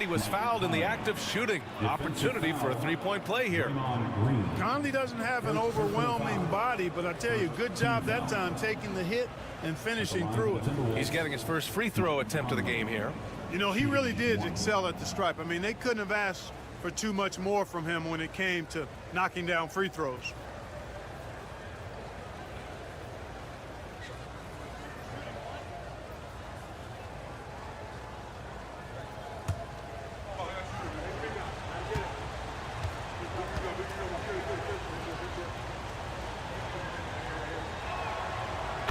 he was fouled in the act of shooting. Opportunity for a three-point play here. Conley doesn't have an overwhelming body, but I tell you, good job that time taking the hit and finishing through it. He's getting his first free throw attempt of the game here. You know, he really did excel at the stripe. I mean, they couldn't have asked for too much more from him when it came to knocking down free throws.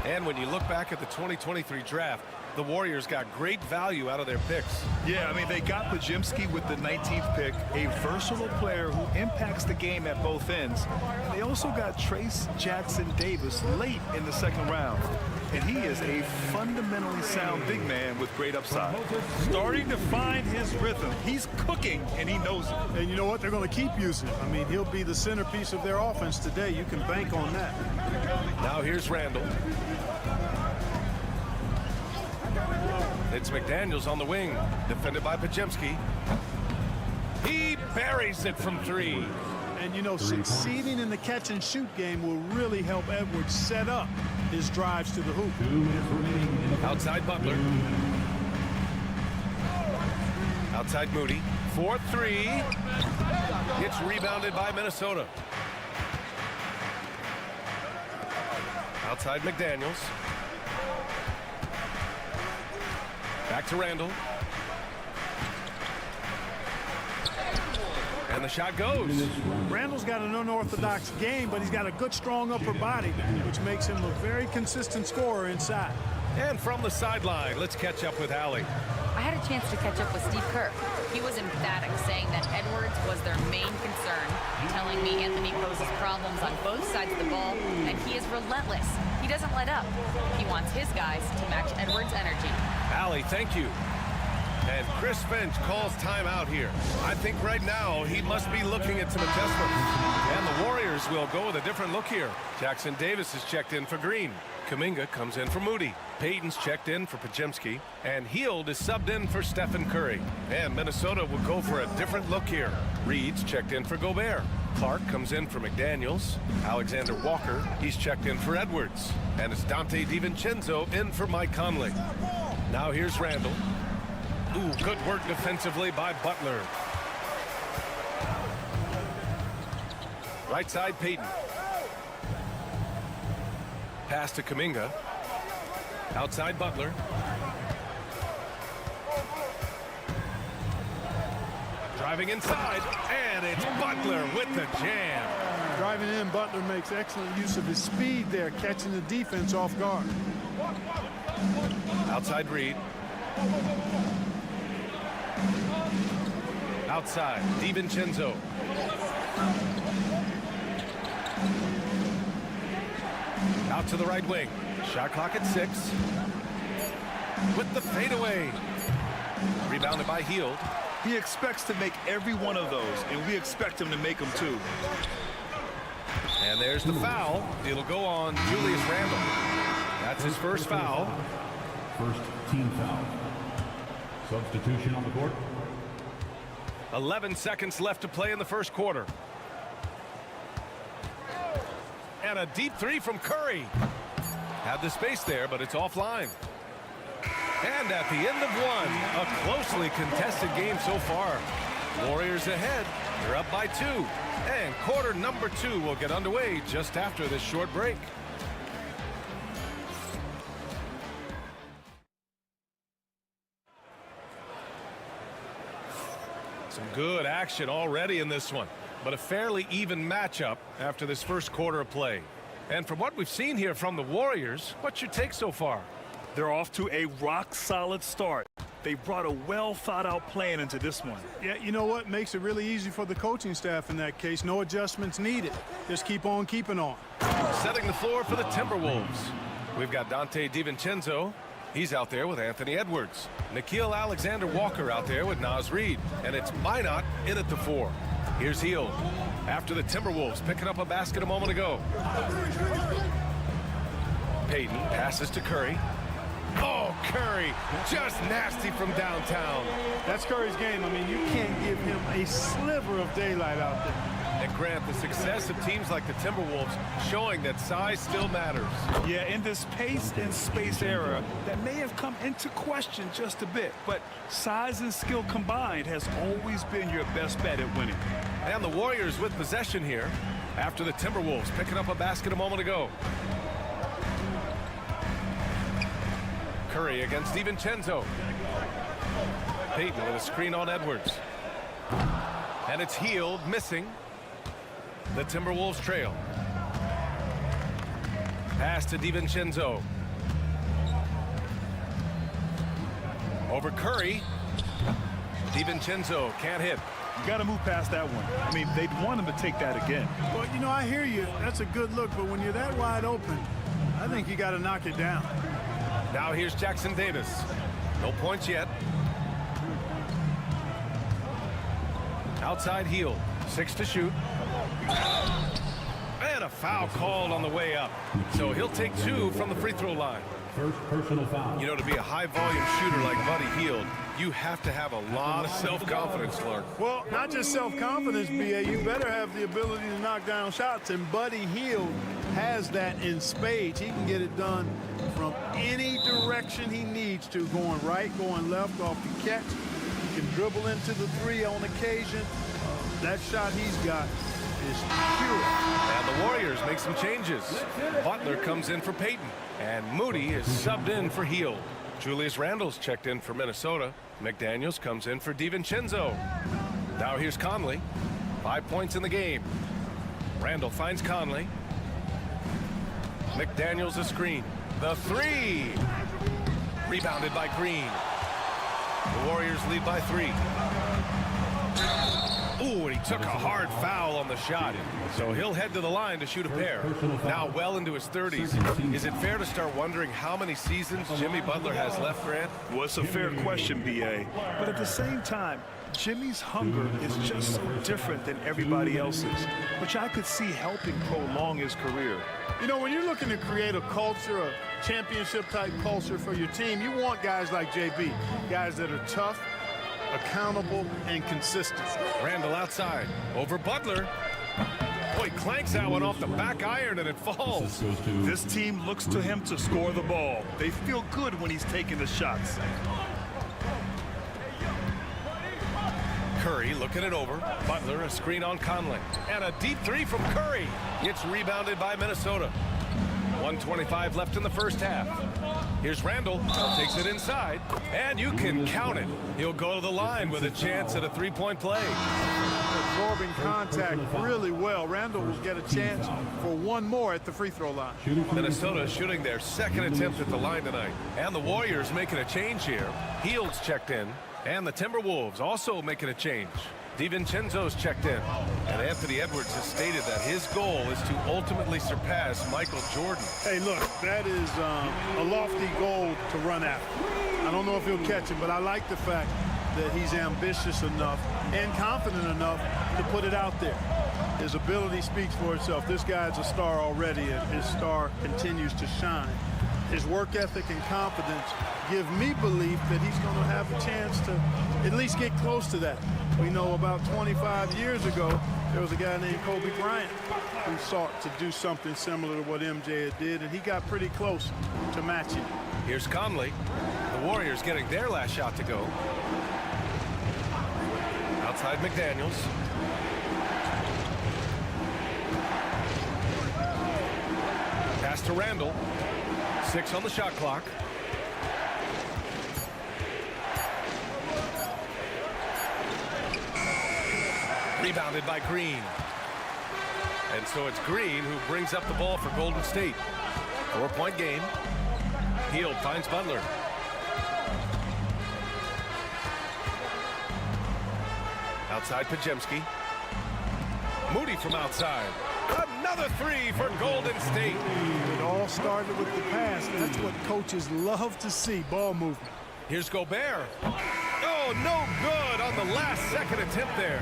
And when you look back at the 2023 draft, the Warriors got great value out of their picks. Yeah, I mean, they got Pajimski with the 19th pick, a versatile player who impacts the game at both ends. They also got Trace Jackson-Davis late in the second round. And he is a fundamentally sound big man with great upside. Starting to find his rhythm. He's cooking, and he knows it. And you know what? They're going to keep using him. I mean, he'll be the centerpiece of their offense today. You can bank on that. Now here's Randall. It's McDaniels on the wing, defended by Pajimski. He buries it from three. And, you know, succeeding in the catch-and-shoot game will really help Edwards set up his drives to the hoop. Outside Butler. Outside Moody. 4-3. It's rebounded by Minnesota. Outside McDaniels. Back to Randall. And the shot goes. Randall's got an unorthodox game, but he's got a good, strong upper body, which makes him a very consistent scorer inside. And from the sideline, let's catch up with Allie. I had a chance to catch up with Steve Kerr. He was emphatic, saying that Edwards was their main concern, telling me Anthony poses problems on both sides of the ball, and he is relentless. He doesn't let up. He wants his guys to match Edwards' energy. Allie, thank you. And Chris Finch calls timeout here. I think right now he must be looking at some adjustments. And the Warriors will go with a different look here. Jackson Davis is checked in for Green. Kuminga comes in for Moody. Payton's checked in for Pajimski. And Hield is subbed in for Stephen Curry. And Minnesota will go for a different look here. Reed's checked in for Gobert. Clark comes in for McDaniels. Alexander Walker, he's checked in for Edwards. And it's Dante DiVincenzo in for Mike Conley. Now here's Randall. Ooh, good work defensively by Butler. Right side, Payton. Pass to Kuminga. Outside, Butler. Driving inside, and it's Butler with the jam. Driving in, Butler makes excellent use of his speed there, catching the defense off guard. Outside, Reed. Outside, DiVincenzo. Out to the right wing. Shot clock at 6. With the fadeaway. Rebounded by Hield. He expects to make every one of those, and we expect him to make them too. And there's the foul. It'll go on Julius Randle. That's his first foul. First team foul. Substitution on the court. 11 seconds left to play in the first quarter. And a deep three from Curry. Had the space there, but it's offline. And at the end of one, a closely contested game so far. Warriors ahead. They're up by 2. And quarter number 2 will get underway just after this short break. Some good action already in this one, but a fairly even matchup after this first quarter of play. And from what we've seen here from the Warriors, what's your take so far? They're off to a rock-solid start. They brought a well-thought-out plan into this one. Yeah, you know what? Makes it really easy for the coaching staff in that case. No adjustments needed. Just keep on keeping on. Setting the floor for the Timberwolves. We've got Dante DiVincenzo. He's out there with Anthony Edwards. Nickeil Alexander-Walker out there with Naz Reid. And it's Minot in at the 4. Here's Hield. After the Timberwolves picking up a basket a moment ago. Payton passes to Curry. Oh, Curry, just nasty from downtown. That's Curry's game. I mean, you can't give him a sliver of daylight out there. And Grant, the success of teams like the Timberwolves showing that size still matters. Yeah, in this pace and space era, that may have come into question just a bit, but size and skill combined has always been your best bet at winning. And the Warriors with possession here after the Timberwolves picking up a basket a moment ago. Curry against DiVincenzo. Payton with a screen on Edwards. And it's Hield missing. The Timberwolves trail. Pass to DiVincenzo. Over Curry. DiVincenzo can't hit. You got to move past that one. I mean, they'd want him to take that again. Well, you know, I hear you. That's a good look, but when you're that wide open, I think you got to knock it down. Now here's Jackson Davis. No points yet. Outside Hield. 6 to shoot. And a foul called on the way up. So he'll take 2 from the free throw line. First personal foul. You know, to be a high-volume shooter like Buddy Hield, you have to have a lot of self-confidence, Lark. Well, not just self-confidence, B.A. You better have the ability to knock down shots, and Buddy Hield has that in spades. He can get it done from any direction he needs to, going right, going left off the catch. He can dribble into the 3 on occasion. That shot he's got is pure. And the Warriors make some changes. Butler comes in for Payton, and Moody is subbed in for Hield. Julius Randle's checked in for Minnesota. McDaniels comes in for DiVincenzo. Now here's Conley. 5 points in the game. Randle finds Conley. McDaniels a screen. The 3. Rebounded by Green. The Warriors lead by 3. Ooh, and he took a hard foul on the shot. So he'll head to the line to shoot a pair. Now well into his 30s. Is it fair to start wondering how many seasons Jimmy Butler has left, Grant? Well, it's a fair question, B.A. But at the same time, Jimmy's hunger is just so different than everybody else's, which I could see helping prolong his career. You know, when you're looking to create a culture, a championship-type culture for your team, you want guys like JB, guys that are tough, accountable, and consistent. Randle outside. Over Butler. Boy, clanks that one off the back iron and it falls. This team looks to him to score the ball. They feel good when he's taking the shots. Curry looking it over. Butler a screen on Conley. And a deep 3 from Curry. It's rebounded by Minnesota. 1:25 left in the first half. Here's Randle. Takes it inside. And you can count it. He'll go to the line with a chance at a 3-point play. Absorbing contact really well. Randle will get a chance for 1 more at the free throw line. Minnesota shooting their 2nd attempt at the line tonight. And the Warriors making a change here. Hield's checked in. And the Timberwolves also making a change. DiVincenzo's checked in. And Anthony Edwards has stated that his goal is to ultimately surpass Michael Jordan. Hey, look, that is a lofty goal to run after. I don't know if he'll catch it, but I like the fact that he's ambitious enough and confident enough to put it out there. His ability speaks for itself. This guy's a star already, and his star continues to shine. His work ethic and confidence give me belief that he's going to have a chance to at least get close to that. We know about 25 years ago, there was a guy named Kobe Bryant who sought to do something similar to what MJ did, and he got pretty close to matching. Here's Conley. The Warriors getting their last shot to go. Outside McDaniels. Pass to Randle. 6 on the shot clock. Rebounded by Green. And so it's Green who brings up the ball for Golden State. 4-point game. Hield finds Butler. Outside Pajemski. Moody from outside. Another 3 for Golden State. It all started with the pass. That's what coaches love to see, ball movement. Here's Gobert. Oh, no good on on the last-second attempt there.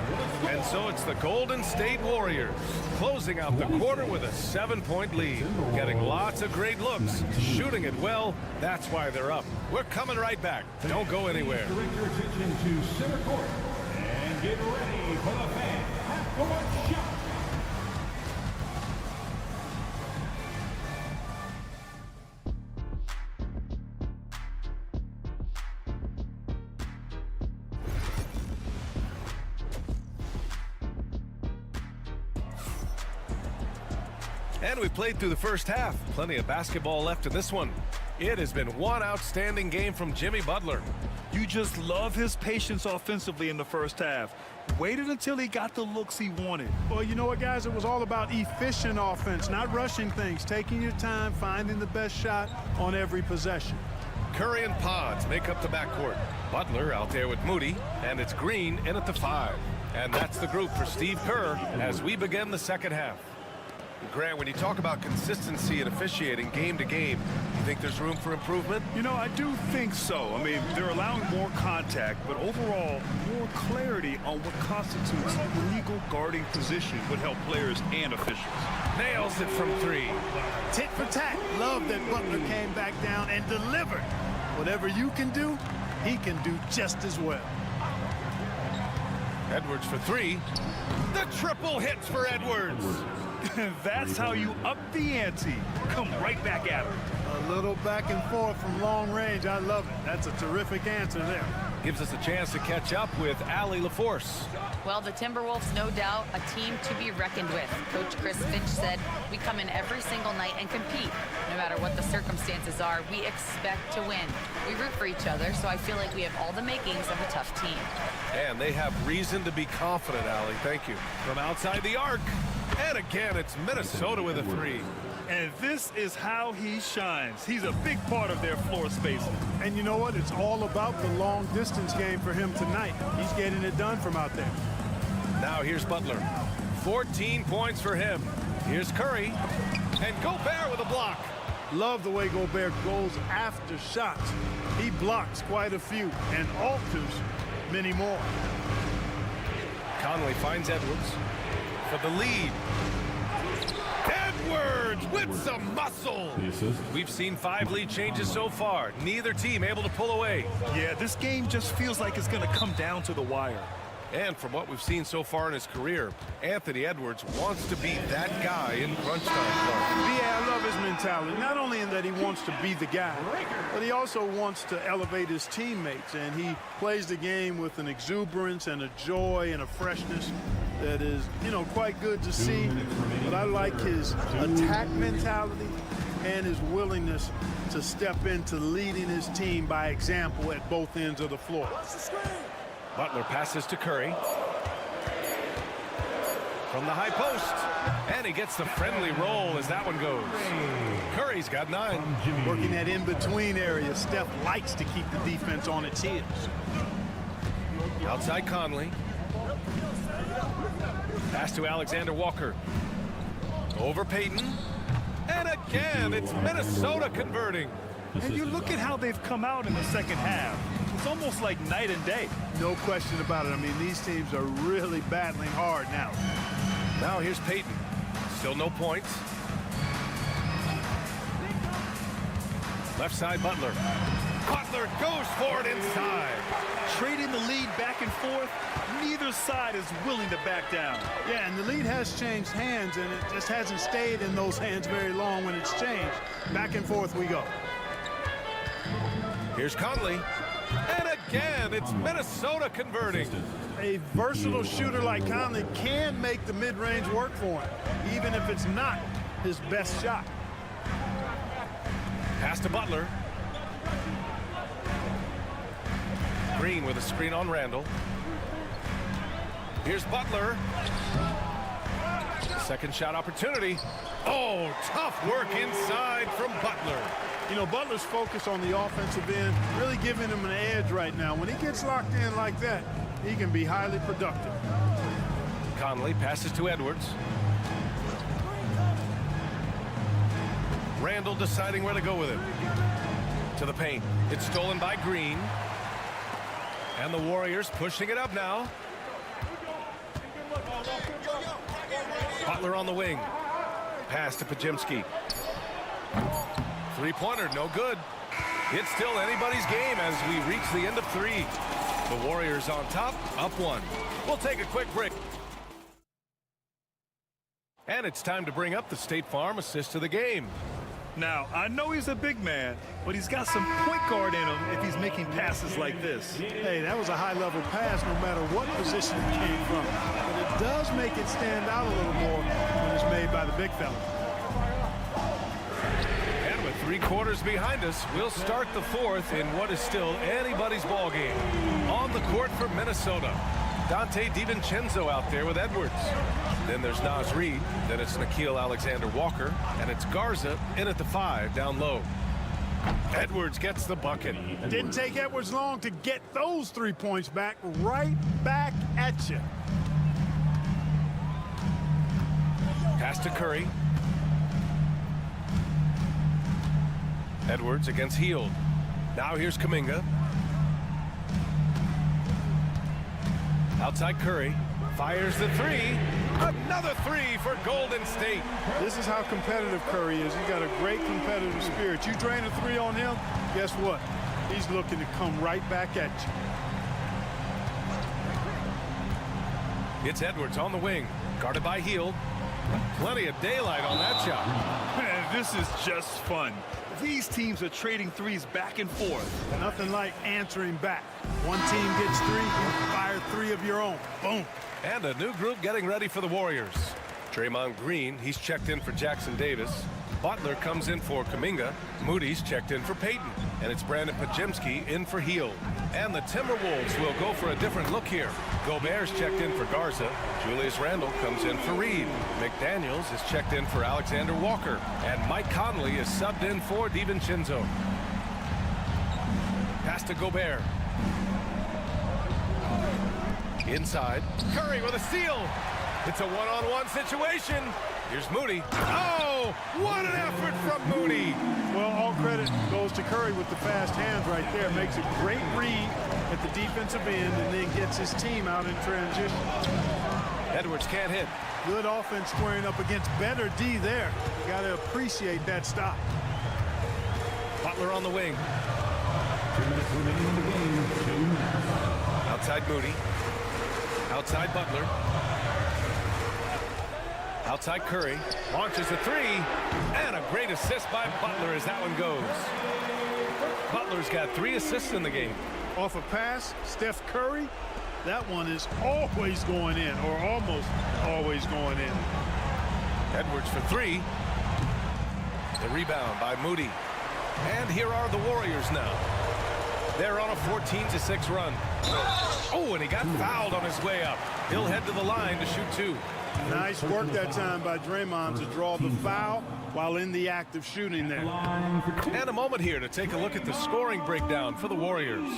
And so it's the Golden State Warriors closing out the quarter with a 7-point lead. Getting lots of great looks, shooting it well. That's why they're up. We're coming right back. Don't go anywhere. Direct your attention to center court and get ready for the fan half-court shot. And we played through the first half. Plenty of basketball left in this one. It has been one outstanding game from Jimmy Butler. You just love his patience offensively in the first half. Waited until he got the looks he wanted. Well, you know what, guys? It was all about efficient offense, not rushing things, taking your time, finding the best shot on every possession. Curry and Pods make up the backcourt. Butler out there with Moody, and it's Green in at the 5. And that's the group for Steve Kerr as we begin the second half. Grant, when you talk about consistency and officiating game to game, you think there's room for improvement? You know, I do think so. I mean, they're allowing more contact, but overall, more clarity on what constitutes legal guarding position would help players and officials. Nails it from 3. Tit for tat. Love that Butler came back down and delivered. Whatever you can do, he can do just as well. Edwards for 3. The triple hits for Edwards. That's how you up the ante. Come right back at him. A little back and forth from long range. I love it. That's a terrific answer there. Gives us a chance to catch up with Allie LaForce. Well, the Timberwolves, no doubt, a team to be reckoned with. Coach Chris Finch said, we come in every single night and compete. No matter what the circumstances are, we expect to win. We root for each other, so I feel like we have all the makings of a tough team. And they have reason to be confident, Allie. Thank you. From outside the arc. And again, it's Minnesota with a 3. And this is how he shines. He's a big part of their floor spacing. And you know what? It's all about the long distance game for him tonight. He's getting it done from out there. Now here's Butler. 14 points for him. Here's Curry. And Gobert with a block. Love the way Gobert goes after shots. He blocks quite a few and alters many more. Conley finds Edwards for the lead. Edwards with some muscle. We've seen 5 lead changes so far. Neither team able to pull away. Yeah, this game just feels like it's going to come down to the wire. And from what we've seen so far in his career, Anthony Edwards wants to be that guy in crunch time. Yeah, I love his mentality. Not only in that he wants to be the guy, but he also wants to elevate his teammates. And he plays the game with an exuberance and a joy and a freshness that is, you know, quite good to see. But I like his attack mentality and his willingness to step into leading his team by example at both ends of the floor. Butler passes to Curry. From the high post. And he gets the friendly roll as that one goes. Curry's got 9. Working that in-between area. Steph likes to keep the defense on its heels. Outside Conley. Pass to Alexander Walker. Over Payton. And again, it's Minnesota converting. And you look at how they've come out in the second half. It's almost like night and day. No question about it. I mean, these teams are really battling hard now. Now here's Payton. Still no points. Left side, Butler. Butler goes for it inside. Trading the lead back and forth, neither side is willing to back down. Yeah, and the lead has changed hands, and it just hasn't stayed in those hands very long when it's changed. Back and forth we go. Here's Conley. And again, it's Minnesota converting. A versatile shooter like Conley can make the mid-range work for him, even if it's not his best shot. Pass to Butler. Green with a screen on Randall. Here's Butler. Second shot opportunity. Oh, tough work inside from Butler. You know, Butler's focus on the offensive end really giving him an edge right now. When he gets locked in like that, he can be highly productive. Conley passes to Edwards. Randall deciding where to go with it. To the paint. It's stolen by Green. And the Warriors pushing it up now. Butler on the wing. Pass to Pajimski. Three-pointer, no good. It's still anybody's game as we reach the end of 3. The Warriors on top, up 1. We'll take a quick break. And it's time to bring up the State Farm assist of the game. Now, I know he's a big man, but he's got some point guard in him if he's making passes like this. Hey, that was a high-level pass no matter what position it came from. But it does make it stand out a little more when it's made by the big fella. And with 3 quarters behind us, we'll start the 4th in what is still anybody's ball game. On the court for Minnesota, Dante DiVincenzo out there with Edwards. Then there's Naz Reid, then it's Nickeil Alexander-Walker, and it's Garza in at the 5 down low. Edwards gets the bucket. Didn't take Edwards long to get those 3 points back, right back at you. Pass to Curry. Edwards against Hield. Now here's Kuminga. Outside Curry. Fires the 3. Another 3 for Golden State. This is how competitive Curry is. He's got a great competitive spirit. You drain a 3 on him, guess what? He's looking to come right back at you. It's Edwards on the wing. Guarded by Hield. Plenty of daylight on that shot. Man, this is just fun. These teams are trading threes back and forth. Nothing like answering back. One team gets 3, you fire 3 of your own. Boom. And a new group getting ready for the Warriors. Draymond Green, he's checked in for Jackson Davis. Butler comes in for Kuminga. Moody's checked in for Payton. And it's Brandon Pajimski in for Hield. And the Timberwolves will go for a different look here. Gobert's checked in for Garza. Julius Randle comes in for Reid. McDaniels is checked in for Alexander Walker. And Mike Conley is subbed in for DiVincenzo. Pass to Gobert. Inside. Curry with a steal. It's a one-on-one situation. Here's Moody. Oh, what an effort from Moody. Well, all credit goes to Curry with the fast hands right there. Makes a great read at the defensive end and then gets his team out in transition. Edwards can't hit. Good offense squaring up against better D there. You got to appreciate that stop. Butler on the wing. 2 minutes remaining in the game. Outside Moody. Outside Butler. Outside Curry. Launches a 3. And a great assist by Butler as that one goes. Butler's got 3 assists in the game. Off a pass, Steph Curry. That one is always going in, or almost always going in. Edwards for 3. The rebound by Moody. And here are the Warriors now. They're on a 14-6 run. Oh, and he got fouled on his way up. He'll head to the line to shoot 2. Nice work that time by Draymond to draw the foul while in the act of shooting there. And a moment here to take a look at the scoring breakdown for the Warriors.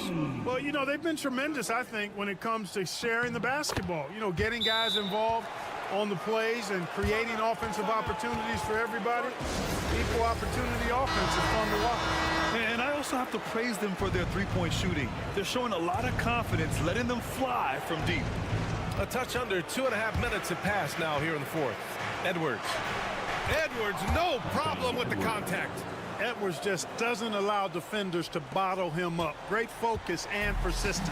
Well, you know, they've been tremendous, I think, when it comes to sharing the basketball. You know, getting guys involved on the plays and creating offensive opportunities for everybody. Equal opportunity offense is fun to watch. And I also have to praise them for their three-point shooting. They're showing a lot of confidence, letting them fly from deep. A touch under 2.5 minutes have passed now here in the 4th. Edwards. Edwards, no problem with the contact. Edwards just doesn't allow defenders to bottle him up. Great focus and persistence.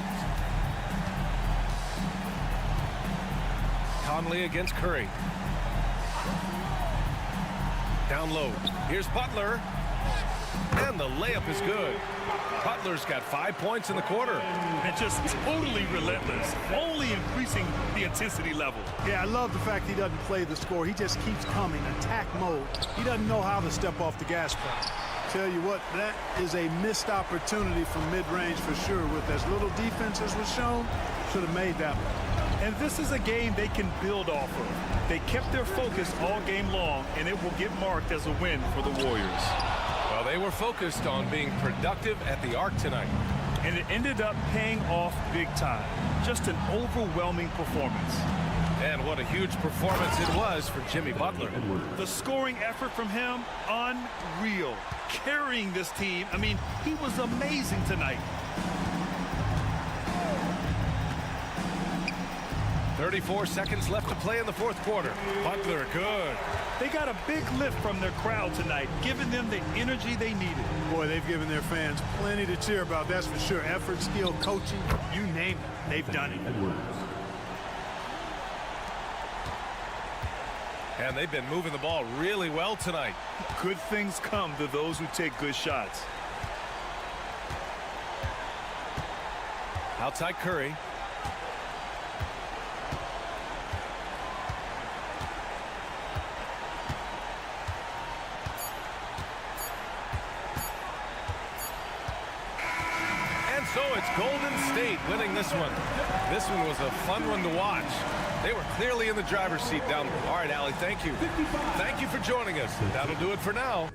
Conley against Curry. Down low. Here's Butler. And the layup is good. Butler's got 5 points in the quarter. And just totally relentless, only increasing the intensity level. Yeah, I love the fact he doesn't play the score. He just keeps coming, attack mode. He doesn't know how to step off the gas pedal. Tell you what, that is a missed opportunity from mid-range for sure. With as little defense as was shown, should have made that one. And this is a game they can build off of. They kept their focus all game long, and it will get marked as a win for the Warriors. Well, they were focused on being productive at the arc tonight. And it ended up paying off big time. Just an overwhelming performance. And what a huge performance it was for Jimmy Butler. The scoring effort from him, unreal. Carrying this team, I mean, he was amazing tonight. 34 seconds left to play in the fourth quarter. Butler, good. They got a big lift from their crowd tonight, giving them the energy they needed. Boy, they've given their fans plenty to cheer about, that's for sure. Effort, skill, coaching, you name it, they've done it. And they've been moving the ball really well tonight. Good things come to those who take good shots. Outside Curry. And so it's Golden State winning this one. This one was a fun one to watch. They were clearly in the driver's seat down there. All right, Allie, thank you. Thank you for joining us. That'll do it for now.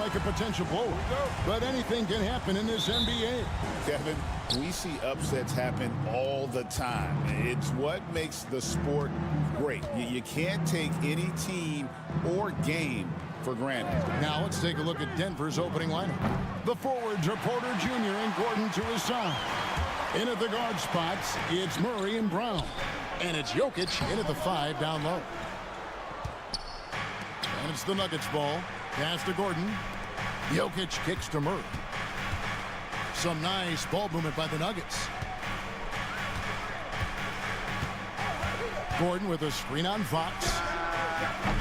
A potential blow, but anything can happen in this NBA. Kevin, we see upsets happen all the time. It's what makes the sport great. You can't take any team or game for granted. Now let's take a look at Denver's opening lineup. The forwards are Porter Jr. and Gordon to his side. In at the guard spots, it's Murray and Brown. And it's Jokic in at the 5 down low. And it's the Nuggets ball. Pass to Gordon. Jokic kicks to Murray. Some nice ball movement by the Nuggets. Gordon with a screen on Fox.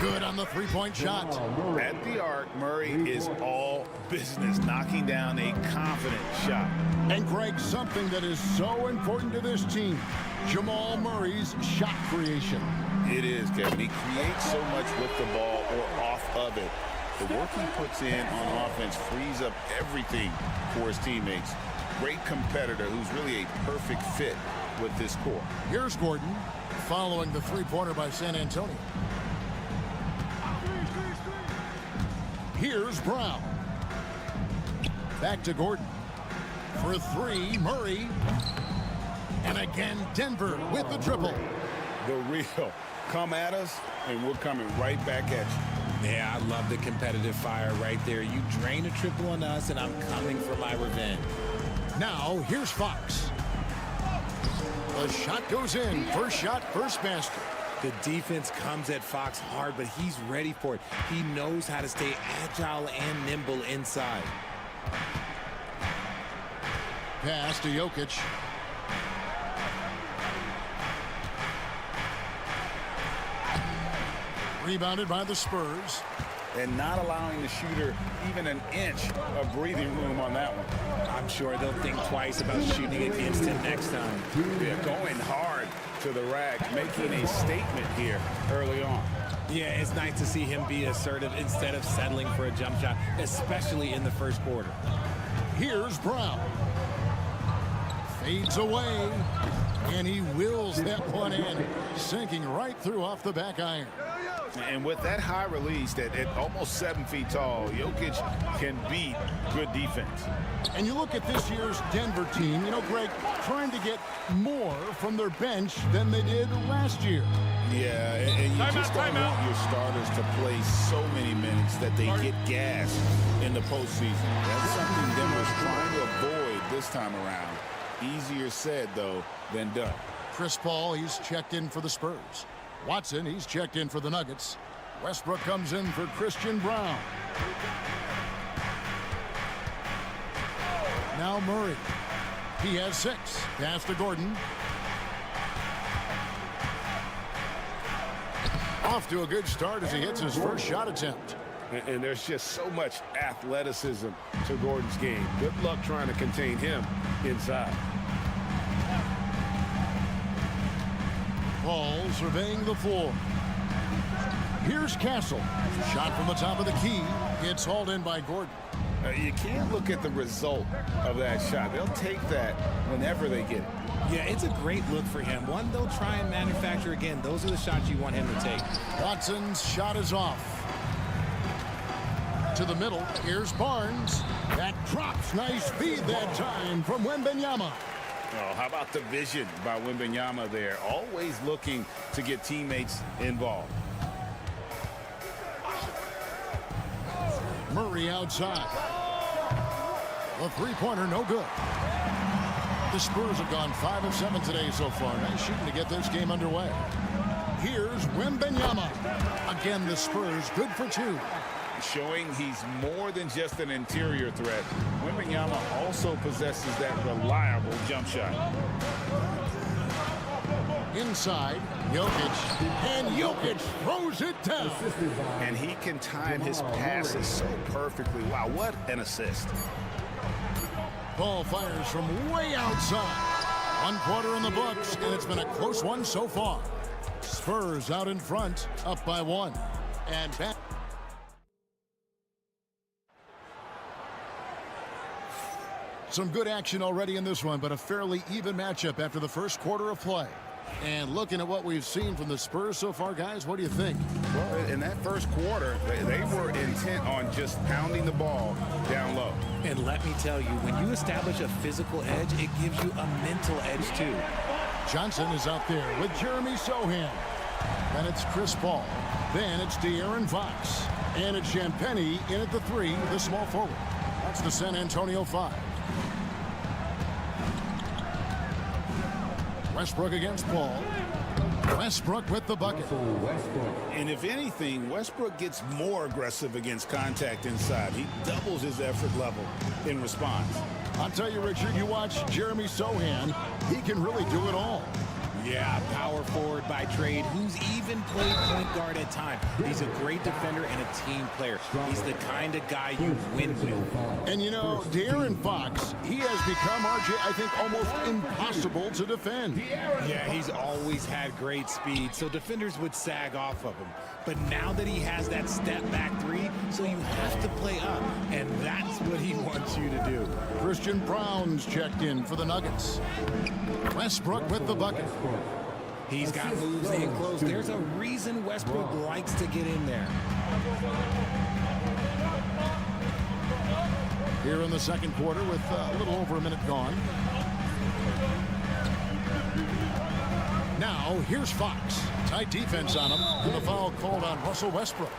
Good on the three-point shot. At the arc, Murray is all business, knocking down a confident shot. And Greg, something that is so important to this team, Jamal Murray's shot creation. It is, Kevin. He creates so much with the ball or off of it. The work he puts in on offense frees up everything for his teammates. Great competitor who's really a perfect fit with this core. Here's Gordon following the three-pointer by San Antonio. Here's Brown. Back to Gordon. For three, Murray. And again, Denver with the triple. The real. Come at us, and we're coming right back at you. Yeah, I love the competitive fire right there. You drain a triple on us, and I'm coming for my revenge. Now, here's Fox. The shot goes in. First shot, first basket. The defense comes at Fox hard, but he's ready for it. He knows how to stay agile and nimble inside. Pass to Jokic. Rebounded by the Spurs. And not allowing the shooter even an inch of breathing room on that one. I'm sure they'll think twice about shooting against him next time. Yeah, going hard to the rack, making a statement here early on. Yeah, it's nice to see him be assertive instead of settling for a jump shot, especially in the first quarter. Here's Brown. Fades away, and he wills that one in, sinking right through off the back iron. And with that high release at almost 7 feet tall, Jokic can beat good defense. And you look at this year's Denver team, you know, Greg, trying to get more from their bench than they did last year. Yeah, and you just don't want your starters to play so many minutes that they get gassed in the postseason. That's something Denver's trying to avoid this time around. Easier said, though, than done. Chris Paul, he's checked in for the Spurs. Watson, he's checked in for the Nuggets. Westbrook comes in for Christian Brown. Now Murray. He has 6. Pass to Gordon. Off to a good start as he hits his first shot attempt. And there's just so much athleticism to Gordon's game. Good luck trying to contain him inside. Ball surveying the floor. Here's Castle. Shot from the top of the key. It's hauled in by Gordon. You can't look at the result of that shot. They'll take that whenever they get it. Yeah, it's a great look for him. One they'll try and manufacture again. Those are the shots you want him to take. Watson's shot is off. To the middle. Here's Barnes. That drops. Nice feed that time from Wembanyama. Oh, how about the vision by Wembanyama there? Always looking to get teammates involved. Murray outside. The three-pointer, no good. The Spurs have gone 5 of 7 today so far. Nice shooting to get this game underway. Here's Wembanyama. Again, the Spurs good for 2. Showing he's more than just an interior threat. Wembanyama also possesses that reliable jump shot. Inside, Jokic, and Jokic throws it down. And he can time his passes so perfectly. Wow, what an assist. Ball fires from way outside. 1 quarter in the books, and it's been a close one so far. Spurs out in front, up by 1. And back. Some good action already in this one, but a fairly even matchup after the first quarter of play. And looking at what we've seen from the Spurs so far, guys, what do you think? Well, in that first quarter, they were intent on just pounding the ball down low. And let me tell you, when you establish a physical edge, it gives you a mental edge too. Johnson is out there with Jeremy Sohan. Then it's Chris Paul. Then it's De'Aaron Fox. And it's Champagnie in at the 3, the small forward. That's the San Antonio 5. Westbrook against Paul. Westbrook with the bucket. And if anything, Westbrook gets more aggressive against contact inside. He doubles his effort level in response. I'll tell you, Richard, you watch Jeremy Sohan, he can really do it all. Yeah, power forward by trade, who's even played point guard at times. He's a great defender and a team player. He's the kind of guy you win with. And you know, De'Aaron Fox, he has become, RJ, I think, almost impossible to defend. Yeah, he's always had great speed, so defenders would sag off of him. But now that he has that step-back 3, so you have to play up, and that's what he wants you to do. Christian Brown's checked in for the Nuggets. Westbrook with the bucket. He's got moves in close. There's a reason Westbrook likes to get in there. Here in the second quarter with a little over a minute gone. Now, here's Fox. Tight defense on him. And the foul called on Russell Westbrook.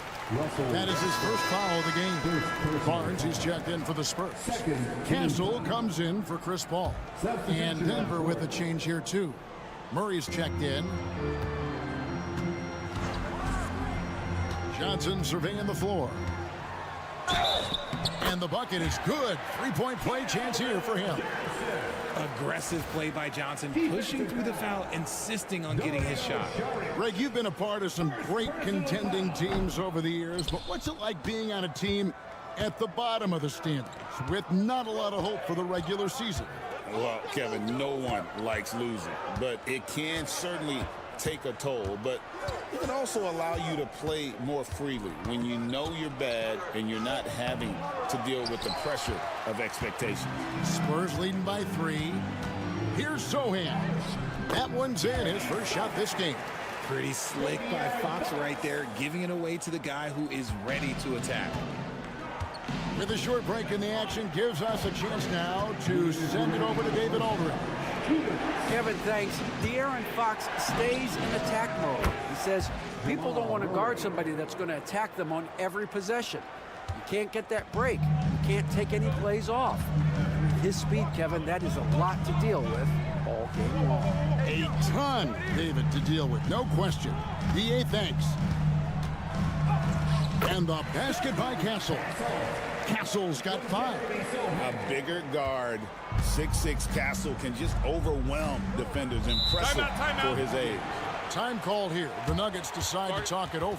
That is his first foul of the game. Barnes, he's checked in for the Spurs. Castle comes in for Chris Paul. And Denver with a change here, too. Murray's checked in. Johnson surveying the floor. And the bucket is good. 3-point play chance here for him. Aggressive play by Johnson, pushing through the foul, insisting on getting his shot. Greg, you've been a part of some great contending teams over the years, but what's it like being on a team at the bottom of the standings with not a lot of hope for the regular season? Well, Kevin, no one likes losing, but it can certainly take a toll. But it can also allow you to play more freely when you know you're bad and you're not having to deal with the pressure of expectations. Spurs leading by 3. Here's Sohan. That one's in, his first shot this game. Pretty slick by Fox right there, giving it away to the guy who is ready to attack. With a short break in the action, gives us a chance now to send it over to David Aldridge. Kevin, thanks. De'Aaron Fox stays in attack mode. He says people don't want to guard somebody that's going to attack them on every possession. You can't get that break. You can't take any plays off. His speed, Kevin, that is a lot to deal with all game long. A ton, David, to deal with, no question. DA, thanks. And the basket by Castle. Castle's got 5. A bigger guard, 6'6" Castle can just overwhelm defenders. Impressive for his age. Time called here. The Nuggets decide to talk it over.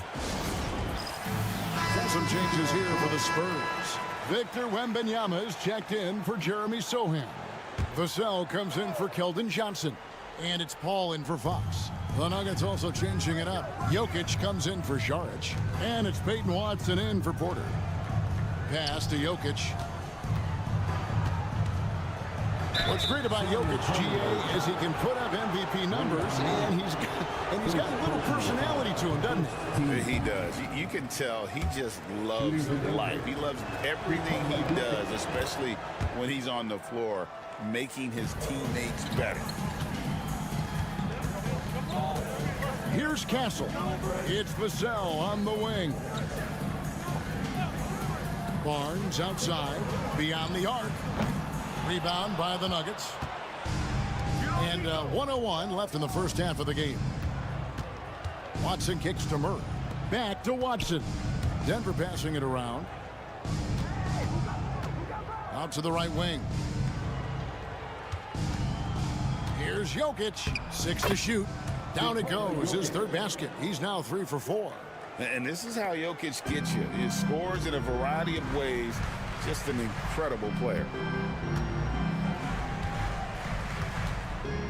Some changes here for the Spurs. Victor Wembanyama is checked in for Jeremy Sohan. Vassell comes in for Keldon Johnson. And it's Paul in for Fox. The Nuggets also changing it up. Jokic comes in for Saric. And it's Peyton Watson in for Porter. Pass to Jokic. What's great about Jokic, GA, is he can put up MVP numbers, and he's got a little personality to him, doesn't he? He does. You can tell he just loves life. He loves everything he does, especially when he's on the floor, making his teammates better. Here's Castle. It's Vassell on the wing. Barnes outside, beyond the arc. Rebound by the Nuggets. And 1:01 left in the first half of the game. Watson kicks to Murray. Back to Watson. Denver passing it around. Out to the right wing. Here's Jokic. 6 to shoot. Down it goes. His third basket. He's now 3 for 4. And this is how Jokic gets you. He scores in a variety of ways. Just an incredible player.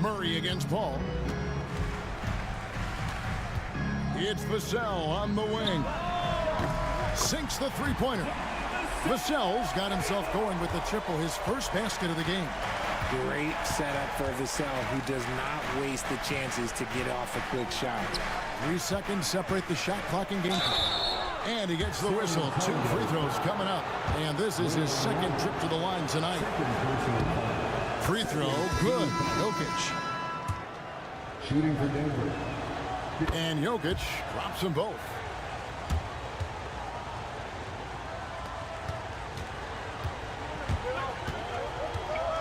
Murray against Paul. It's Vassell on the wing. Sinks the three-pointer. Vassell's got himself going with the triple, his first basket of the game. Great setup for Vassell, who does not waste the chances to get off a quick shot. 3 seconds separate the shot clock and game clock. And he gets the whistle. 2 free throws coming up. And this is his second trip to the line tonight. Free throw, good. Jokic. Shooting for Denver. And Jokic drops them both.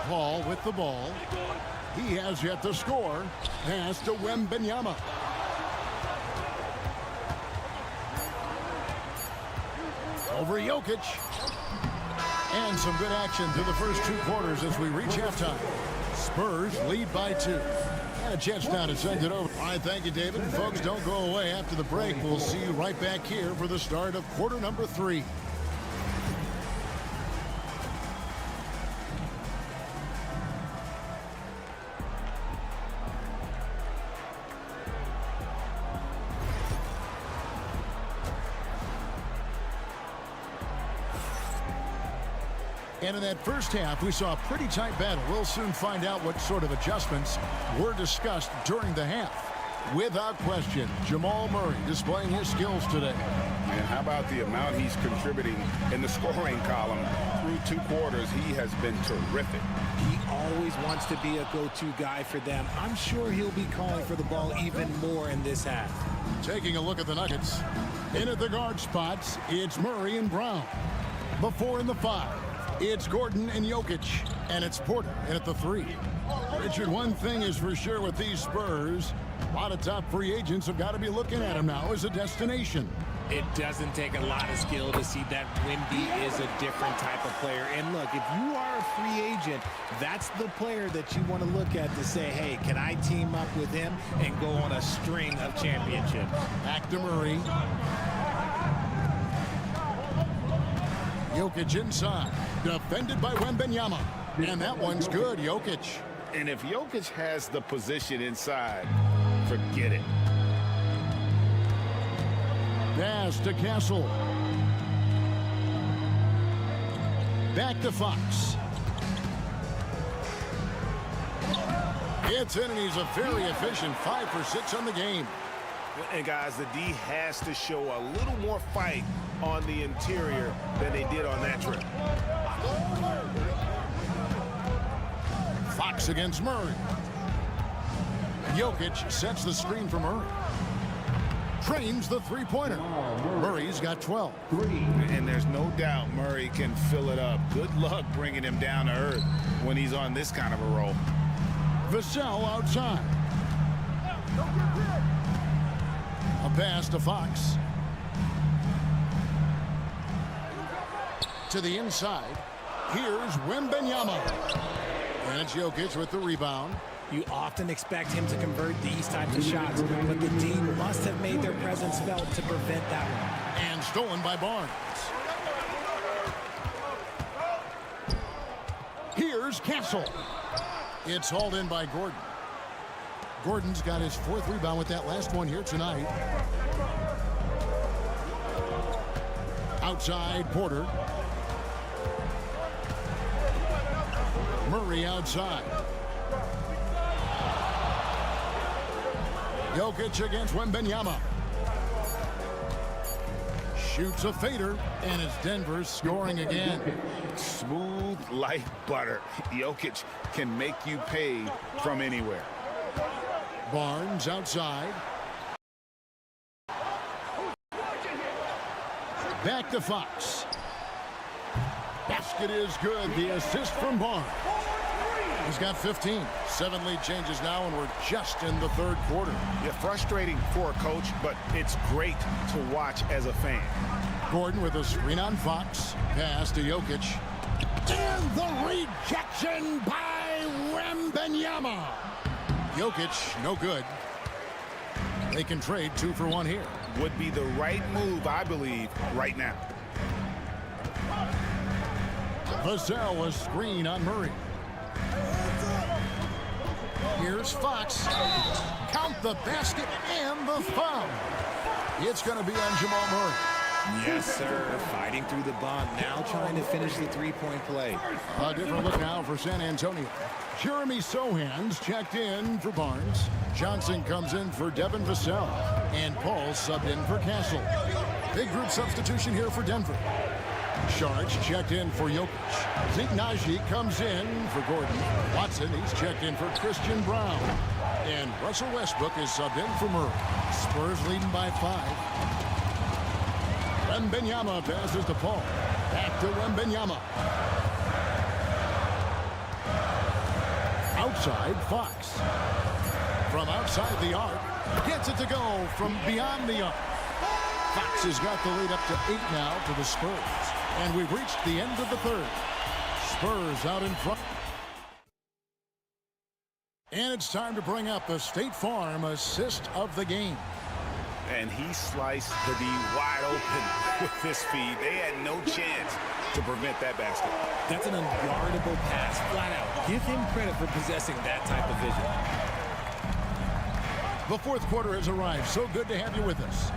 Paul with the ball. He has yet to score. Pass to Wembanyama. Over Jokic. And some good action through the first 2 quarters as we reach halftime. Spurs lead by 2. And a chance now to send it over. All right, thank you, David. Folks, don't go away after the break. We'll see you right back here for the start of quarter number 3. And in that first half, we saw a pretty tight battle. We'll soon find out what sort of adjustments were discussed during the half. Without question, Jamal Murray displaying his skills today. And how about the amount he's contributing in the scoring column through 2 quarters? He has been terrific. He always wants to be a go-to guy for them. I'm sure he'll be calling for the ball even more in this half. Taking a look at the Nuggets. In at the guard spots, it's Murray and Brown. The 4 and the 5. It's Gordon and Jokic, and it's Porter in at the 3. Richard, one thing is for sure with these Spurs, a lot of top free agents have got to be looking at him now as a destination. It doesn't take a lot of skill to see that Wemby is a different type of player. And look, if you are a free agent, that's the player that you want to look at to say, hey, can I team up with him and go on a string of championships? Back to Murray. Jokic inside. Defended by Wembanyama. And that one's good, Jokic. And if Jokic has the position inside, forget it. Pass to Castle. Back to Fox. It's in, and he's a very efficient 5 for 6 on the game. And guys, the D has to show a little more fight on the interior than they did on that trip. Fox against Murray. Jokic sets the screen for Murray. Trains the three-pointer. Murray's got 12. And there's no doubt Murray can fill it up. Good luck bringing him down to earth when he's on this kind of a roll. Vassell outside. A pass to Fox. To the inside. Here's Wembanyama. And it's Jokic with the rebound. You often expect him to convert these types of shots, but the D must have made their presence felt to prevent that one. And stolen by Barnes. Here's Castle. It's hauled in by Gordon. Gordon's got his 4th rebound with that last one here tonight. Outside, Porter. Murray outside. Jokic against Wembanyama. Shoots a fader, and it's Denver scoring again. Smooth like butter. Jokic can make you pay from anywhere. Barnes outside. Back to Fox. Basket is good. The assist from Barnes. He's got 15. 7 lead changes now, and we're just in the 3rd quarter. Yeah, frustrating for a coach, but it's great to watch as a fan. Gordon with a screen on Fox. Pass to Jokic. And the rejection by Wembanyama. Jokic, no good. They can trade 2 for 1 here. Would be the right move, I believe, right now. Vassell, a screen on Murray. Here's Fox. Count the basket and the foul. It's going to be on Jamal Murray. Yes, sir. Fighting through the bump. Now trying to finish the three-point play. A different look now for San Antonio. Jeremy Sohan's checked in for Barnes. Johnson comes in for Devin Vassell. And Paul subbed in for Castle. Big group substitution here for Denver. Sharge checked in for Jokic. Zignaji comes in for Gordon. Watson, he's checked in for Christian Brown. And Russell Westbrook is subbed in for Murray. Spurs leading by 5. Wembanyama passes to Paul. Back to Wembanyama. Outside, Fox. From outside the arc. Gets it to go from beyond the arc. Fox has got the lead up to 8 now to the Spurs. And we've reached the end of the 3rd. Spurs out in front. And it's time to bring up the State Farm assist of the game. And he sliced the D wide open with this feed. They had no chance to prevent that basket. That's an unguardable pass, flat out. Give him credit for possessing that type of vision. The 4th quarter has arrived. So good to have you with us.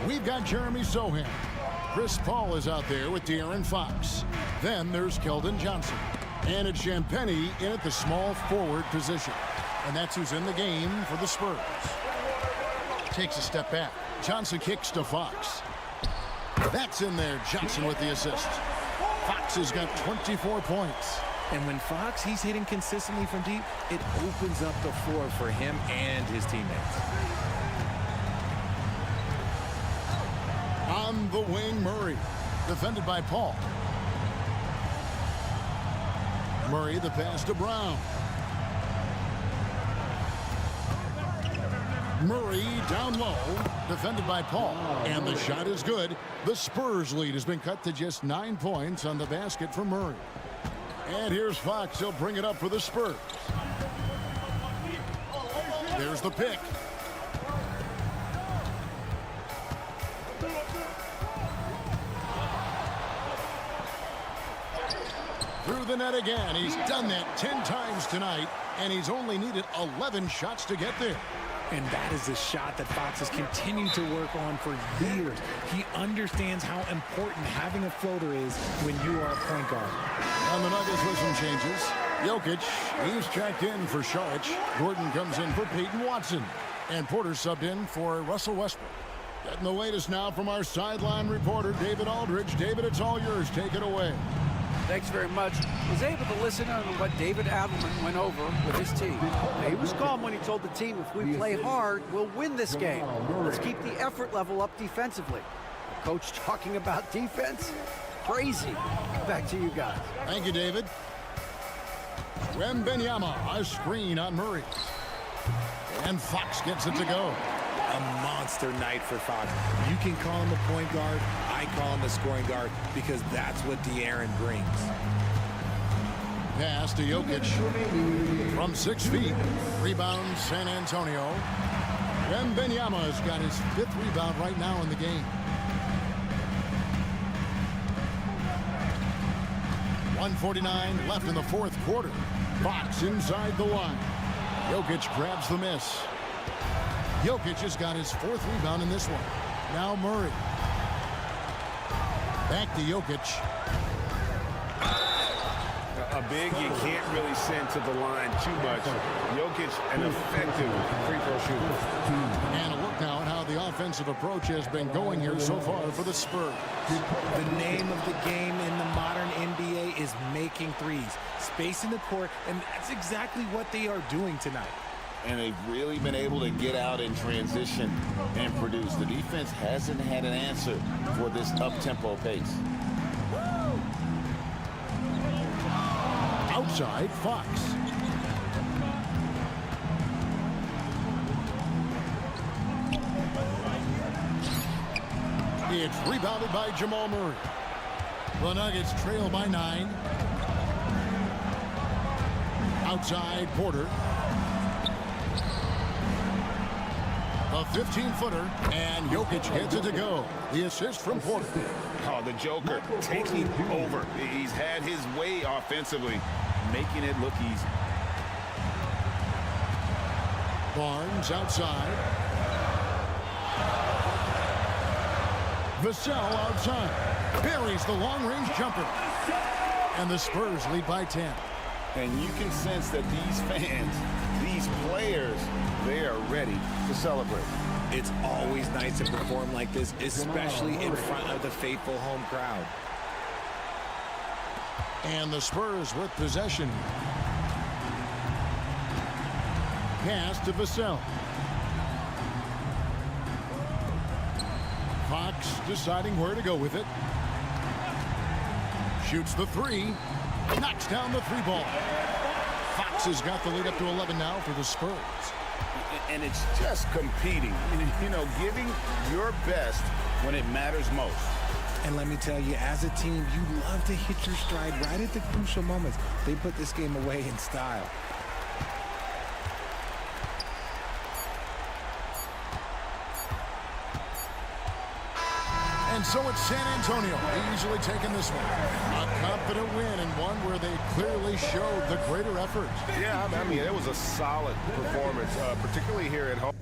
We've got Jeremy Sohan. Chris Paul is out there with De'Aaron Fox. Then there's Keldon Johnson. And it's Champagnie in at the small forward position. And that's who's in the game for the Spurs. Takes a step back. Johnson kicks to Fox. That's in there. Johnson with the assist. Fox has got 24 points. And when Fox, he's hitting consistently from deep, it opens up the floor for him and his teammates. On the wing, Murray. Defended by Paul. Murray, the pass to Brown. Murray down low. Defended by Paul. And the shot is good. The Spurs lead has been cut to just 9 points on the basket for Murray. And here's Fox. He'll bring it up for the Spurs. There's the pick. Through the net again. He's done that 10 times tonight, and he's only needed 11 shots to get there. And that is a shot that Fox has continued to work on for years. He understands how important having a floater is when you are a point guard. On the Nuggets with some changes. Jokic, he's checked in for Sharge. Gordon comes in for Peyton Watson. And Porter subbed in for Russell Westbrook. Getting the latest now from our sideline reporter, David Aldridge. David, it's all yours. Take it away. Thanks very much. I was able to listen on what David Adelman went over with his team. Now, he was calm when he told the team, if we play hard, we'll win this game. Let's keep the effort level up defensively. A coach talking about defense? Crazy. Back to you guys. Thank you, David. Wembanyama, a screen on Murray. And Fox gets it to go. A monster night for Fox. You can call him a point guard. I call him a scoring guard because that's what De'Aaron brings. Pass to Jokic from 6 feet. Rebound San Antonio. Wembanyama has got his 5th rebound right now in the game. 1:49 left in the 4th quarter. Fox inside the line. Jokic grabs the miss. Jokic has got his 4th rebound in this one. Now Murray. Back to Jokic. A big you can't really send to the line too much. Jokic, an effective free throw shooter. And a look now at how the offensive approach has been going here so far for the Spurs. The name of the game in the modern NBA is making threes, spacing the court, and that's exactly what they are doing tonight. And they've really been able to get out in transition and produce. The defense hasn't had an answer for this up-tempo pace. Outside, Fox. It's rebounded by Jamal Murray. The Nuggets trail by 9. Outside, Porter. A 15-footer, and Jokic gets it to go. The assist from Porter. Oh, the Joker taking over. He's had his way offensively, making it look easy. Barnes outside. Vassell outside. Buries the long-range jumper. And the Spurs lead by 10. And you can sense that these fans, these players, they are ready to celebrate. It's always nice to perform like this, especially in front of the faithful home crowd. And the Spurs with possession. Pass to Vassell. Fox deciding where to go with it. Shoots the 3. Knocks down the 3 ball. Fox has got the lead up to 11 now for the Spurs. And it's just competing, you know, giving your best when it matters most. And let me tell you, as a team, you love to hit your stride right at the crucial moments. They put this game away in style. And so it's San Antonio easily taking this one. A confident win and one where they clearly showed the greater effort. Yeah, I mean, it was a solid performance, particularly here at home.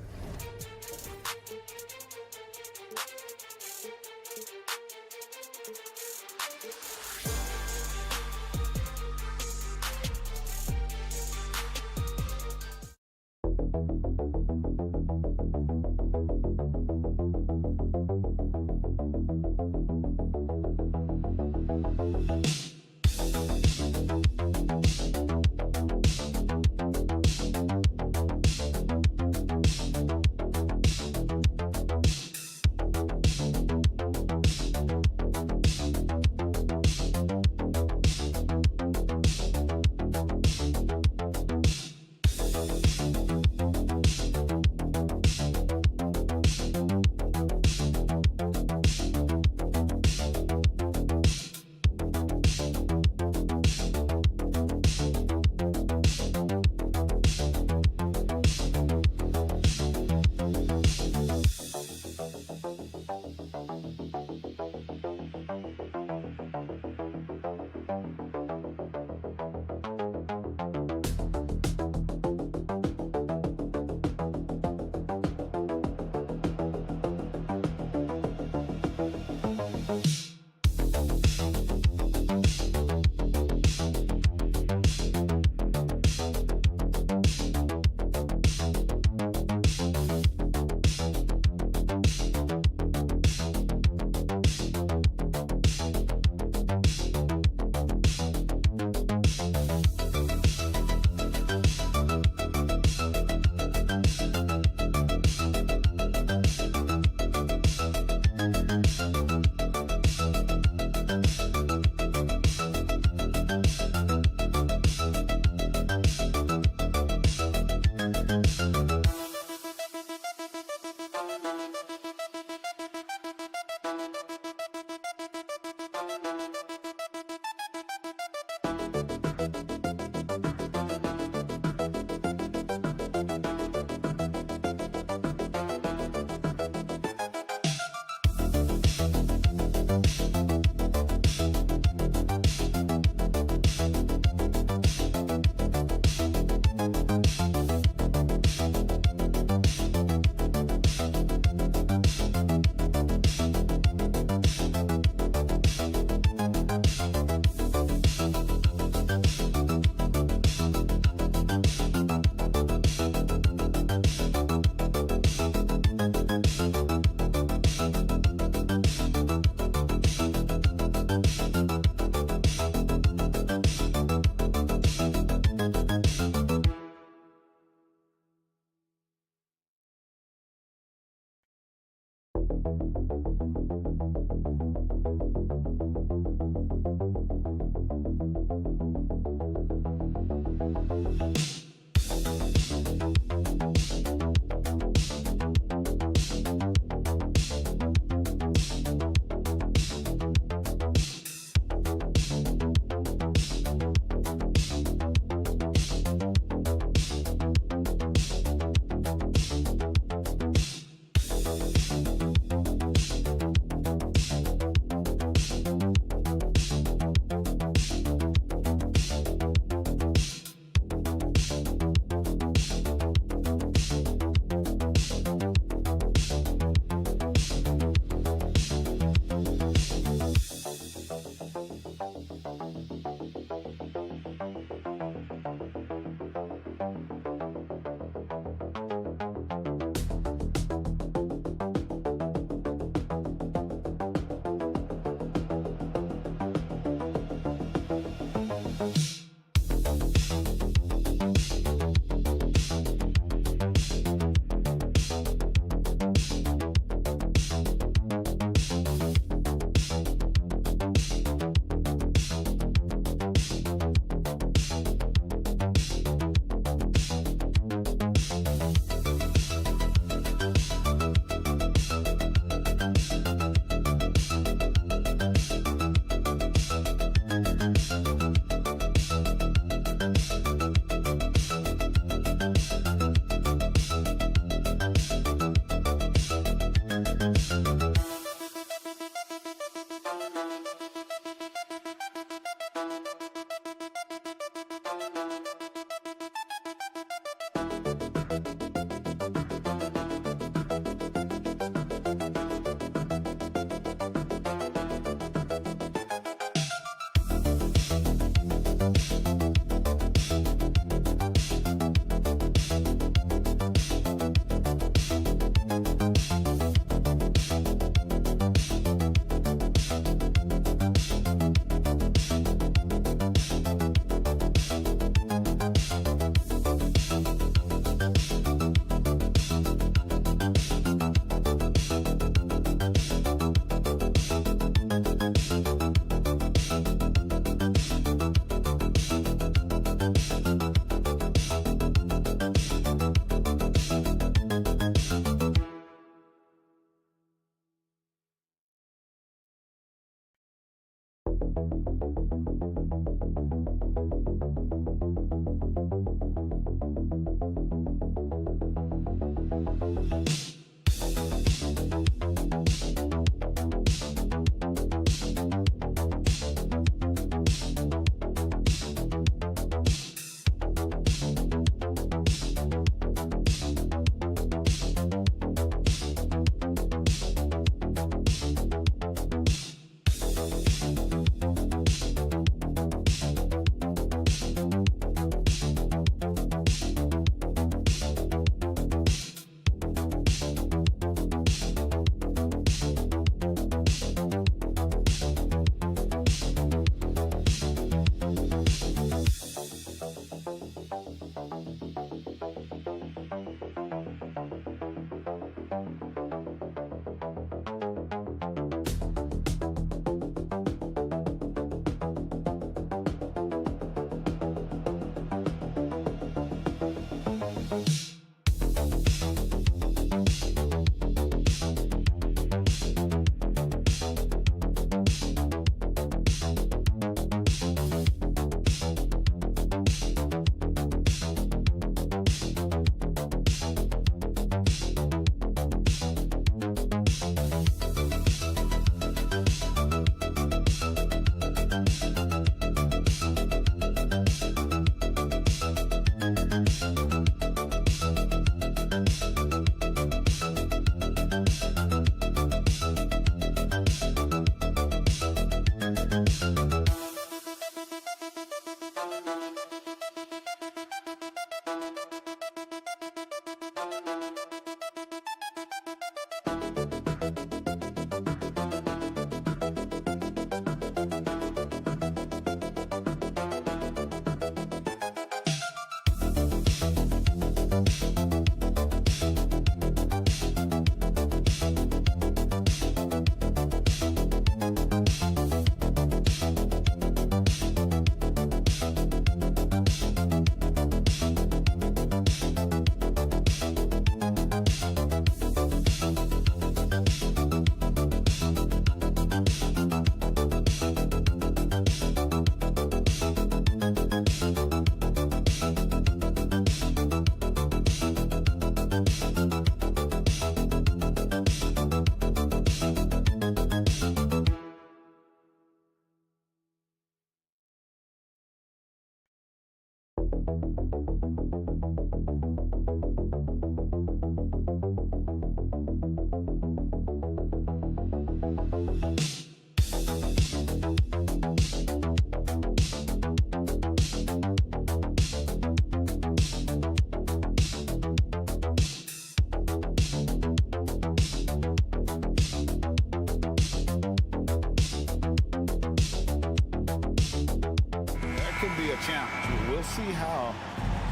Be a challenge. We'll see how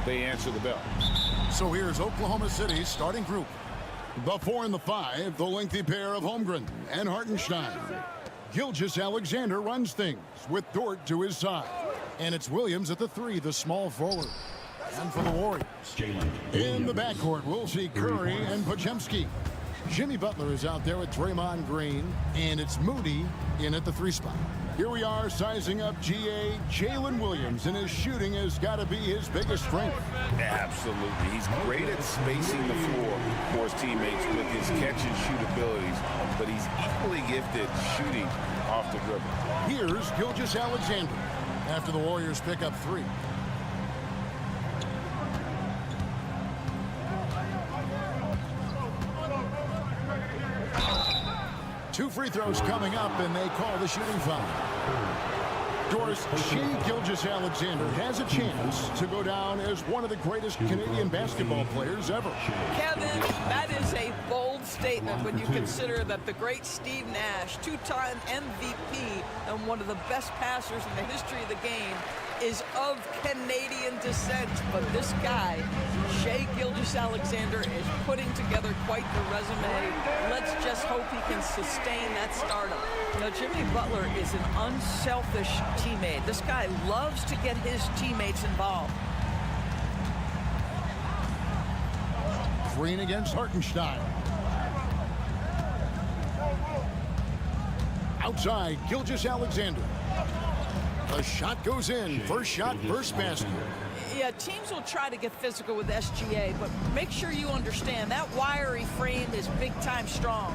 they answer the bell. So here's Oklahoma City's starting group. The 4 and the 5, the lengthy pair of Holmgren and Hartenstein. Gilgeous-Alexander runs things with Dort to his side. And it's Williams at the 3, the small forward. And for the Warriors, in the backcourt, we'll see Curry and Podziemski. Jimmy Butler is out there with Draymond Green, and it's Moody in at the 3 spot. Here we are sizing up GA Jalen Williams, and his shooting has got to be his biggest strength. Absolutely. He's great at spacing the floor for his teammates with his catch-and-shoot abilities, but he's equally gifted shooting off the dribble. Here's Gilgeous-Alexander after the Warriors pick up 3. Two free throws coming up, and they call the shooting foul. Doris, Shai Gilgeous-Alexander has a chance to go down as one of the greatest Canadian basketball players ever. Kevin, that is a bold statement when you consider that the great Steve Nash, 2-time MVP and one of the best passers in the history of the game, is of Canadian descent. But this guy, Shai Gilgeous-Alexander, is putting together quite the resume. Let's just hope he can sustain that stardom. Now, Jimmy Butler is an unselfish teammate. This guy loves to get his teammates involved. Green against Hartenstein. Outside, Gilgeous-Alexander. The shot goes in. First shot, first basket. Yeah, teams will try to get physical with SGA, but make sure you understand that wiry frame is big-time strong.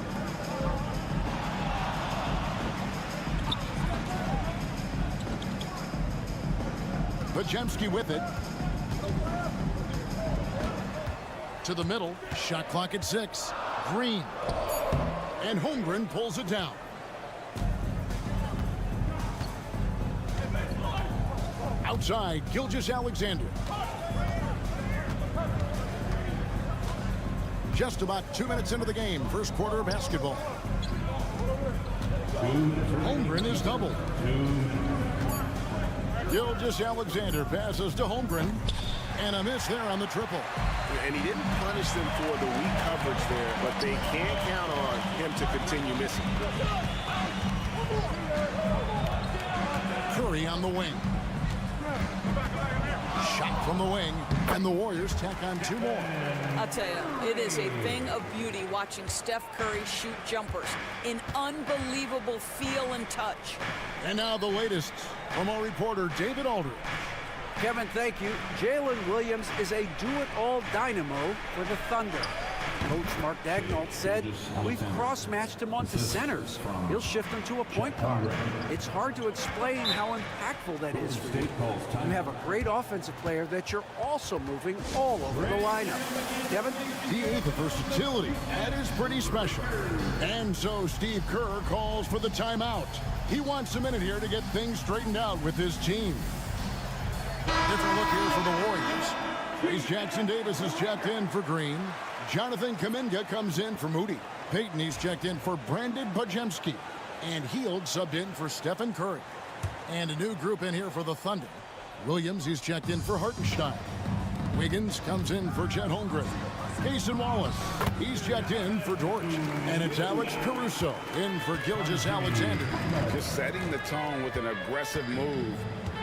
Podziemski with it. To the middle. Shot clock at 6. Green. And Holmgren pulls it down. Outside, Gilgeous-Alexander. Just about 2 minutes into the game, first quarter of basketball. Holmgren is doubled. Gilgeous-Alexander passes to Holmgren, and a miss there on the triple. And he didn't punish them for the weak coverage there, but they can't count on him to continue missing. Curry on the wing. Shot from the wing, and the Warriors tack on 2 more. I'll tell you, it is a thing of beauty watching Steph Curry shoot jumpers. An unbelievable feel and touch. And now the latest from our reporter, David Aldridge. Kevin, thank you. Jalen Williams is a do-it-all dynamo for the Thunder. Coach Mark Daigneault said, we've cross-matched him onto centers. He'll shift him to a point guard. It's hard to explain how impactful that is for you. You have a great offensive player that you're also moving all over the lineup. Kevin? The 8th versatility. That is pretty special. And so Steve Kerr calls for the timeout. He wants a minute here to get things straightened out with his team. Different look here for the Warriors. Trace Jackson-Davis is checked in for Green. Jonathan Kuminga comes in for Moody. Payton, he's checked in for Brandon Podziemski. And Hield subbed in for Stephen Curry. And a new group in here for the Thunder. Williams, he's checked in for Hartenstein. Wiggins comes in for Chet Holmgren. Cason Wallace, he's checked in for Dort. And it's Alex Caruso in for Gilgeous-Alexander. Just setting the tone with an aggressive move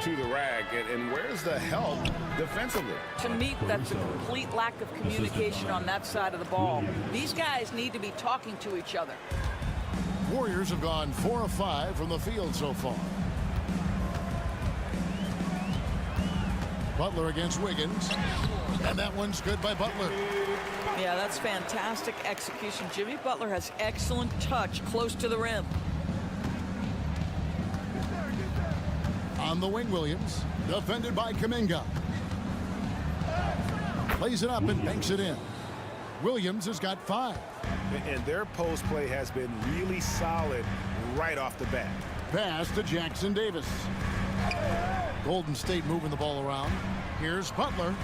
to the rack, and where's the help defensively? To me, that's a complete lack of communication on that side of the ball. These guys need to be talking to each other. Warriors have gone 4 of 5 from the field so far. Butler against Wiggins, and that one's good by Butler. Yeah, that's fantastic execution. Jimmy Butler has excellent touch close to the rim. On the wing, Williams, defended by Kuminga. Lays it up and banks it in. Williams has got 5. And their post play has been really solid right off the bat. Pass to Jackson Davis. Golden State moving the ball around. Here's Butler.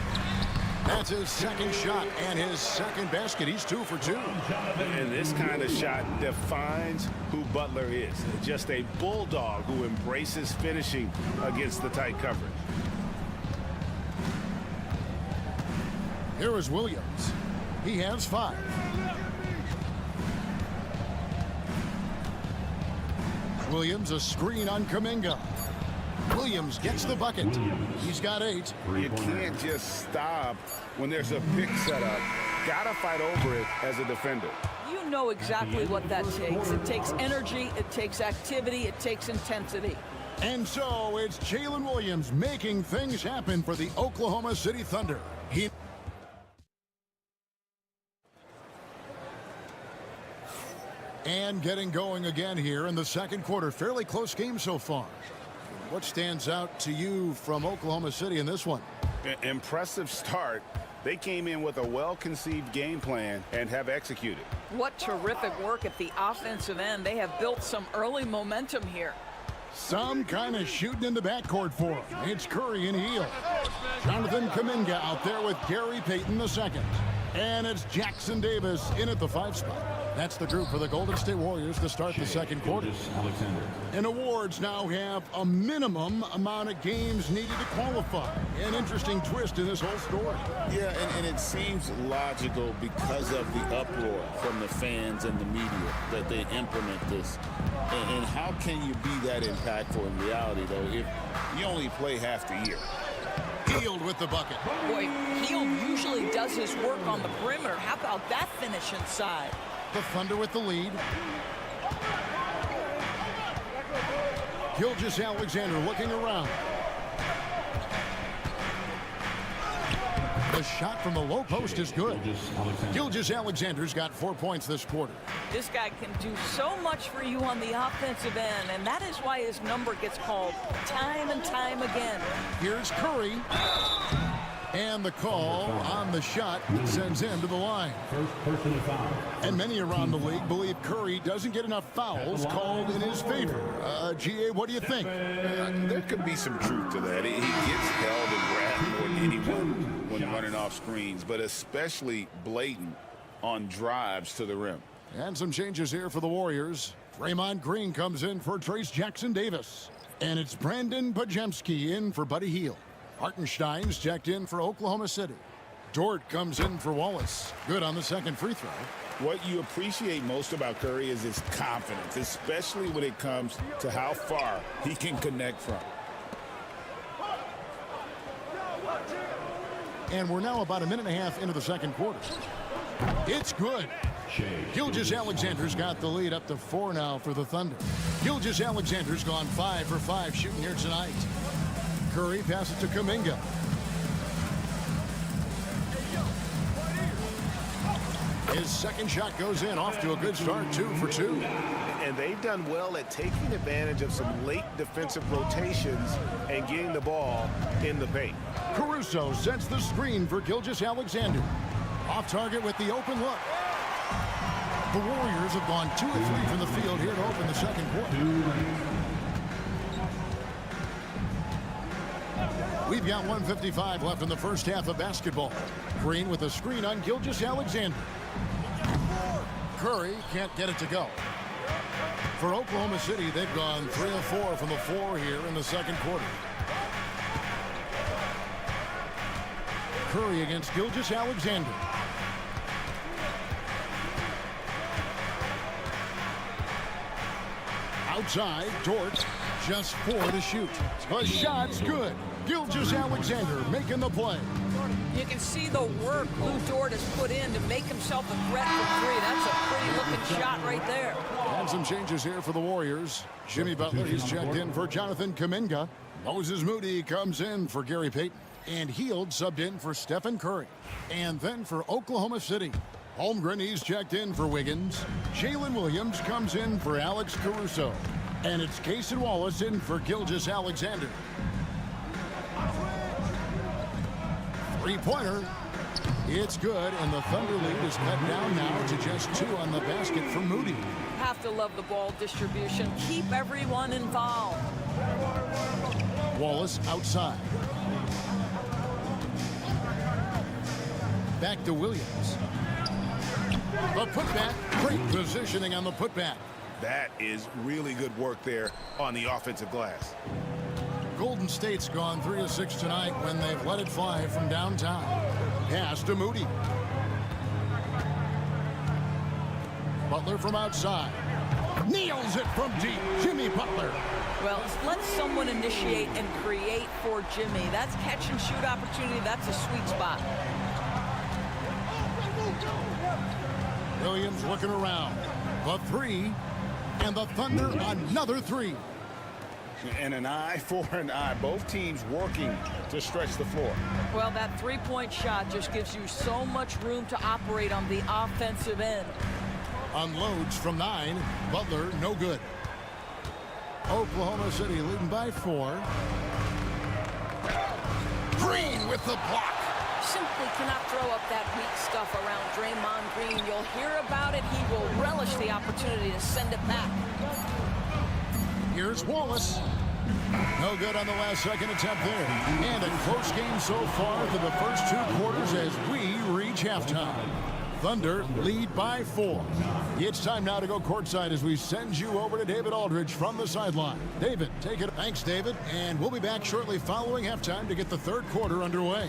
That's his second shot and his second basket. He's 2 for 2. And this kind of shot defines who Butler is. Just a bulldog who embraces finishing against the tight coverage. Here is Williams. He has 5. Williams, a screen on Kuminga. Williams gets the bucket. He's got 8. You can't just stop when there's a pick set up. Gotta fight over it as a defender. You know exactly what that takes. It takes energy, it takes activity, it takes intensity. And so it's Jalen Williams making things happen for the Oklahoma City Thunder. And getting going again here in the second quarter. Fairly close game so far. What stands out to you from Oklahoma City in this one? Impressive start. They came in with a well-conceived game plan and have executed. What terrific work at the offensive end. They have built some early momentum here. Some kind of shooting in the backcourt for him. It's Curry and Hield. Jonathan Kuminga out there with Gary Payton II. And it's Jackson Davis in at the 5 spot. That's the group for the Golden State Warriors to start the second quarter. And awards now have a minimum amount of games needed to qualify. An interesting twist in this whole story. Yeah, and it seems logical because of the uproar from the fans and the media that they implement this. And how can you be that impactful in reality, though, if you only play half the year? Hield with the bucket. Boy, Hield usually does his work on the perimeter. How about that finish inside? The Thunder with the lead. Gilgeous-Alexander looking around. The shot from the low post is good. Gilgeous-Alexander's got 4 points this quarter. This guy can do so much for you on the offensive end, and that is why his number gets called time and time again. Here's Curry. And the call on the shot sends him to the line. And many around the league believe Curry doesn't get enough fouls called in his favor. GA, what do you think? There could be some truth to that. He gets held and grabbed more than anyone when running off screens, but especially blatant on drives to the rim. And some changes here for the Warriors. Draymond Green comes in for Trace Jackson Davis. And it's Brandon Podziemski in for Buddy Hield. Hartenstein's checked in for Oklahoma City. Dort comes in for Wallace. Good on the second free throw. What you appreciate most about Curry is his confidence, especially when it comes to how far he can connect from. And we're now about a minute and a half into the second quarter. It's good. Gilgeous-Alexander's got the lead up to 4 now for the Thunder. Gilgeous-Alexander's gone 5 for 5 shooting here tonight. Curry passes to Kuminga. His second shot goes in, off to a good start, 2 for 2. And they've done well at taking advantage of some late defensive rotations and getting the ball in the paint. Caruso sets the screen for Gilgeous-Alexander. Off target with the open look. The Warriors have gone 2 of 3 from the field here to open the second quarter. We've got 1:55 left in the first half of basketball. Green with a screen on Gilgeous-Alexander. Curry can't get it to go. For Oklahoma City, they've gone 3 of 4 from the floor here in the second quarter. Curry against Gilgeous-Alexander. Outside, Dort, just 4 to shoot. The shot's good. Gilgeous-Alexander making the play. You can see the work Lou Dort has put in to make himself a threat from 3. That's a pretty-looking shot right there. And some changes here for the Warriors. Jimmy Butler, he's checked in for Jonathan Kuminga. Moses Moody comes in for Gary Payton. And Hield subbed in for Stephen Curry. And then for Oklahoma City, Holmgren, he's checked in for Wiggins. Jalen Williams comes in for Alex Caruso. And it's Cason Wallace in for Gilgeous-Alexander. Three-pointer. It's good, and the Thunder lead is cut down now to just 2 on the basket for Moody. Have to love the ball distribution. Keep everyone involved. Wallace outside. Back to Williams. The putback. Great positioning on the putback. That is really good work there on the offensive glass. Golden State's gone 3 of 6 tonight when they've let it fly from downtown. Pass to Moody. Butler from outside. Nails it from deep. Jimmy Butler. Well, let someone initiate and create for Jimmy. That's catch and shoot opportunity. That's a sweet spot. Williams looking around. The 3. And the Thunder another 3. And an eye for an eye. Both teams working to stretch the floor. Well, that three-point shot just gives you so much room to operate on the offensive end. Unloads from 9. Butler, no good. Oklahoma City leading by 4. Green with the block. Simply cannot throw up that weak stuff around Draymond Green. You'll hear about it. He will relish the opportunity to send it back. Here's Wallace. No good on the last second attempt there. And a close game so far for the first 2 quarters as we reach halftime. Thunder lead by 4. It's time now to go courtside as we send you over to David Aldridge from the sideline. David, take it. Thanks, David. And we'll be back shortly following halftime to get the third quarter underway.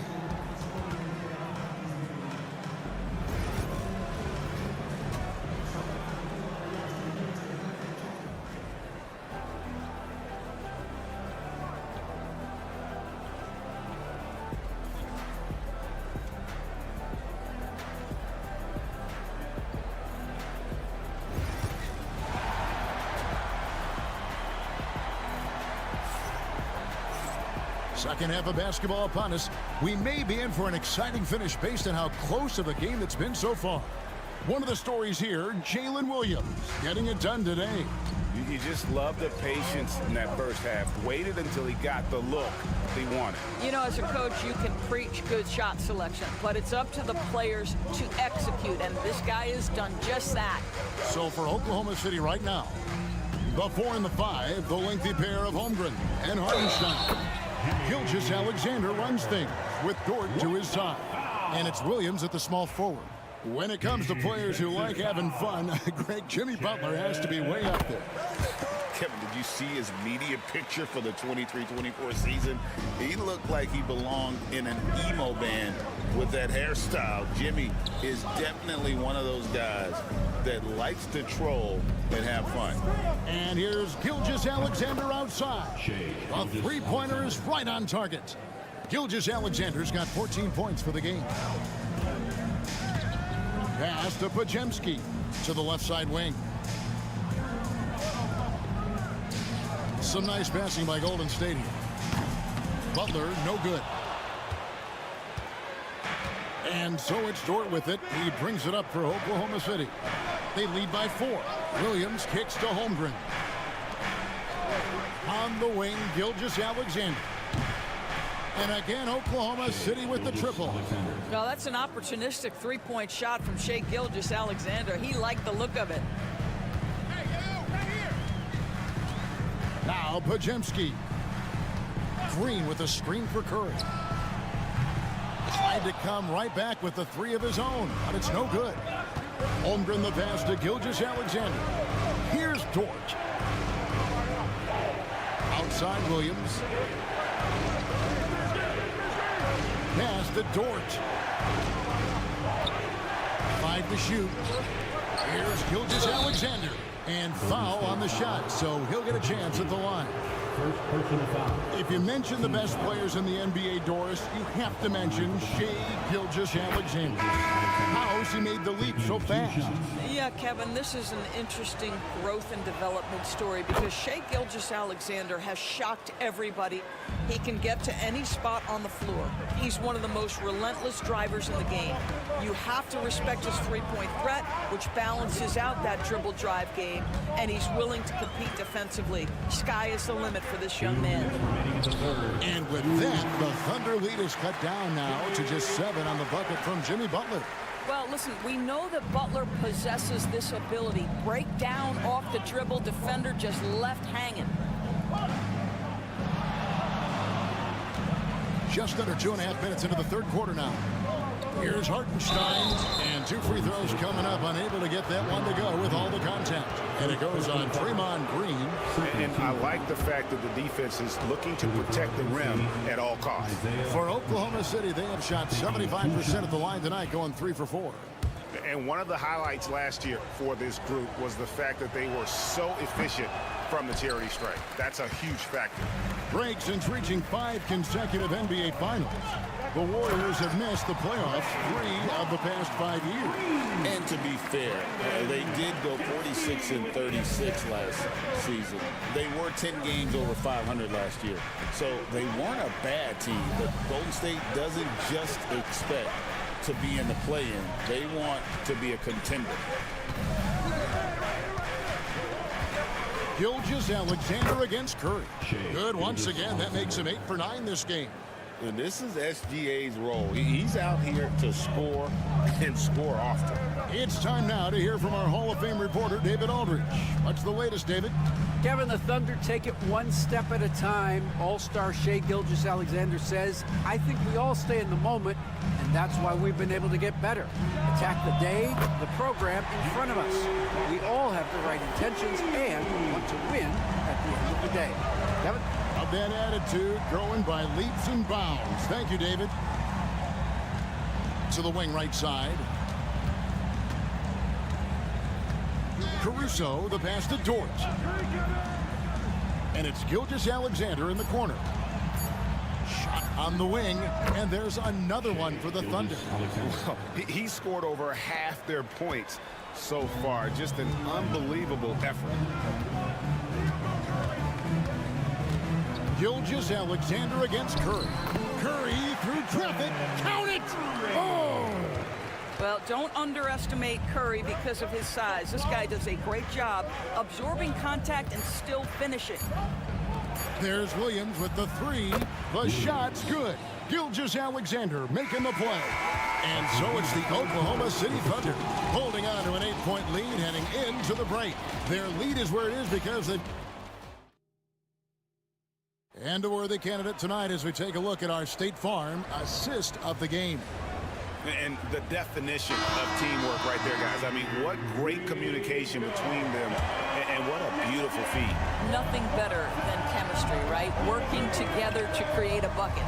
Second half of basketball upon us. We may be in for an exciting finish based on how close of a game it's been so far. One of the stories here, Jalen Williams getting it done today. You just love the patience in that first half. Waited until he got the look he wanted. You know, as a coach, you can preach good shot selection, but it's up to the players to execute, and this guy has done just that. So for Oklahoma City right now, the 4 and the 5, the lengthy pair of Holmgren and Hartenstein. Gilgeous-Alexander runs things with Dort to his side. And it's Williams at the small forward. When it comes to players who like having fun, great Jimmy Butler has to be way up there. Kevin, did you see his media picture for the 23-24 season? He looked like he belonged in an emo band with that hairstyle. Jimmy is definitely one of those guys that likes to troll and have fun. And here's Gilgeous-Alexander outside. A three-pointer is right on target. Gilgeous-Alexander's got 14 points for the game. Pass to Podziemski to the left side wing. Some nice passing by Golden State here. Butler, no good. And so it's Dort with it. He brings it up for Oklahoma City. They lead by 4. Williams kicks to Holmgren. On the wing, Gilgeous-Alexander. And again, Oklahoma City with the triple. Now, that's an opportunistic three-point shot from Shai Gilgeous-Alexander. He liked the look of it. Now Podziemski. Green with a screen for Curry. Tried to come right back with the 3 of his own, but it's no good. Holmgren the pass to Gilgeous-Alexander. Here's Dort. Outside Williams. Pass to Dort. 5 to shoot. Here's Gilgeous-Alexander. And foul on the shot, so he'll get a chance at the line. First personal foul. If you mention the best players in the NBA, Doris, you have to mention Shai Gilgeous-Alexander. How has he made the leap so fast? Yeah, Kevin, this is an interesting growth and development story because Shai Gilgeous-Alexander has shocked everybody. He can get to any spot on the floor. He's one of the most relentless drivers in the game. You have to respect his three-point threat, which balances out that dribble drive game, and he's willing to compete defensively. Sky is the limit for this young man. And with that, the Thunder lead is cut down now to just 7 on the bucket from Jimmy Butler. Well, listen, we know that Butler possesses this ability. Break down off the dribble, defender just left hanging. Just under 2.5 minutes into the third quarter now. Here's Hartenstein, and 2 free throws coming up, unable to get that one to go with all the contact. And it goes on Draymond Green. And I like the fact that the defense is looking to protect the rim at all costs. For Oklahoma City, they have shot 75% at the line tonight, going 3 for 4. And one of the highlights last year for this group was the fact that they were so efficient from the charity stripe. That's a huge factor. Greg, since reaching 5 consecutive NBA Finals, the Warriors have missed the playoffs 3 of the past 5 years. And to be fair, they did go 46-36 last season. They were 10 games over 500 last year. So they weren't a bad team, but Golden State doesn't just expect to be in the play-in. They want to be a contender. Gilgeous-Alexander against Curry. Good once again. That makes him 8 for 9 this game. And this is SGA's role. He's out here to score and score often. It's time now to hear from our Hall of Fame reporter, David Aldridge. What's the latest, David? Kevin, the Thunder take it one step at a time. All-star Shai Gilgeous-Alexander says, I think we all stay in the moment, and that's why we've been able to get better. Attack the day, the program in front of us. We all have the right intentions and want to win at the end of the day. Kevin? Of that attitude, growing by leaps and bounds. Thank you, David. To the wing right side. Caruso, the pass to Dort. And it's Gilgeous-Alexander in the corner. Shot on the wing, and there's another one for the Thunder. He scored over half their points so far. Just an unbelievable effort. Gilgeous-Alexander against Curry. Curry through traffic. Count it! Oh! Well, don't underestimate Curry because of his size. This guy does a great job absorbing contact and still finishing. There's Williams with the 3. The shot's good. Gilgeous-Alexander making the play. And so it's the Oklahoma City Thunder holding on to an 8-point lead heading into the break. Their lead is where it is because they've... And a worthy candidate tonight as we take a look at our State Farm assist of the game. And the definition of teamwork right there, guys. I mean, what great communication between them, and what a beautiful feat. Nothing better than chemistry, right? Working together to create a bucket.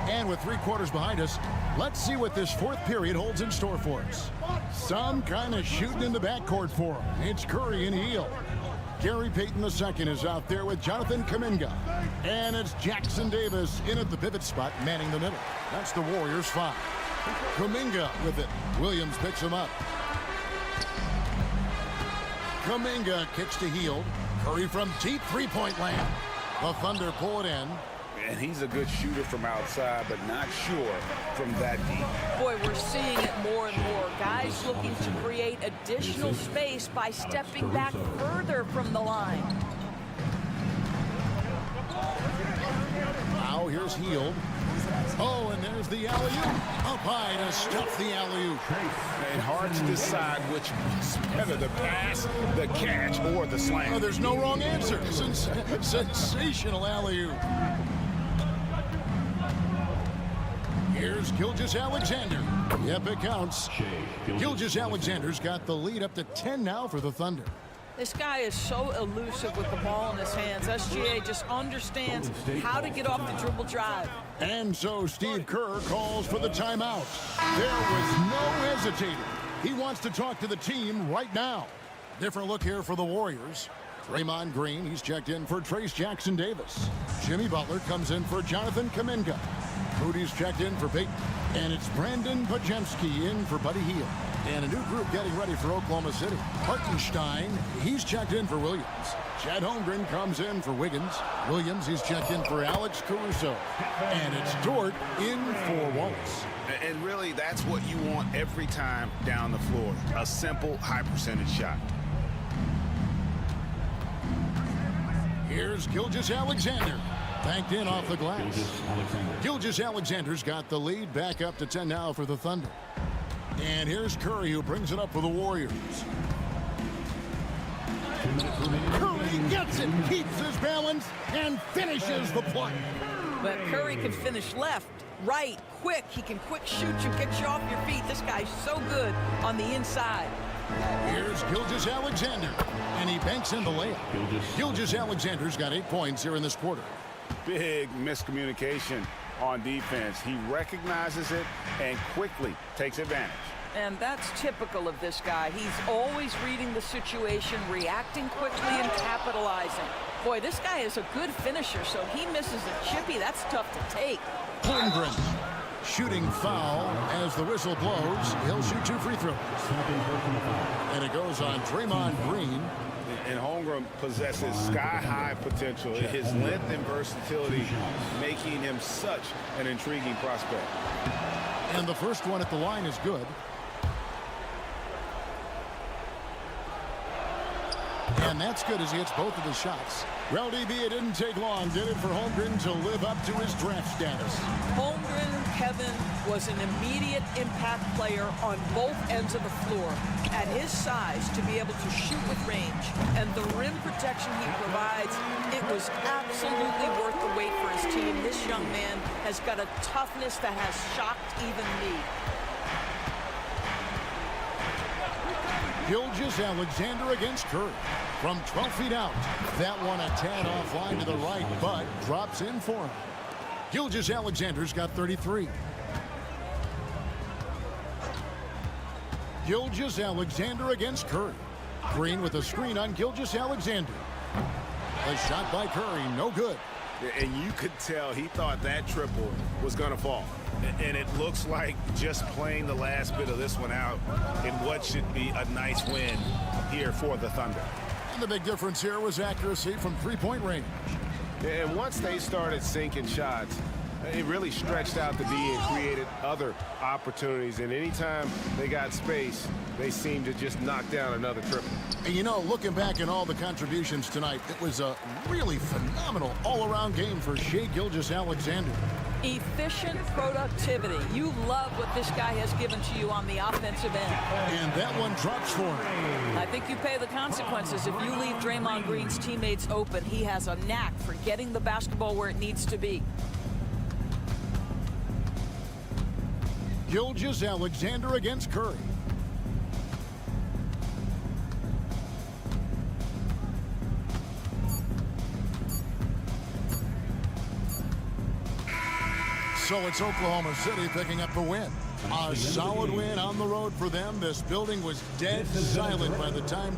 And with 3 quarters behind us, let's see what this 4th period holds in store for us. Some kind of shooting in the backcourt for him. It's Curry and Hield. Gary Payton II is out there with Jonathan Kuminga. And it's Jackson Davis in at the pivot spot, manning the middle. That's the Warriors' 5. Kuminga with it. Williams picks him up. Kuminga kicks to Hield. Curry from deep 3-point land. The Thunder pull it in. And he's a good shooter from outside, but not sure from that deep. Boy, we're seeing it more and more. Guys looking to create additional space by stepping back further from the line. Now here's Hield. Oh, and there's the alley-oop. Up high to stuff the alley-oop. And hard to decide which is better, the pass, the catch, or the slam. Oh, there's no wrong answer. Sensational alley-oop. Here's Gilgeous-Alexander. Yep, it counts. Gilgeous-Alexander's got the lead up to 10 now for the Thunder. This guy is so elusive with the ball in his hands. SGA just understands how to get off the dribble drive. And so Steve Kerr calls for the timeout. There was no hesitating. He wants to talk to the team right now. Different look here for the Warriors. Draymond Green, he's checked in for Trace Jackson Davis. Jimmy Butler comes in for Jonathan Kuminga. Moody's checked in for Peyton. And it's Brandon Pajemski in for Buddy Hield. And a new group getting ready for Oklahoma City. Hartenstein, he's checked in for Williams. Chad Holmgren comes in for Wiggins. Williams, he's checked in for Alex Caruso. And it's Dort in for Wallace. And really, that's what you want every time down the floor. A simple, high-percentage shot. Here's Gilgeous-Alexander. Banked in off the glass. Gilgeous-Alexander's got the lead, back up to 10 now for the Thunder. And here's Curry, who brings it up for the Warriors. Curry gets it, keeps his balance, and finishes the play. But Curry can finish left, right, quick. He can quick shoot you, get you off your feet. This guy's so good on the inside. Here's Gilgeous-Alexander, and he banks in the layup. Gilgeous-Alexander's got 8 points here in this quarter. Big miscommunication on defense. He recognizes it and quickly takes advantage. And that's typical of this guy. He's always reading the situation, reacting quickly, and capitalizing. Boy, this guy is a good finisher, so he misses a chippy. That's tough to take. Holmgren, shooting foul as the whistle blows. He'll shoot 2 free throws. And it goes on Draymond Green. And Holmgren possesses sky-high potential. His length and versatility making him such an intriguing prospect. And the first one at the line is good. And that's good as he hits both of his shots. Well, DB, it didn't take long, did it, for Holmgren to live up to his draft status? Holmgren, Kevin, was an immediate impact player on both ends of the floor. At his size, to be able to shoot with range and the rim protection he provides, it was absolutely worth the wait for his team. This young man has got a toughness that has shocked even me. Gilgeous-Alexander against Curry. From 12 feet out. That one a tad offline to the right, but drops in for him. Gilgeous-Alexander's got 33. Gilgeous-Alexander against Curry. Green with a screen on Gilgeous-Alexander. A shot by Curry, no good. And you could tell he thought that triple was going to fall. And it looks like just playing the last bit of this one out in what should be a nice win here for the Thunder. And the big difference here was accuracy from three-point range. And once they started sinking shots, it really stretched out the D and created other opportunities. And anytime they got space, they seemed to just knock down another triple. And you know, looking back at all the contributions tonight, it was a really phenomenal all-around game for Shai Gilgeous-Alexander. Efficient productivity. You love what this guy has given to you on the offensive end. And that one drops for him. I think you pay the consequences. If you leave Draymond Green's teammates open, he has a knack for getting the basketball where it needs to be. Gilgeous-Alexander against Curry. So it's Oklahoma City picking up the win. A solid win on the road for them. This building was dead silent by the time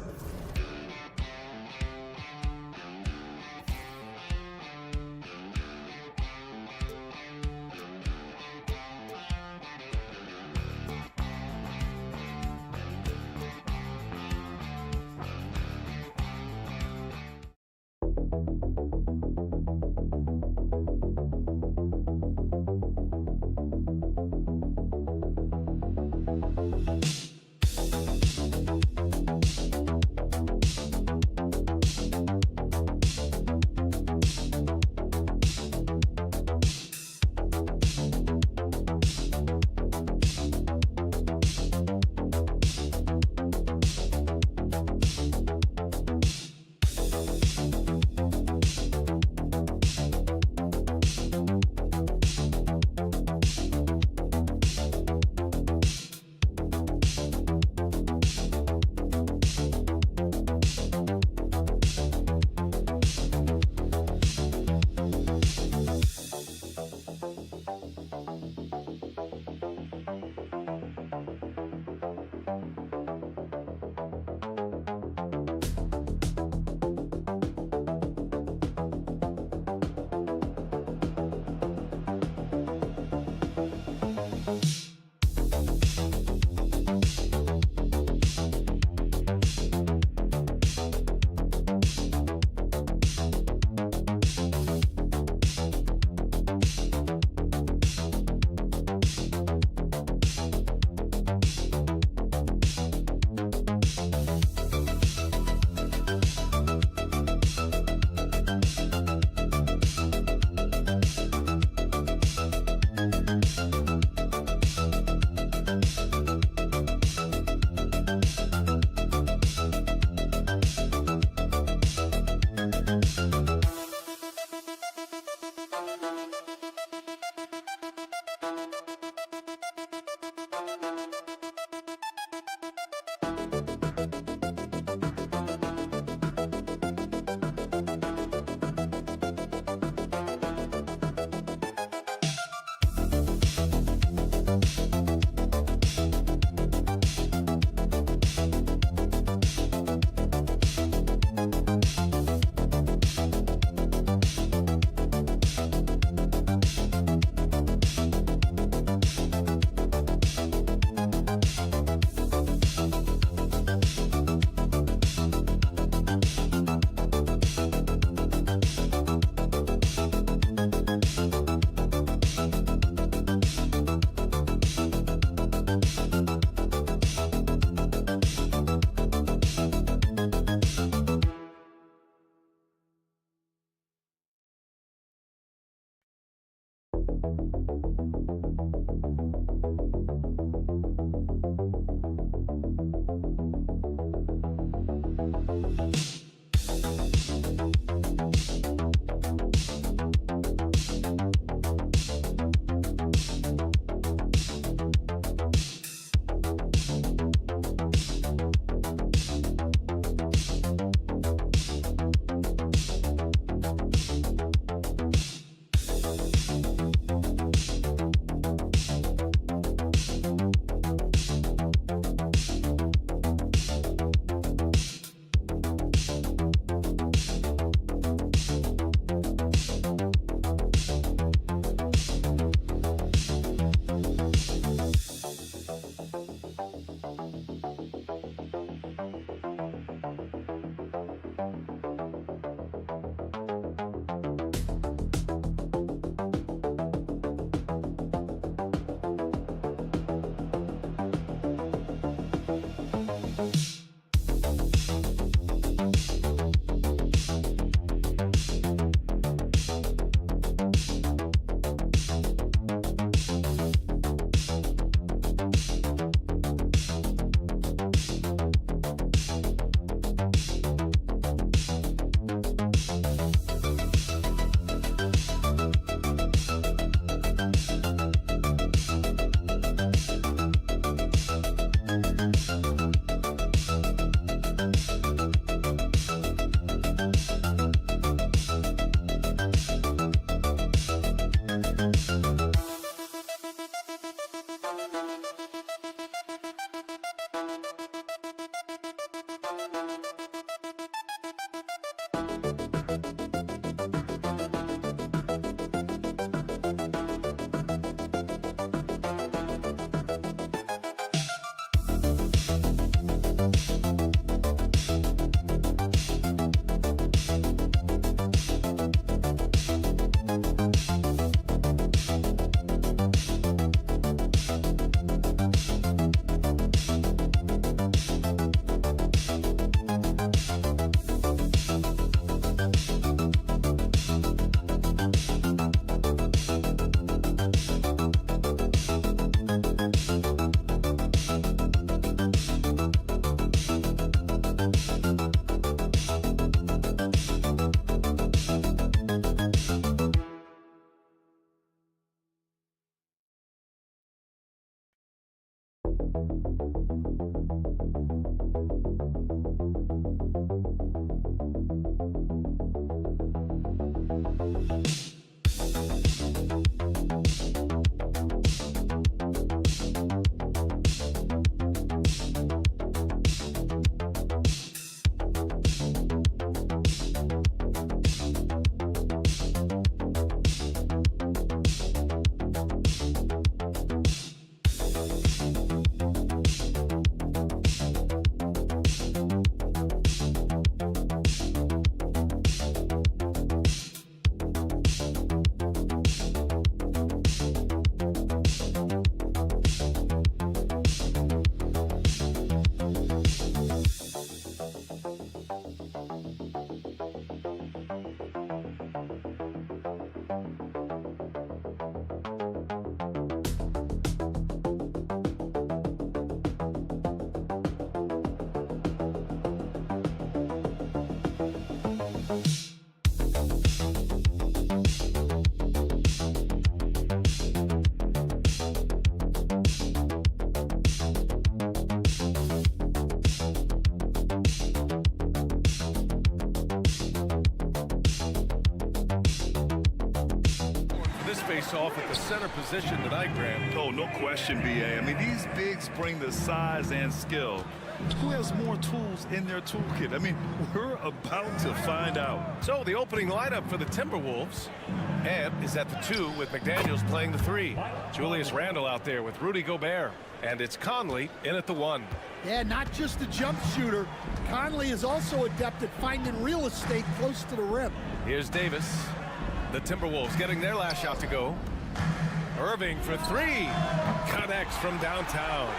Off at the center position tonight, Graham. Oh, no question, B.A. I mean, these bigs bring the size and skill. Who has more tools in their toolkit? I mean, we're about to find out. So the opening lineup for the Timberwolves. Ant is at the 2 with McDaniels playing the 3. Julius Randle out there with Rudy Gobert. And it's Conley in at the 1. Yeah, not just a jump shooter. Conley is also adept at finding real estate close to the rim. Here's Davis. The Timberwolves getting their last shot to go. Irving for 3. Connects from downtown.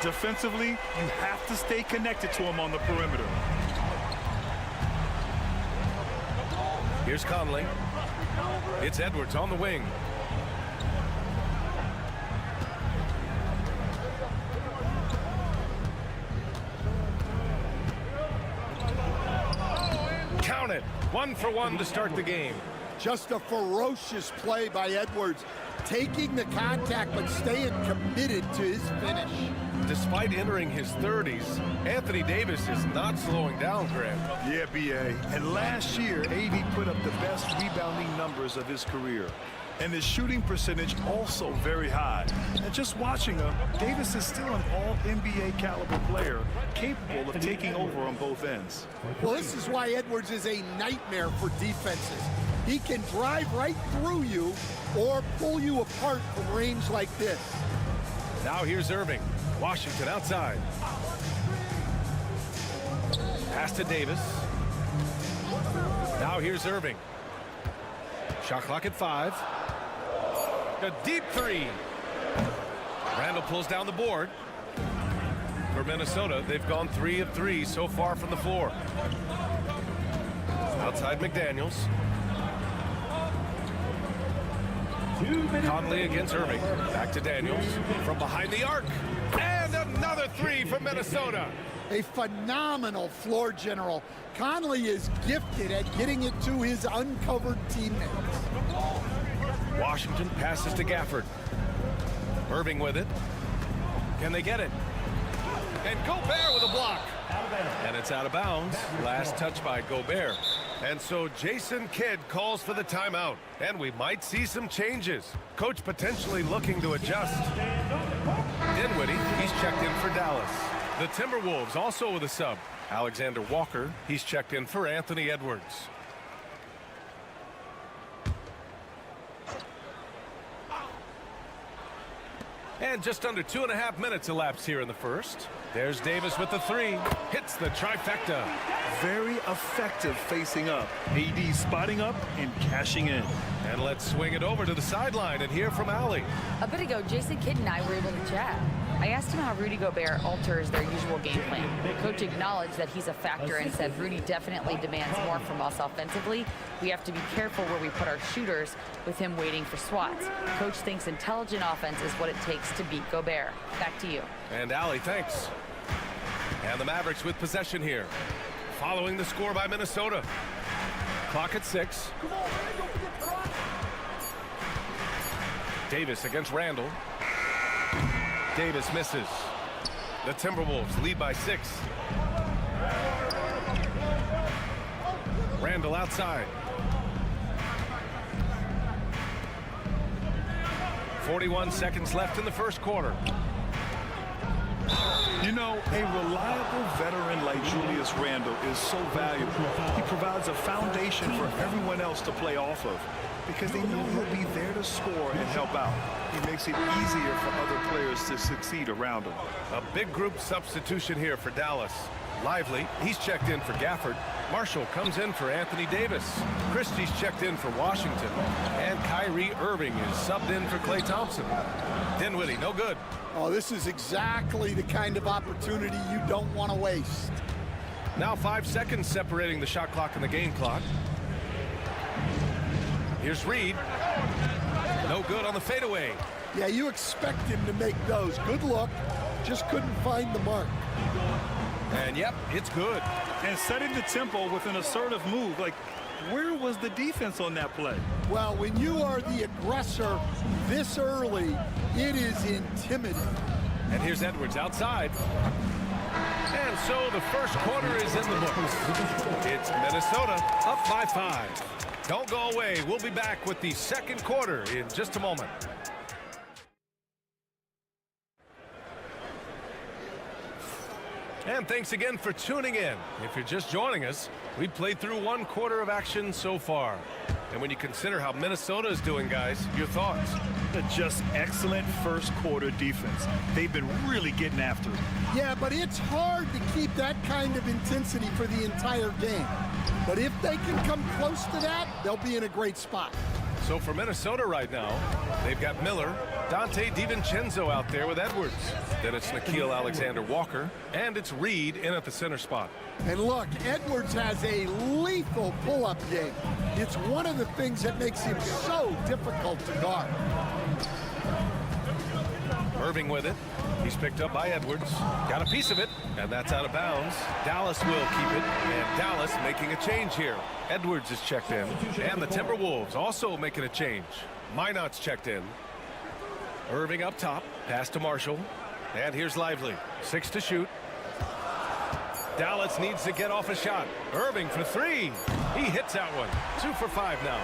Defensively, you have to stay connected to him on the perimeter. Here's Conley. It's Edwards on the wing. Count it. 1 for 1 to start the game. Just a ferocious play by Edwards, taking the contact but staying committed to his finish. Despite entering his 30s, Anthony Davis is not slowing down, Grant. Yeah, B.A. And last year, AD put up the best rebounding numbers of his career. And his shooting percentage also very high. And just watching him, Davis is still an all-NBA caliber player, capable of taking over on both ends. Well, this is why Edwards is a nightmare for defenses. He can drive right through you or pull you apart from range like this. Now here's Irving. Washington outside. Pass to Davis. Now here's Irving. Shot clock at 5. A deep 3. Randall pulls down the board. For Minnesota, they've gone 3 of 3 so far from the floor. Outside McDaniels. Conley against Irving. Back to Daniels. From behind the arc. And another 3 from Minnesota. A phenomenal floor general. Conley is gifted at getting it to his uncovered teammates. Washington passes to Gafford. Irving with it. Can they get it? And Gobert with a block. And it's out of bounds. Last touch by Gobert. And so Jason Kidd calls for the timeout. And we might see some changes. Coach potentially looking to adjust. Dinwiddie, he's checked in for Dallas. The Timberwolves also with a sub. Alexander Walker, he's checked in for Anthony Edwards. And just under 2.5 minutes elapsed here in the first. There's Davis with the 3. Hits the trifecta. Very effective facing up. AD spotting up and cashing in. And let's swing it over to the sideline and hear from Allie. A bit ago, Jason Kidd and I were able to chat. I asked him how Rudy Gobert alters their usual game plan. The coach acknowledged that he's a factor and said Rudy definitely demands more from us offensively. We have to be careful where we put our shooters with him waiting for swats. Coach thinks intelligent offense is what it takes to beat Gobert. Back to you. And Allie, thanks. And the Mavericks with possession here. Following the score by Minnesota. Clock at 6. Davis against Randall. Davis misses. The Timberwolves lead by 6. Randall outside. 41 seconds left in the first quarter. You know, a reliable veteran like Julius Randle is so valuable. He provides a foundation for everyone else to play off of because they know he'll be there to score and help out. He makes it easier for other players to succeed around him. A big group substitution here for Dallas. Lively, he's checked in for Gafford. Marshall comes in for Anthony Davis. Christie's checked in for Washington. And Kyrie Irving is subbed in for Klay Thompson. Dinwiddie, no good. Oh, this is exactly the kind of opportunity you don't want to waste. Now 5 seconds separating the shot clock and the game clock. Here's Reed. No good on the fadeaway. Yeah, you expect him to make those. Good look. Just couldn't find the mark. And yep, it's good. And setting the tempo with an assertive move. Like, where was the defense on that play? Well, when you are the aggressor this early, it is intimidating. And here's Edwards outside. And so the first quarter is in the books. It's Minnesota up by 5. Don't go away. We'll be back with the second quarter in just a moment. And thanks again for tuning in. If you're just joining us, we played through 1 quarter of action so far. And when you consider how Minnesota is doing, guys, your thoughts? Just excellent first quarter defense. They've been really getting after it. Yeah, but it's hard to keep that kind of intensity for the entire game. But if they can come close to that, they'll be in a great spot. So for Minnesota right now, they've got Miller, Dante DiVincenzo out there with Edwards. Then it's Nickeil Alexander-Walker, and it's Reed in at the center spot. And look, Edwards has a lethal pull-up game. It's one of the things that makes him so difficult to guard. Irving with it. He's picked up by Edwards. Got a piece of it, and that's out of bounds. Dallas will keep it, and Dallas making a change here. Edwards is checked in, and the Timberwolves also making a change. Minot's checked in. Irving up top, pass to Marshall, and here's Lively. 6 to shoot. Dallas needs to get off a shot. Irving for 3. He hits that one. 2 for 5 now.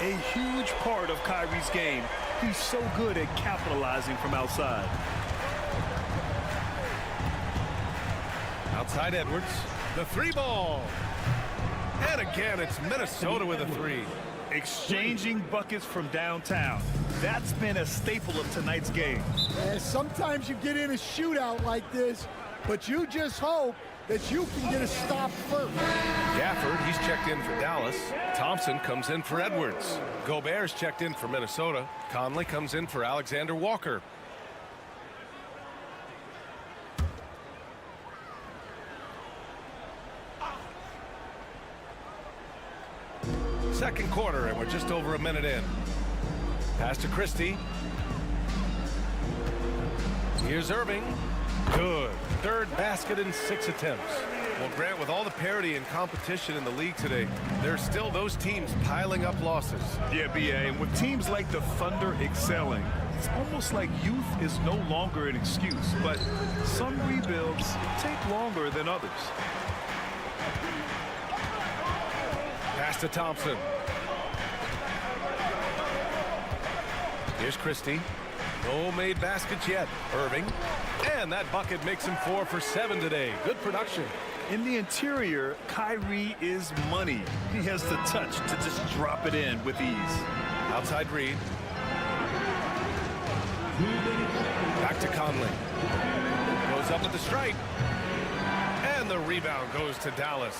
A huge part of Kyrie's game. He's so good at capitalizing from outside. Outside Edwards, the 3 ball. And again, it's Minnesota with a 3. Exchanging buckets from downtown. That's been a staple of tonight's game. Sometimes you get in a shootout like this, but you just hope that you can get a stop first. Gafford, he's checked in for Dallas. Thompson comes in for Edwards. Gobert's checked in for Minnesota. Conley comes in for Alexander Walker. Second quarter, and we're just over a minute in. Pass to Christie. Here's Irving. Good. 3rd basket in 6 attempts. Well, Grant, with all the parity and competition in the league today, there's still those teams piling up losses. Yeah, B.A., and with teams like the Thunder excelling, it's almost like youth is no longer an excuse, but some rebuilds take longer than others. Pass to Thompson. Here's Christie. No made baskets yet. Irving. And that bucket makes him 4 for 7 today. Good production. In the interior, Kyrie is money. He has the touch to just drop it in with ease. Outside Reed. Back to Conley. Goes up with the strike. And the rebound goes to Dallas.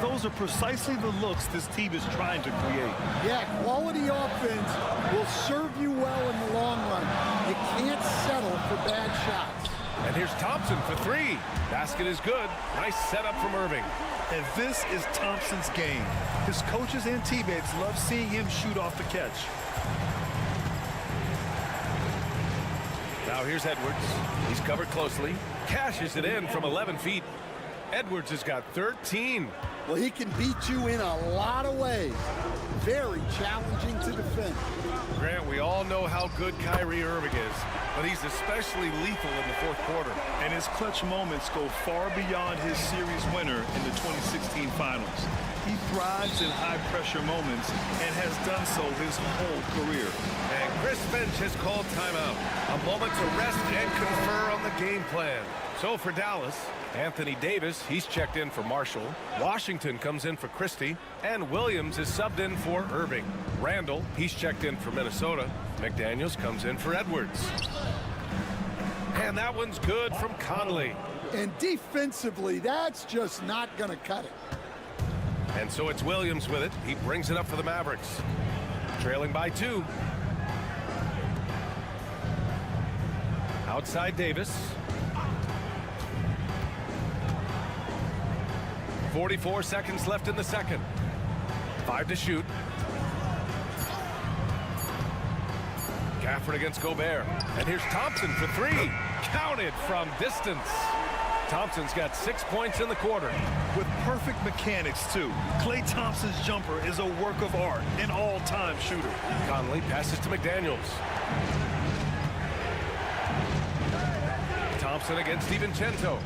Those are precisely the looks this team is trying to create. Yeah, quality offense will serve you well in the long run. You can't settle for bad shots. And here's Thompson for 3. Basket is good. Nice setup from Irving. And this is Thompson's game. His coaches and teammates love seeing him shoot off the catch. Now here's Edwards. He's covered closely. Cashes it in from 11 feet. Edwards has got 13. Well, he can beat you in a lot of ways. Very challenging to defend. Grant, we all know how good Kyrie Irving is, but he's especially lethal in the 4th quarter. And his clutch moments go far beyond his series winner in the 2016 finals. He thrives in high-pressure moments and has done so his whole career. And Chris Finch has called timeout. A moment to rest and confer on the game plan. So for Dallas, Anthony Davis, he's checked in for Marshall. Washington comes in for Christie. And Williams is subbed in for Irving. Randall, he's checked in for Minnesota. McDaniels comes in for Edwards. And that one's good from Conley. And defensively, that's just not going to cut it. And so it's Williams with it. He brings it up for the Mavericks. Trailing by 2. Outside Davis. 44 seconds left in the second. 5 to shoot. Gafford against Gobert. And here's Thompson for 3. Counted from distance. Thompson's got 6 points in the quarter. With perfect mechanics, too. Klay Thompson's jumper is a work of art, an all-time shooter. Conley passes to McDaniels. Thompson against DiVincenzo.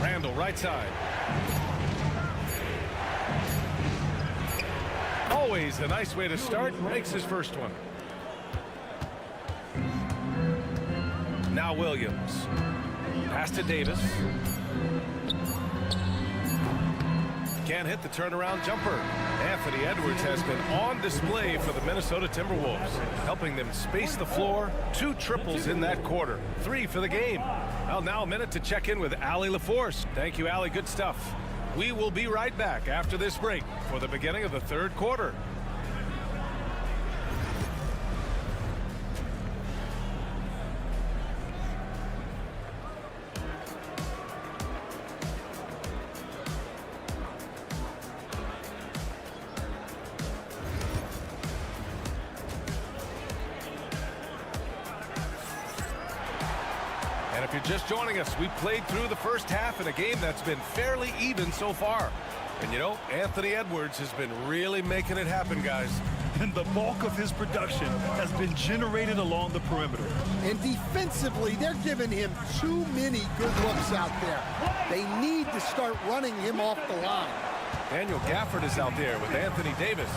Randall, right side. Always a nice way to start. Makes his first one. Now Williams. Pass to Davis. Can't hit the turnaround jumper. Anthony Edwards has been on display for the Minnesota Timberwolves, helping them space the floor. 2 triples in that quarter. 3 for the game. Well, now a minute to check in with Allie LaForce. Thank you, Allie. Good stuff. We will be right back after this break for the beginning of the 3rd quarter. you're just joining us, we played through the first half in a game that's been fairly even so far. And you know, Anthony Edwards has been really making it happen, guys. And the bulk of his production has been generated along the perimeter. And defensively, they're giving him too many good looks out there. They need to start running him off the line. Daniel Gafford is out there with Anthony Davis.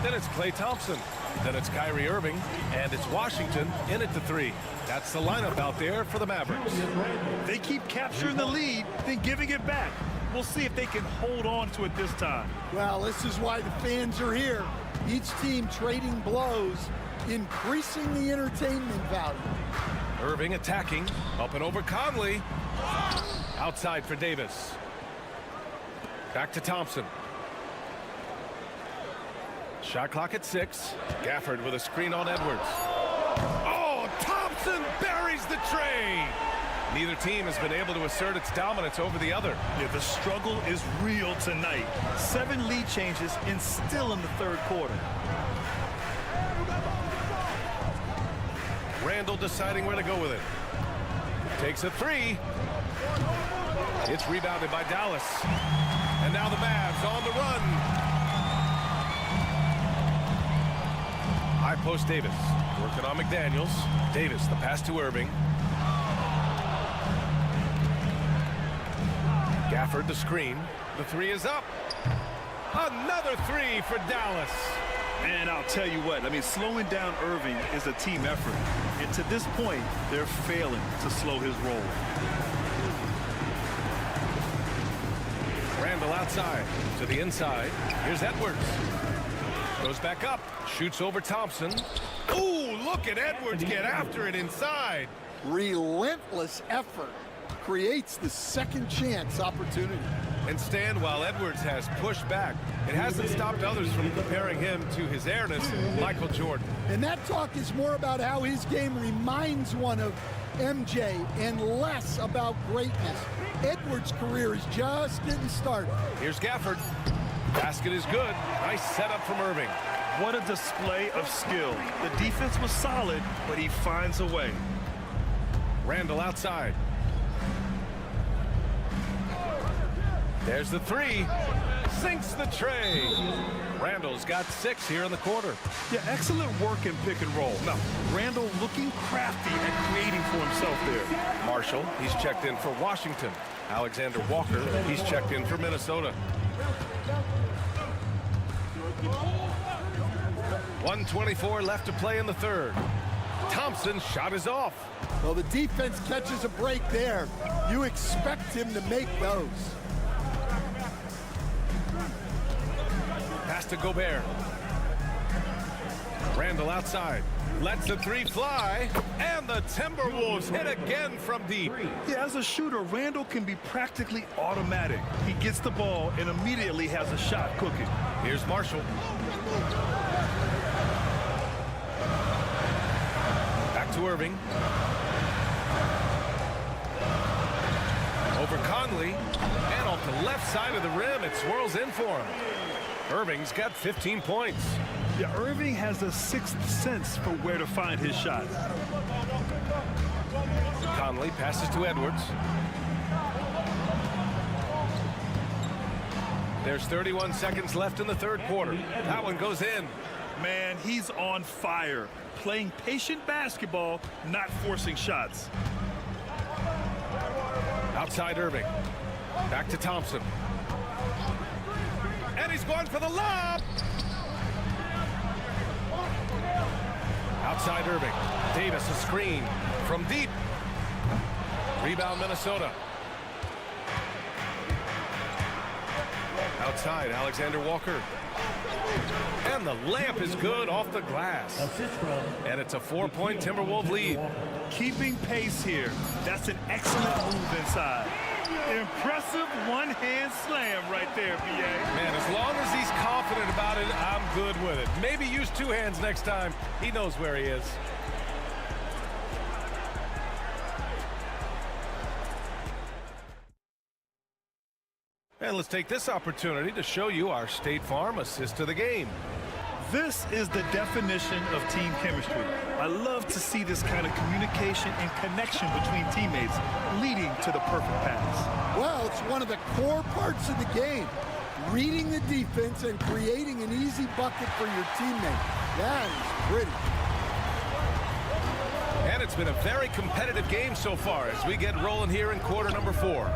Then it's Klay Thompson. Then it's Kyrie Irving. And it's Washington in at the 3. That's the lineup out there for the Mavericks. They keep capturing the lead, then giving it back. We'll see if they can hold on to it this time. Well, this is why the fans are here. Each team trading blows, increasing the entertainment value. Irving attacking, up and over Conley. Outside for Davis. Back to Thompson. Shot clock at 6. Gafford with a screen on Edwards. Oh, Thompson buries the tray. Neither team has been able to assert its dominance over the other. Yeah, the struggle is real tonight. 7 lead changes and still in the third quarter. Randall deciding where to go with it. Takes a 3. It's rebounded by Dallas. And now the Mavs on the run. High post Davis. Working on McDaniels. Davis, the pass to Irving. Gafford, the screen. The 3 is up. Another 3 for Dallas. And I'll tell you what, I mean, slowing down Irving is a team effort. And to this point, they're failing to slow his roll. Randall outside to the inside. Here's Edwards. Goes back up. Shoots over Thompson. Ooh, look at Edwards get after it inside. Relentless effort creates the second chance opportunity. And stand while Edwards has pushed back. It hasn't stopped others from comparing him to his airness, Michael Jordan. And that talk is more about how his game reminds one of MJ and less about greatness. Edwards' career is just getting started. Here's Gafford. Basket is good. Nice setup from Irving. What a display of skill. The defense was solid, but he finds a way. Randall outside. There's the 3. Sinks the tray. Randall's got 6 here in the quarter. Yeah, excellent work in pick and roll. Now, Randall looking crafty and creating for himself there. Marshall, he's checked in for Washington. Alexander Walker, he's checked in for Minnesota. 1:24 left to play in the third. Thompson's shot is off. Well, the defense catches a break there. You expect him to make those. Pass to Gobert. Randall outside. Lets the 3 fly. And the Timberwolves hit again from deep. Yeah, as a shooter, Randall can be practically automatic. He gets the ball and immediately has a shot cooking. Here's Marshall. Back to Irving. Over Conley. And off the left side of the rim, it swirls in for him. Irving's got 15 points. Yeah, Irving has a 6th sense for where to find his shot. Conley passes to Edwards. There's 31 seconds left in the third quarter. That one goes in. Man, he's on fire. Playing patient basketball, not forcing shots. Outside Irving. Back to Thompson. And he's going for the lob. Outside Irving. Davis a screen from deep. Rebound Minnesota. Outside Alexander Walker. And the layup is good off the glass. And it's a 4-point Timberwolves lead. Keeping pace here. That's an excellent move inside. Impressive one-hand slam right there, BA. Man, as long as he's confident about it, I'm good with it. Maybe use 2 hands next time. He knows where he is. And let's take this opportunity to show you our State Farm assist to the game. This is the definition of team chemistry. I love to see this kind of communication and connection between teammates leading to the perfect pass. Well, it's one of the core parts of the game. Reading the defense and creating an easy bucket for your teammate. That is pretty. And it's been a very competitive game so far as we get rolling here in quarter number 4.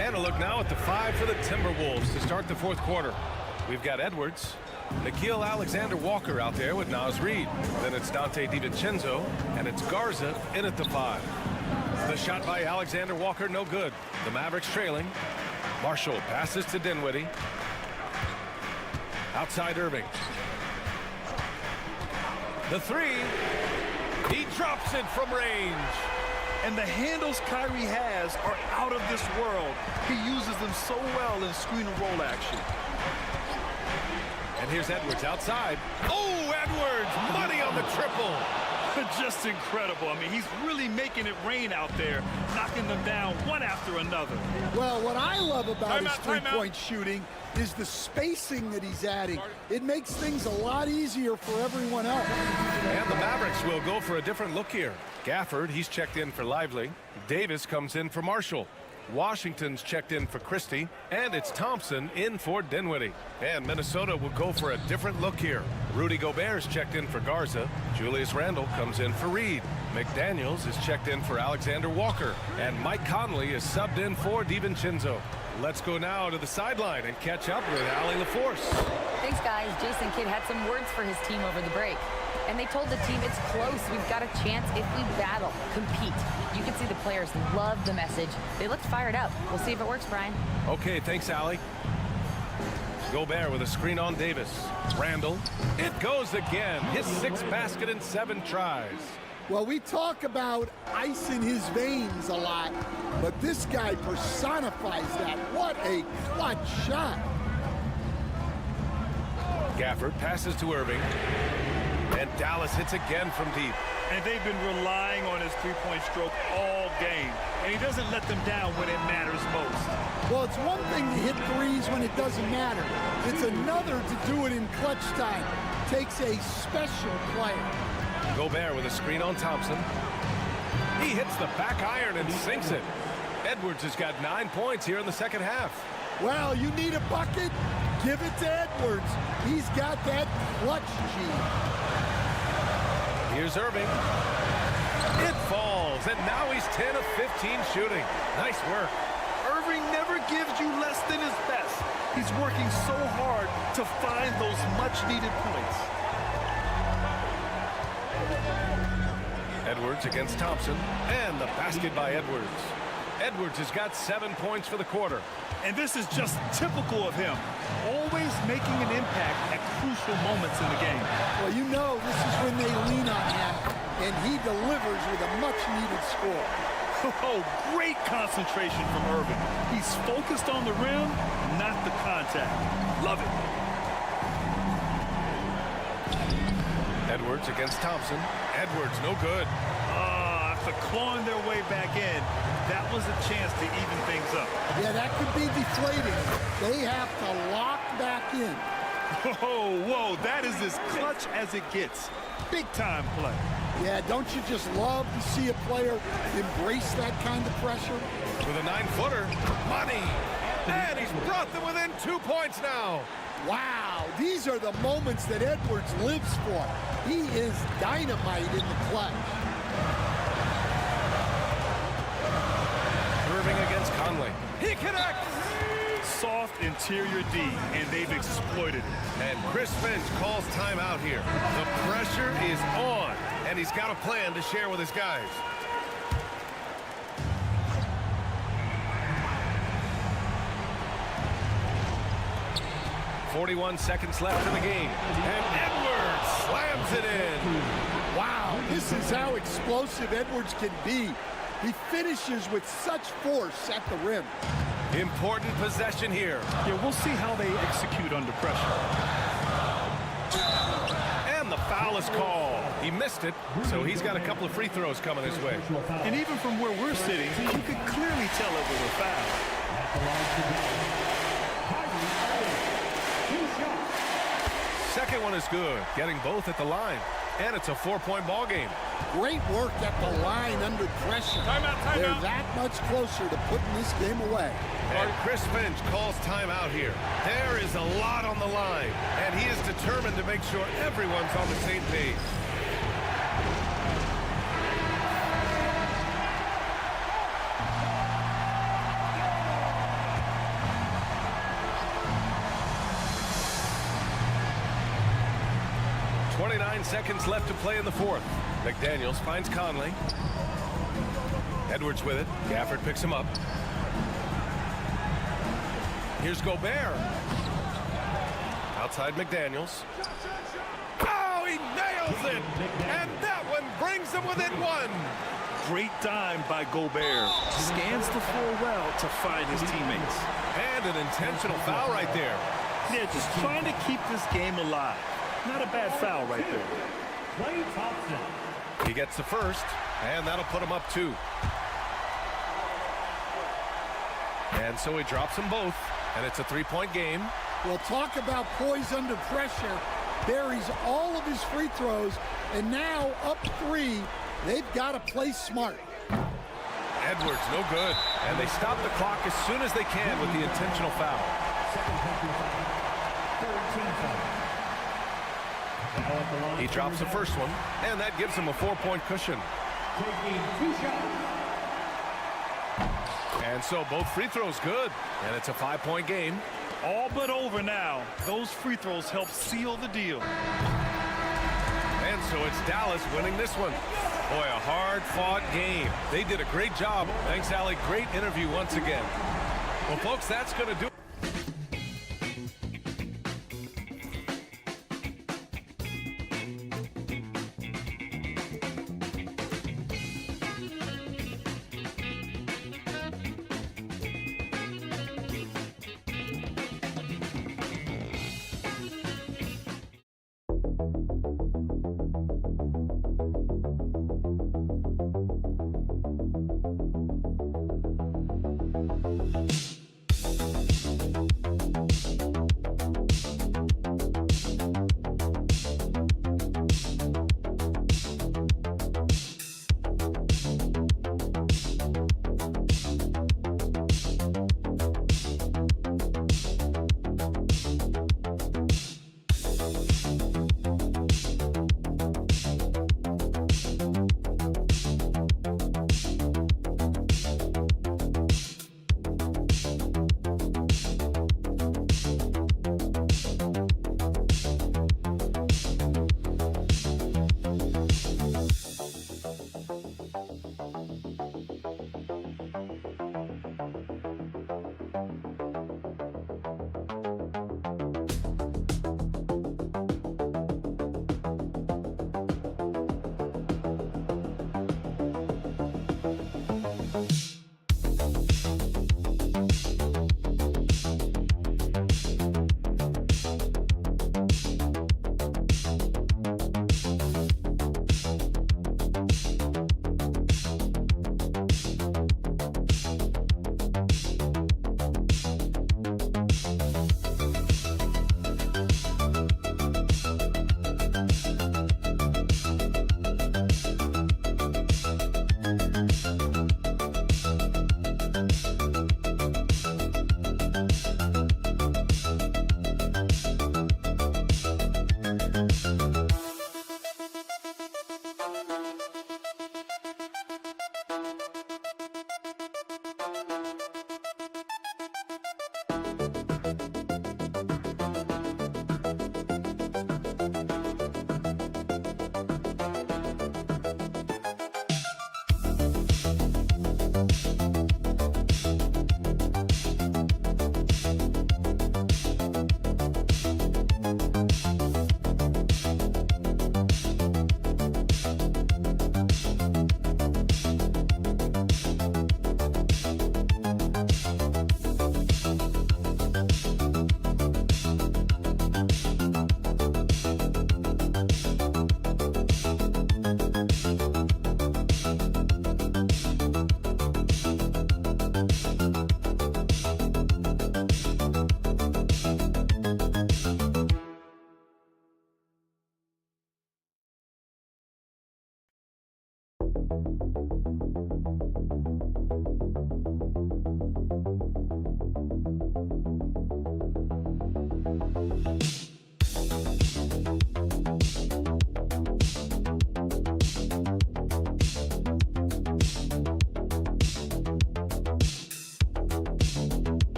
And a look now at the 5 for the Timberwolves to start the 4th quarter. We've got Edwards, Nickeil Alexander-Walker out there with Naz Reid. Then it's Donte DiVincenzo, and it's Garza in at the 5. The shot by Alexander-Walker, no good. The Mavericks trailing. Marshall passes to Dinwiddie. Outside Irving. The 3. He drops it from range. And the handles Kyrie has are out of this world. He uses them so well in screen and roll action. And here's Edwards outside. Oh, Edwards, money on the triple. Just incredible. I mean, he's really making it rain out there, knocking them down one after another. Well, what I love about his three-point shooting is the spacing that he's adding. It makes things a lot easier for everyone else. And the Mavericks will go for a different look here. Gafford, he's checked in for Lively. Davis comes in for Marshall. Washington's checked in for Christie, and it's Thompson in for Dinwiddie. And Minnesota will go for a different look here. Rudy Gobert's checked in for Garza. Julius Randle comes in for Reid. McDaniels is checked in for Alexander Walker. And Mike Conley is subbed in for DiVincenzo. Let's go now to the sideline and catch up with Allie LaForce. Thanks, guys. Jason Kidd had some words for his team over the break. And they told the team it's close. We've got a chance if we battle, compete. You can see the players love the message. They looked fired up. We'll see if it works, Brian. Okay, thanks, Allie. Gobert with a screen on Davis. Randle. It goes again. His 6th basket in 7 tries. Well, we talk about ice in his veins a lot, but this guy personifies that. What a clutch shot. Gafford passes to Irving. And Dallas hits again from deep. And they've been relying on his three-point stroke all game. And he doesn't let them down when it matters most. Well, it's one thing to hit threes when it doesn't matter. It's another to do it in clutch time. Takes a special player. Gobert with a screen on Thompson. He hits the back iron and sinks it. Edwards has got 9 points here in the second half. Well, you need a bucket? Give it to Edwards. He's got that clutch gene. Here's Irving. It falls, and now he's 10 of 15 shooting. Nice work. Irving never gives you less than his best. He's working so hard to find those much-needed points. Edwards against Thompson, and the basket by Edwards. Edwards has got 7 points for the quarter. And this is just typical of him. Always making an impact at crucial moments in the game. Well, you know this is when they lean on him, and he delivers with a much-needed score. Oh, great concentration from Irving. He's focused on the rim, not the contact. Love it. Edwards against Thompson. Edwards, no good. After clawing their way back in, that was a chance to even things up. Yeah, that could be deflating. They have to lock back in. Whoa, that is as clutch as it gets. Big-time play. Yeah, don't you just love to see a player embrace that kind of pressure? With a 9-footer, money. And he's brought them within 2 points now. Wow, these are the moments that Edwards lives for. He is dynamite in the clutch. Irving against Conley. He connects. Soft interior D, and they've exploited it. And Chris Finch calls timeout here. The pressure is on, and he's got a plan to share with his guys. .41 seconds left in the game. And Edwards slams it in. Wow, this is how explosive Edwards can be. He finishes with such force at the rim. Important possession here. Yeah, we'll see how they execute under pressure. And the foul is called. He missed it, so he's got a couple of free throws coming his way. And even from where we're sitting, you could clearly tell it was a foul. Second one is good, getting both at the line. And it's a 4-point ball game. Great work at the line under pressure. They're that much closer to putting this game away. And Chris Finch calls timeout here. There is a lot on the line, and he is determined to make sure everyone's on the same page. Seconds left to play in the fourth. McDaniels finds Conley. Edwards with it. Gafford picks him up. Here's Gobert. Outside McDaniels. Oh, he nails it! And that one brings him within one. Great dime by Gobert. Scans the floor well to find his teammates. And an intentional foul right there. Yeah, just trying to keep this game alive. Not a bad foul right there. Klay Thompson. He gets the first, and that'll put him up 2. And so he drops them both, and it's a 3-point game. Well, talk about poise under pressure. Buries all of his free throws, and now up 3. They've got to play smart. Edwards, no good. And they stop the clock as soon as they can with the intentional foul. He drops the first one, and that gives him a 4-point cushion. And so both free throws good, and it's a 5-point game. All but over now. Those free throws help seal the deal. And so it's Dallas winning this one. Boy, a hard-fought game. They did a great job. Thanks, Allie. Great interview once again. Well, folks, that's going to do it.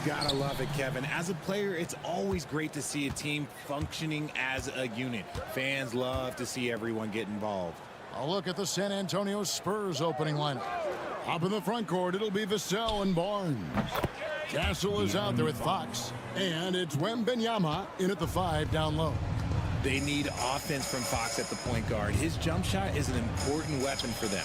Gotta love it, Kevin. As a player, it's always great to see a team functioning as a unit. Fans love to see everyone get involved. A look at the San Antonio Spurs opening lineup. Up in the front court, it'll be Vassell and Barnes. Castle is out there with Fox. And it's Wembanyama in at the 5 down low. They need offense from Fox at the point guard. His jump shot is an important weapon for them.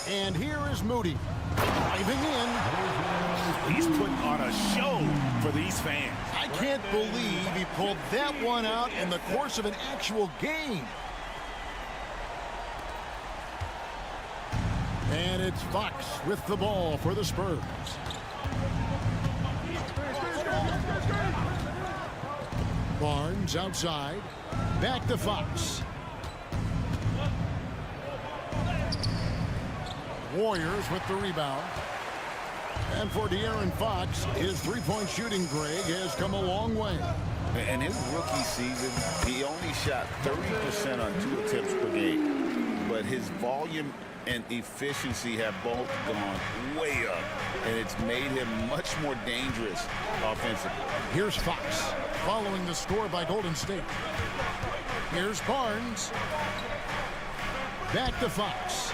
And here is Moody. Diving in. He's putting on a show for these fans. I can't believe he pulled that one out in the course of an actual game. And it's Fox with the ball for the Spurs. Barnes outside. Back to Fox. Warriors with the rebound. And for De'Aaron Fox, his three-point shooting, Greg, has come a long way. In his rookie season, he only shot 30% on 2 attempts per game. But his volume and efficiency have both gone way up. And it's made him much more dangerous offensively. Here's Fox, following the score by Golden State. Here's Barnes. Back to Fox.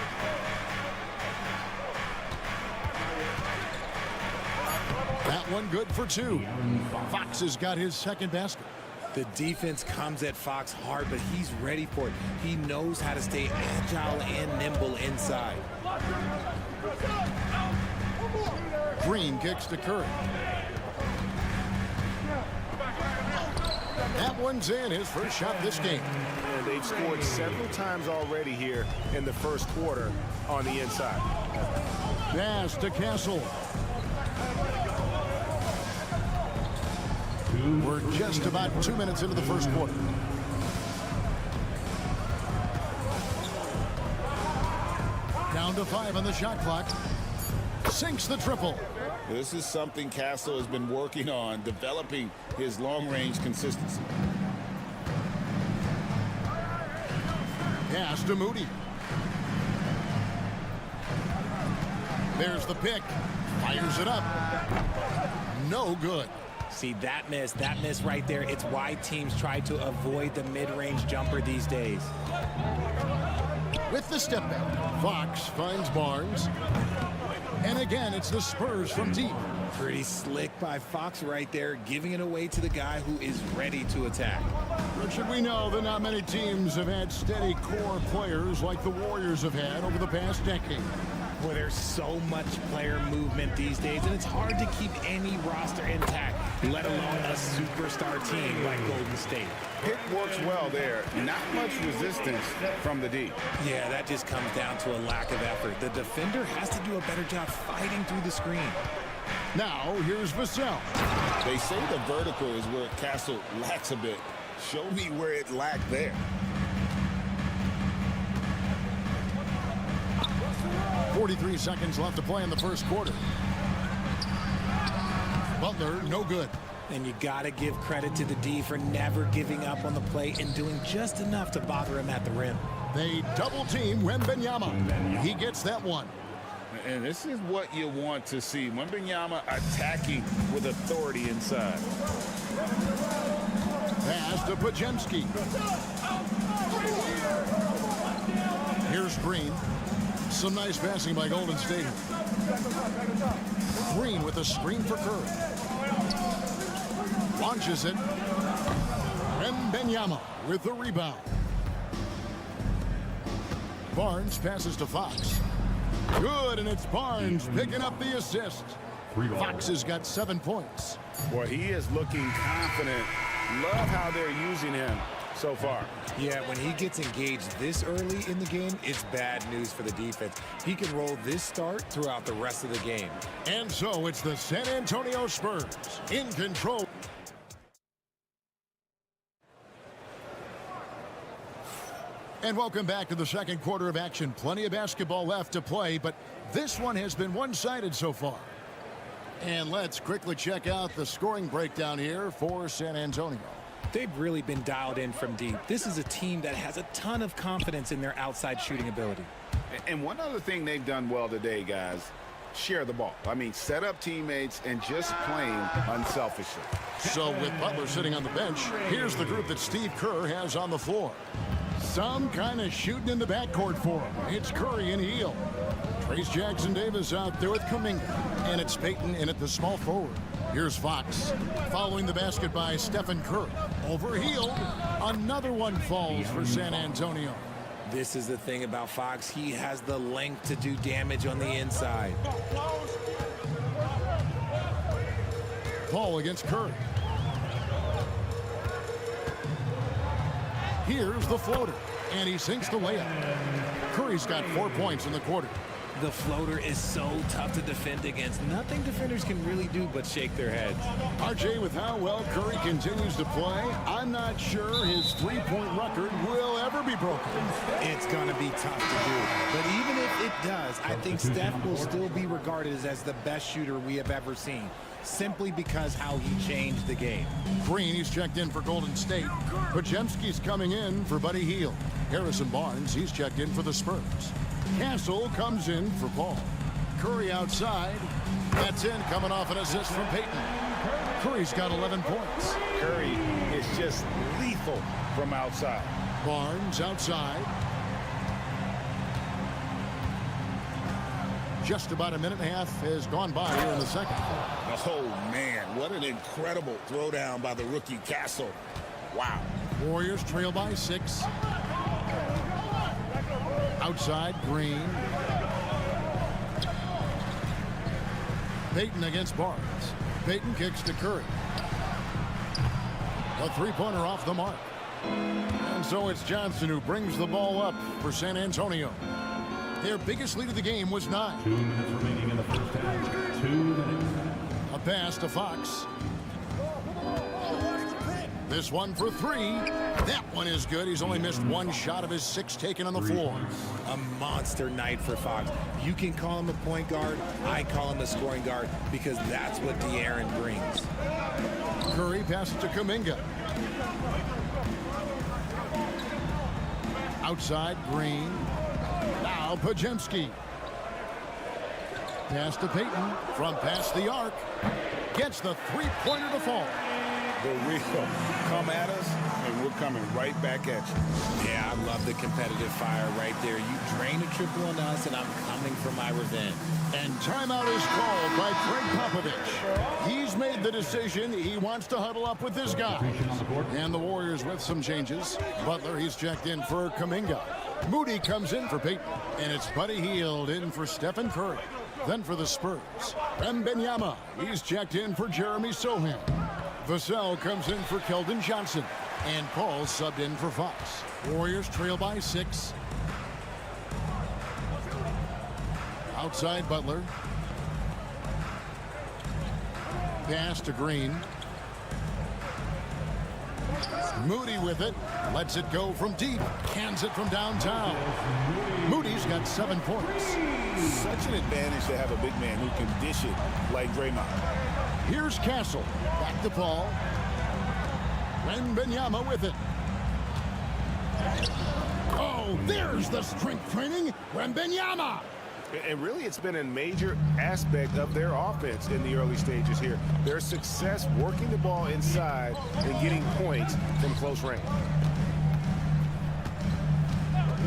That one good for 2. Fox has got his second basket. The defense comes at Fox hard, but he's ready for it. He knows how to stay agile and nimble inside. Green kicks to Curry. That one's in, his first shot this game. And they've scored several times already here in the first quarter on the inside. Pass to Castle. We're just about 2 minutes into the first quarter. Down to 5 on the shot clock. Sinks the triple. This is something Castle has been working on, developing his long-range consistency. Pass to Moody. There's the pick. Fires it up. No good. See, that miss right there. It's why teams try to avoid the mid-range jumper these days. With the step back, Fox finds Barnes. And again, it's the Spurs from deep. Pretty slick by Fox right there, giving it away to the guy who is ready to attack. Should we know that not many teams have had steady core players like the Warriors have had over the past decade. Well, there's so much player movement these days, and it's hard to keep any roster intact, let alone a superstar team like Golden State. Pick works well there. Not much resistance from the D. Yeah, that just comes down to a lack of effort. The defender has to do a better job fighting through the screen. Now, here's Vassell. They say the vertical is where Castle lacks a bit. Show me where it lacked there. 43 seconds left to play in the first quarter. Butler, no good. And you got to give credit to the D for never giving up on the play and doing just enough to bother him at the rim. They double team Wembanyama. He gets that one. And this is what you want to see. Wembanyama attacking with authority inside. Pass to Pajemski. Here's Green. Some nice passing by Golden State. Green with a screen for Curry. Launches it. Wembanyama with the rebound. Barnes passes to Fox. Good, and it's Barnes picking up the assist. Fox has got 7 points. Well, he is looking confident. Love how they're using him so far. Yeah, when he gets engaged this early in the game, it's bad news for the defense. He can roll this start throughout the rest of the game. And so it's the San Antonio Spurs in control. And welcome back to the second quarter of action. Plenty of basketball left to play, but this one has been one-sided so far. And let's quickly check out the scoring breakdown here for San Antonio. They've really been dialed in from deep. This is a team that has a ton of confidence in their outside shooting ability. And one other thing they've done well today, guys, share the ball. I mean, set up teammates and just playing unselfishly. So with Butler sitting on the bench, here's the group that Steve Kerr has on the floor. Some kind of shooting in the backcourt for him. It's Curry and Hield. Trace Jackson-Davis out there with Kuminga. And it's Payton in at the small forward. Here's Fox. Following the basket by Stephen Curry. Over Hield. Another one falls for San Antonio. This is the thing about Fox. He has the length to do damage on the inside. Paul against Curry. Here's the floater, and he sinks the layup. Curry's got 4 points in the quarter. The floater is so tough to defend against. Nothing defenders can really do but shake their heads. RJ, with how well Curry continues to play, I'm not sure his three-point record will ever be broken. It's going to be tough to do. But even if it does, I think Steph will still be regarded as the best shooter we have ever seen, simply because how he changed the game. Green, he's checked in for Golden State. Podziemski's coming in for Buddy Hield. Harrison Barnes, he's checked in for the Spurs. Castle comes in for Paul. Curry outside. That's in, coming off an assist from Peyton. Curry's got 11 points. Curry is just lethal from outside. Barnes outside. Just about a minute and a half has gone by here in the second. Oh, man, what an incredible throwdown by the rookie Castle. Wow. Warriors trail by 6. Outside, Green. Peyton against Barnes. Peyton kicks to Curry. A three-pointer off the mark. And so it's Johnson who brings the ball up for San Antonio. Their biggest lead of the game was 9. 2 minutes remaining in the first half. 2 minutes. A pass to Fox. This one for 3. That one is good. He's only missed 1 shot of his 6 taken on the floor. A monster night for Fox. You can call him a point guard. I call him a scoring guard because that's what De'Aaron brings. Curry passes to Kuminga. Outside, Green. Now Podziemski. Pass to Peyton from past the arc. Gets the three-pointer to fall. The real come at us, and we're coming right back at you. Yeah, I love the competitive fire right there. You drain a triple on us, and I'm coming for my revenge. And timeout is called by Greg Popovich. He's made the decision. He wants to huddle up with this guy. And the Warriors with some changes. Butler, he's checked in for Kuminga. Moody comes in for Peyton. And it's Buddy Hield in for Stephen Curry. Then for the Spurs, Wembanyama, he's checked in for Jeremy Sohan. Vassell comes in for Keldon Johnson. And Paul subbed in for Fox. Warriors trail by 6. Outside Butler. Pass to Green. Moody with it. Lets it go from deep. Hands it from downtown. Moody's got 7 points. Such an advantage to have a big man who can dish it like Draymond. Here's Castle. Back to Paul. Wembanyama with it. Oh, there's the strength training. Wembanyama. And really, it's been a major aspect of their offense in the early stages here. Their success working the ball inside and getting points from close range.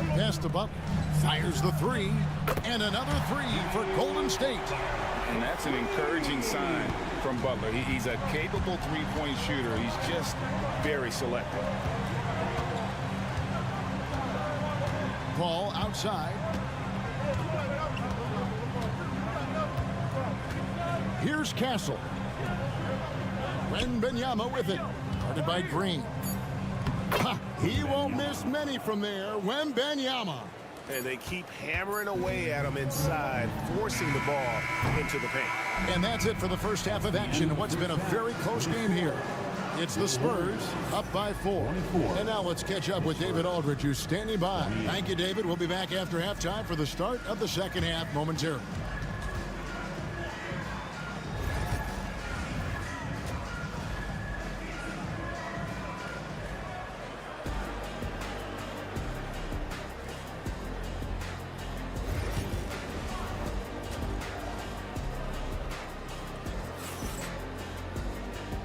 Pass to Butler. Fires the 3. And another 3 for Golden State. And that's an encouraging sign from Butler. He's a capable three-point shooter. He's just very selective. Paul outside. Here's Castle. Wembanyama with it. Guarded by Green. Ha, he won't miss many from there. Wembanyama. And they keep hammering away at him inside, forcing the ball into the paint. And that's it for the first half of action in what's been a very close game here. It's the Spurs up by 4. And now let's catch up with David Aldridge, who's standing by. Thank you, David. We'll be back after halftime for the start of the second half momentarily.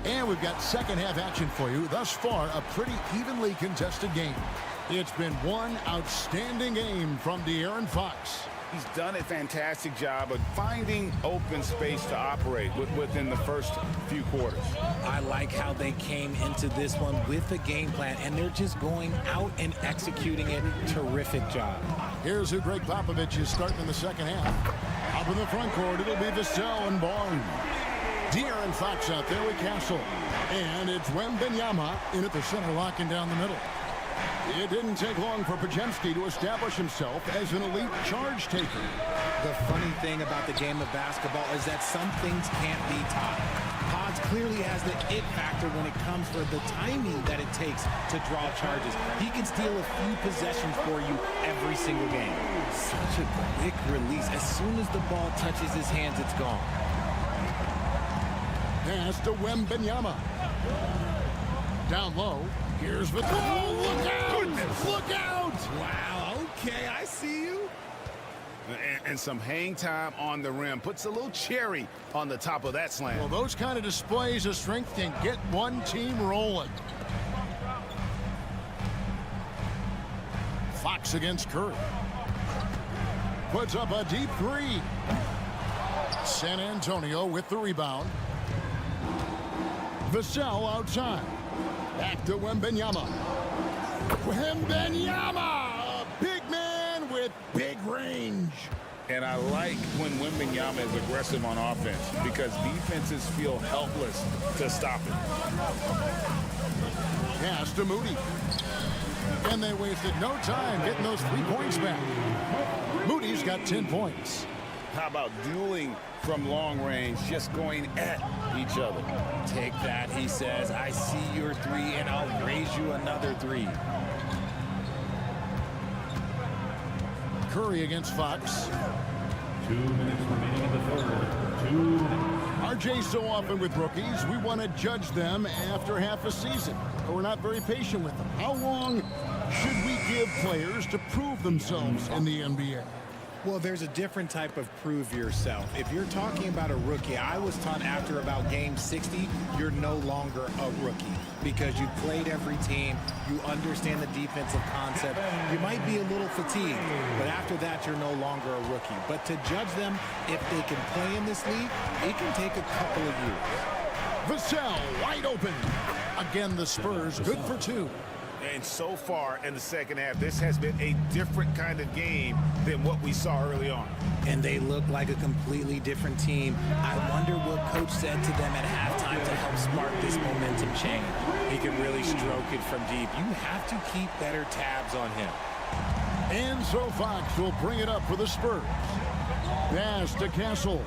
And we've got second half action for you. Thus far, a pretty evenly contested game. It's been one outstanding game from De'Aaron Fox. He's done a fantastic job of finding open space to operate within the first few quarters. I like how they came into this one with a game plan, and they're just going out and executing it. Terrific job. Here's who Greg Popovich is starting in the second half. Up in the front court, it'll be Vassell and Barnes. De'Aaron Fox out there with Castle. And it's Wembanyama in at the center, locking down the middle. It didn't take long for Podziemski to establish himself as an elite charge taker. The funny thing about the game of basketball is that some things can't be taught. Pods clearly has the it factor when it comes for the timing that it takes to draw charges. He can steal a few possessions for you every single game. Such a quick release. As soon as the ball touches his hands, it's gone. Pass to Wembanyama. Down low. Here's the ball. Look out! Look out! Wow, okay, I see you. And some hang time on the rim. Puts a little cherry on the top of that slam. Well, those kind of displays of strength can get one team rolling. Fox against Curry. Puts up a deep three. San Antonio with the rebound. Vassell outside. Back to Wembanyama. Wembanyama! A big man with big range. And I like when Wembanyama is aggressive on offense because defenses feel helpless to stop it. Pass to Moody. And they wasted no time getting those 3 points back. Moody's got 10 points. How about dueling from long range, just going at each other? Take that, he says. I see your 3, and I'll raise you another 3. Curry against Fox. 2 minutes remaining in the third. 2 minutes. RJ, so often with rookies, we want to judge them after half a season, but we're not very patient with them. How long should we give players to prove themselves in the NBA? Well, there's a different type of prove yourself. If you're talking about a rookie, I was taught after about game 60, you're no longer a rookie because you played every team, you understand the defensive concept, you might be a little fatigued, but after that, you're no longer a rookie. But to judge them, if they can play in this league, it can take a couple of years. Vassell wide open. Again, the Spurs good for 2. And so far in the second half, this has been a different kind of game than what we saw early on. And they look like a completely different team. I wonder what coach said to them at halftime to help spark this momentum change. He can really stroke it from deep. You have to keep better tabs on him. And so Fox will bring it up for the Spurs. Pass to Castle.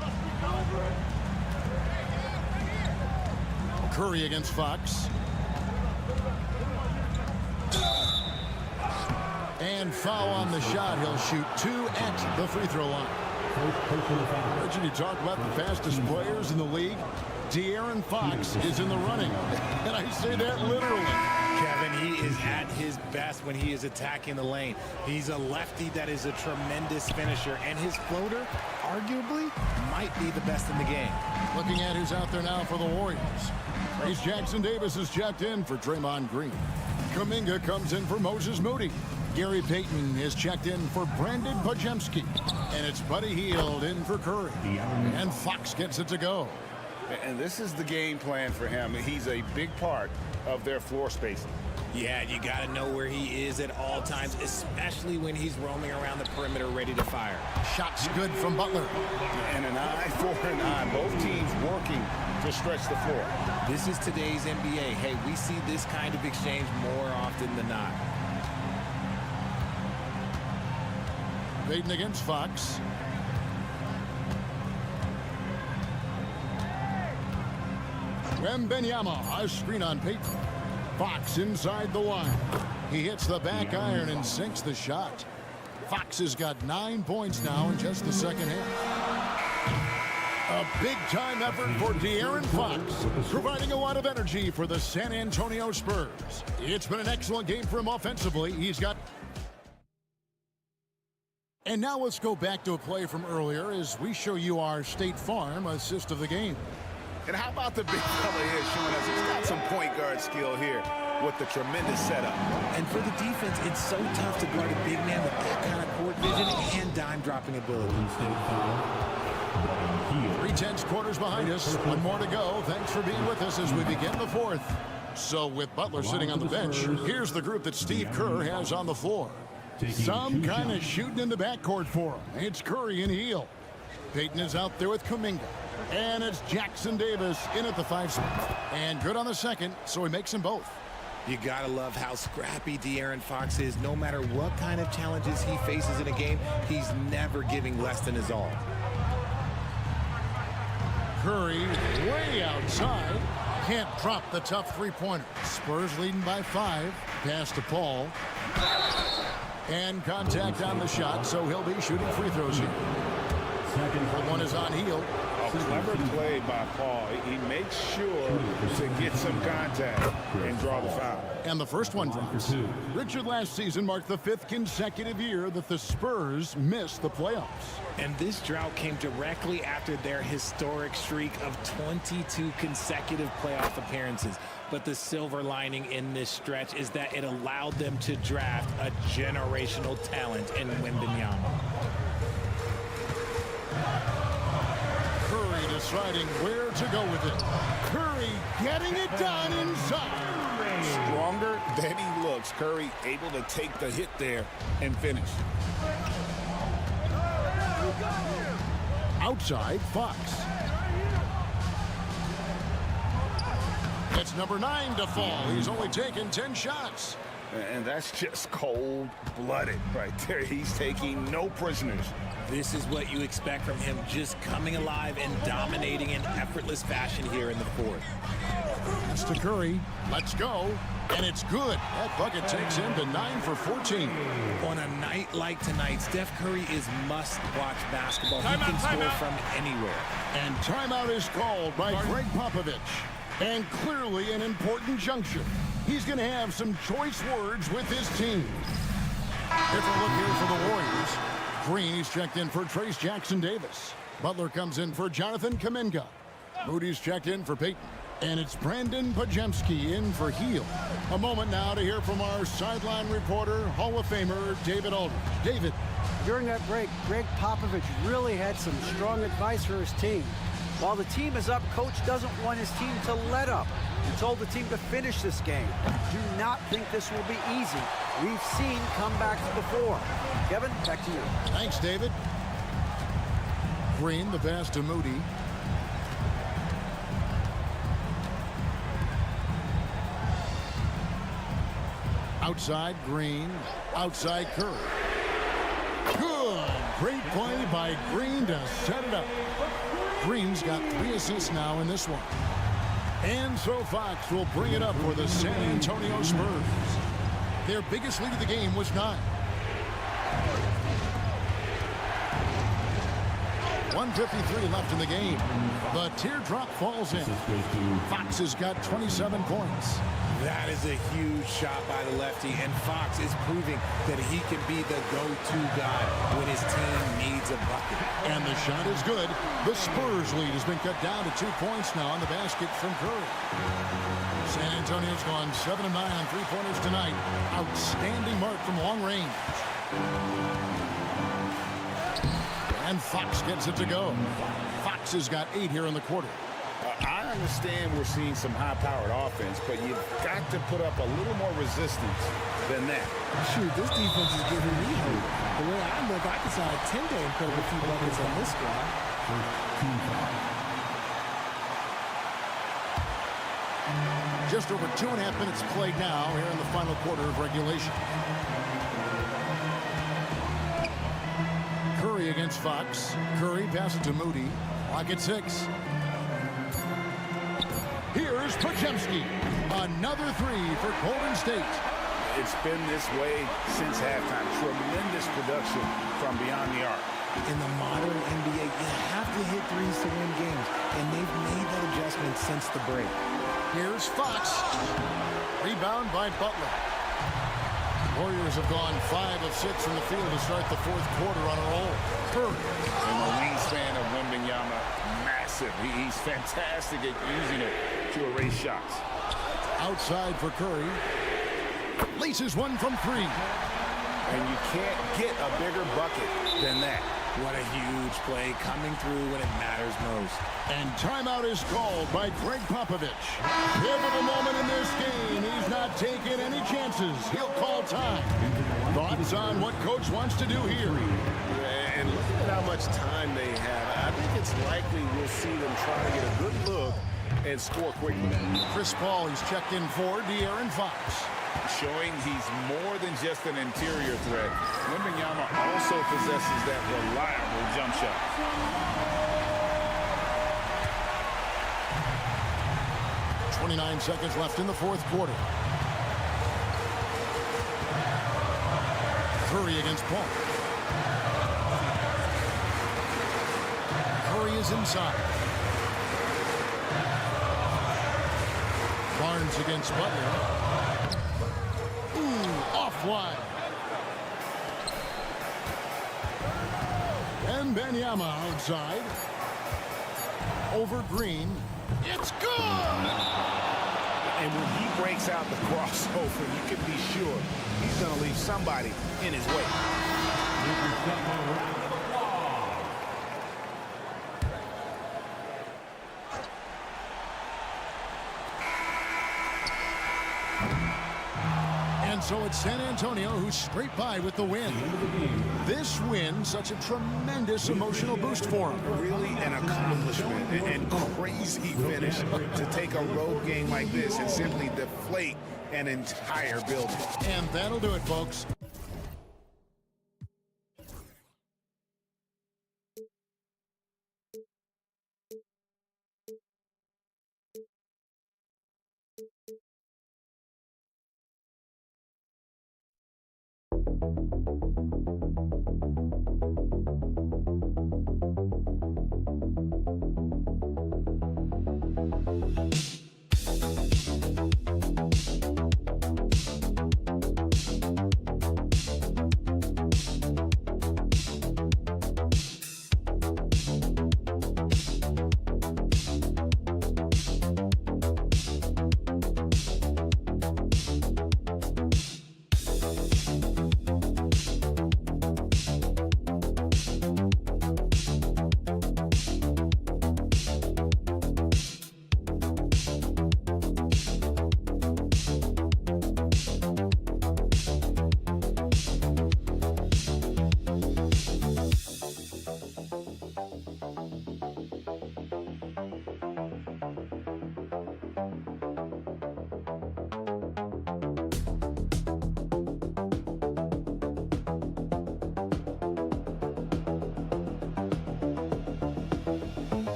Curry against Fox. And foul on the shot. He'll shoot 2 at the free throw line. Reggie, you talk about the fastest players in the league. De'Aaron Fox is in the running. And I say that literally. Kevin, he is at his best when he is attacking the lane. He's a lefty that is a tremendous finisher. And his floater, arguably, might be the best in the game. Looking at who's out there now for the Warriors. Trace Jackson Davis is checked in for Draymond Green. Kuminga comes in for Moses Moody. Gary Payton is checked in for Brandon Podziemski. And it's Buddy Hield in for Curry. And Fox gets it to go. And this is the game plan for him. He's a big part of their floor spacing. Yeah, you got to know where he is at all times, especially when he's roaming around the perimeter ready to fire. Shots good from Butler. And an eye for an eye. Both teams working to stretch the floor. This is today's NBA. Hey, we see this kind of exchange more often than not. Payton against Fox. Wembanyama, a screen on Payton. Fox inside the line. He hits the back iron and sinks the shot. Fox has got 9 points now in just the second half. A big-time effort for De'Aaron Fox, providing a lot of energy for the San Antonio Spurs. It's been an excellent game for him offensively. He's got... And now let's go back to a play from earlier as we show you our State Farm assist of the game. And how about the big fella here showing us he's got some point guard skill here with the tremendous setup. And for the defense, it's so tough to guard a big man with that kind of court vision and dime dropping ability. 3/10 quarters behind us. 1 more to go. Thanks for being with us as we begin the 4th. So with Butler sitting on the bench, here's the group that Steve Kerr has on the floor. Some kind of shooting in the backcourt for him. It's Curry and Hield. Payton is out there with Kuminga. And it's Jackson Davis in at the 5 spot. And good on the second, so he makes them both. You gotta love how scrappy De'Aaron Fox is. No matter what kind of challenges he faces in a game, he's never giving less than his all. Curry way outside. Can't drop the tough three-pointer. Spurs leading by 5. Pass to Paul. And contact on the shot, so he'll be shooting free throws here. One is on heel. A clever play by Paul. He makes sure to get some contact and draw the foul. And the first one drops. Richard, last season marked the 5th consecutive year that the Spurs missed the playoffs. And this drought came directly after their historic streak of 22 consecutive playoff appearances. But the silver lining in this stretch is that it allowed them to draft a generational talent in Wembanyama. Curry deciding where to go with it. Curry getting it done inside. Stronger than he looks. Curry able to take the hit there and finish. Outside, Fox. It's number 9 to fall. He's only taken 10 shots. And that's just cold-blooded right there. He's taking no prisoners. This is what you expect from him, just coming alive and dominating in effortless fashion here in the fourth. It's to Curry. Let's go. And it's good. That bucket takes him to 9 for 14. On a night like tonight, Steph Curry is must-watch basketball. He can score from anywhere. And timeout is called by Greg Popovich. And clearly an important juncture. He's going to have some choice words with his team. Different look here for the Warriors. Green is checked in for Trace Jackson-Davis. Butler comes in for Jonathan Kuminga. Moody's checked in for Peyton. And it's Brandon Pajemski in for Heel. A moment now to hear from our sideline reporter, Hall of Famer David Aldridge. David. During that break, Greg Popovich really had some strong advice for his team. While the team is up, coach doesn't want his team to let up. He told the team to finish this game. Do not think this will be easy. We've seen comebacks before. Kevin, back to you. Thanks, David. Green, the pass to Moody. Outside, Green. Outside, Curry. Good. Great play by Green to set it up. Green's got 3 assists now in this one. And so Fox will bring it up for the San Antonio Spurs. Their biggest lead of the game was 9. 1:53 left in the game. The teardrop falls in. Fox has got 27 points. That is a huge shot by the lefty, and Fox is proving that he can be the go-to guy when his team needs a bucket. And the shot is good. The Spurs lead has been cut down to 2 points now on the basket from Curry. San Antonio's gone 7 of 9 on three-pointers tonight. Outstanding mark from long range. And Fox gets it to go. Fox has got 8 here in the quarter. I understand we're seeing some high-powered offense, but you've got to put up a little more resistance than that. Shoot, this defense is giving me hope. The way I look, I can sign a 10-day and put up a few buckets on this squad. Just over 2.5 minutes played now here in the final quarter of regulation. Curry against Fox. Curry passes to Moody. Clock at 6. Here's Pajemski. Another 3 for Golden State. It's been this way since halftime. Tremendous production from beyond the arc. In the modern NBA, you have to hit threes to win games, and they've made that adjustment since the break. Here's Fox. Rebound by Butler. Warriors have gone 5 of 6 from the field to start the fourth quarter on a roll. Curry. And the wingspan of Wembanyama, massive. He's fantastic at using it to erase shots. Outside for Curry. Laces one from 3. And you can't get a bigger bucket than that. What a huge play coming through when it matters most. And timeout is called by Greg Popovich. Pivotal moment in this game. He's not taking any chances. He'll call time. Thoughts on what coach wants to do here? And look at how much time they have. I think it's likely we'll see them try to get a good look and score quickly. Chris Paul, he's checked in for De'Aaron Fox. Showing he's more than just an interior threat. Wembanyama also possesses that reliable jump shot. .29 seconds left in the fourth quarter. Curry against Paul. Curry is inside. Barnes against Butler. Ooh, off wide. And Wembanyama outside. Over Green. It's good! And when he breaks out the crossover, you can be sure he's going to leave somebody in his way. And so it's San Antonio who's straight by with the win. This win, such a tremendous emotional boost for him. Really an accomplishment and crazy finish to take a road game like this and simply deflate an entire building. And that'll do it, folks.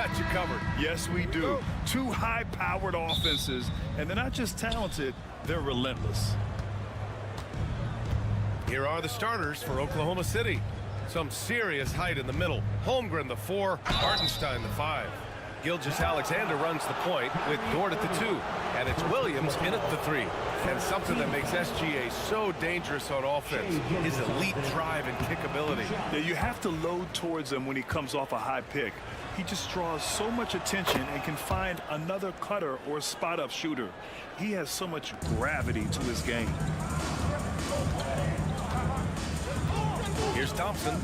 got you covered. Yes, we do. Two high-powered offenses, and they're not just talented, they're relentless. Here are the starters for Oklahoma City. Some serious height in the middle. Holmgren, the 4, Hartenstein, the 5. Gilgeous-Alexander runs the point with Dort at the 2. And it's Williams in at the 3. And something that makes SGA so dangerous on offense, his elite drive and kickability. Yeah, you have to load towards him when he comes off a high pick. He just draws so much attention and can find another cutter or spot-up shooter. He has so much gravity to his game. Here's Thompson.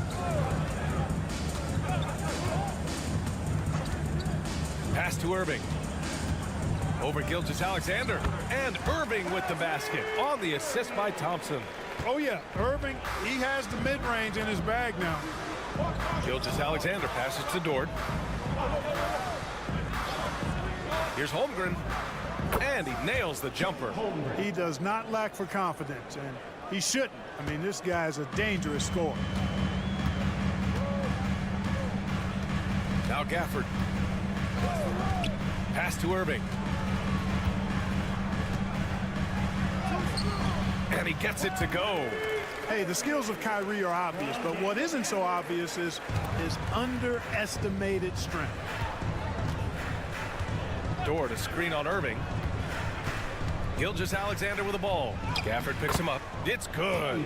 Pass to Irving. Over Gilgeous-Alexander. And Irving with the basket on the assist by Thompson. Oh, yeah. Irving, he has the mid-range in his bag now. Gilgeous-Alexander passes to Dort. Here's Holmgren. And he nails the jumper. He does not lack for confidence, and he shouldn't. I mean, this guy's a dangerous scorer. Now Gafford. Pass to Irving. And he gets it to go. Hey, the skills of Kyrie are obvious, but what isn't so obvious is his underestimated strength. Dort, a screen on Irving. Gilgeous-Alexander with the ball. Gafford picks him up. It's good.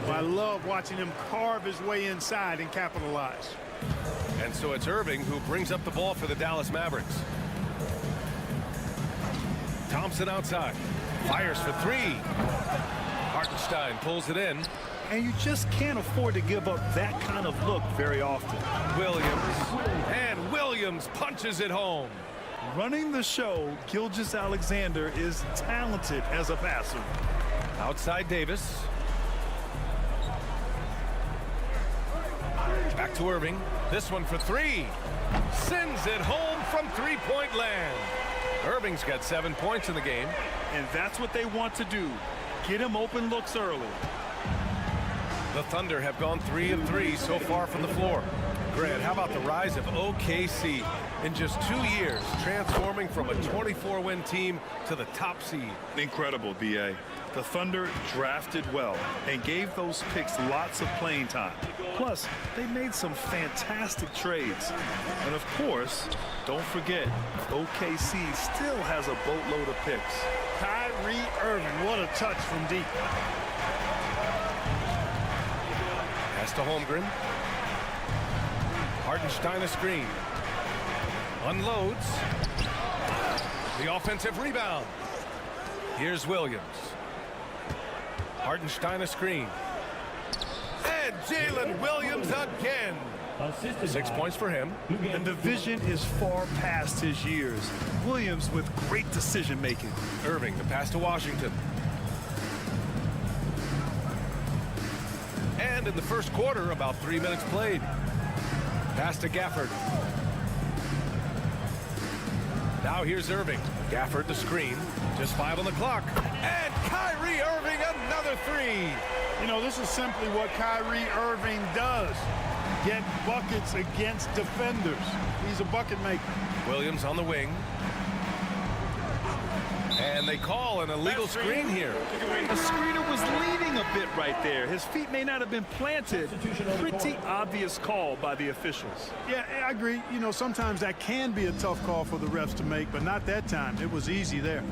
I love watching him carve his way inside and capitalize. And so it's Irving who brings up the ball for the Dallas Mavericks. Thompson outside. Fires for 3. Hartenstein pulls it in. And you just can't afford to give up that kind of look very often. Williams. And Williams punches it home. Running the show, Gilgeous-Alexander is talented as a passer. Outside Davis. Back to Irving. This one for 3. Sends it home from three-point land. Irving's got 7 points in the game. And that's what they want to do. Get him open looks early. The Thunder have gone 3 of 3 so far from the floor. Grant, how about the rise of OKC? In just 2 years, transforming from a 24-win team to the top seed. Incredible, B.A. The Thunder drafted well and gave those picks lots of playing time. Plus, they made some fantastic trades. And of course, don't forget, OKC still has a boatload of picks. Kyrie Irving, what a touch from deep. Pass to Holmgren. Hartenstein a screen. Unloads. The offensive rebound. Here's Williams. Hartenstein a screen. And Jalen Williams again. 6 points for him. And the vision is far past his years. Williams with great decision making. Irving, the pass to Washington. And in the first quarter, about 3 minutes played. Pass to Gafford. Now here's Irving. Gafford the screen. Just 5 on the clock. And Kyrie Irving another 3. You know, this is simply what Kyrie Irving does. Get buckets against defenders. He's a bucket maker. Williams on the wing. And they call an illegal screen here. The screener was leaning a bit right there. His feet may not have been planted. Pretty obvious call by the officials. Yeah, I agree. You know, sometimes that can be a tough call for the refs to make, but not that time. It was easy there.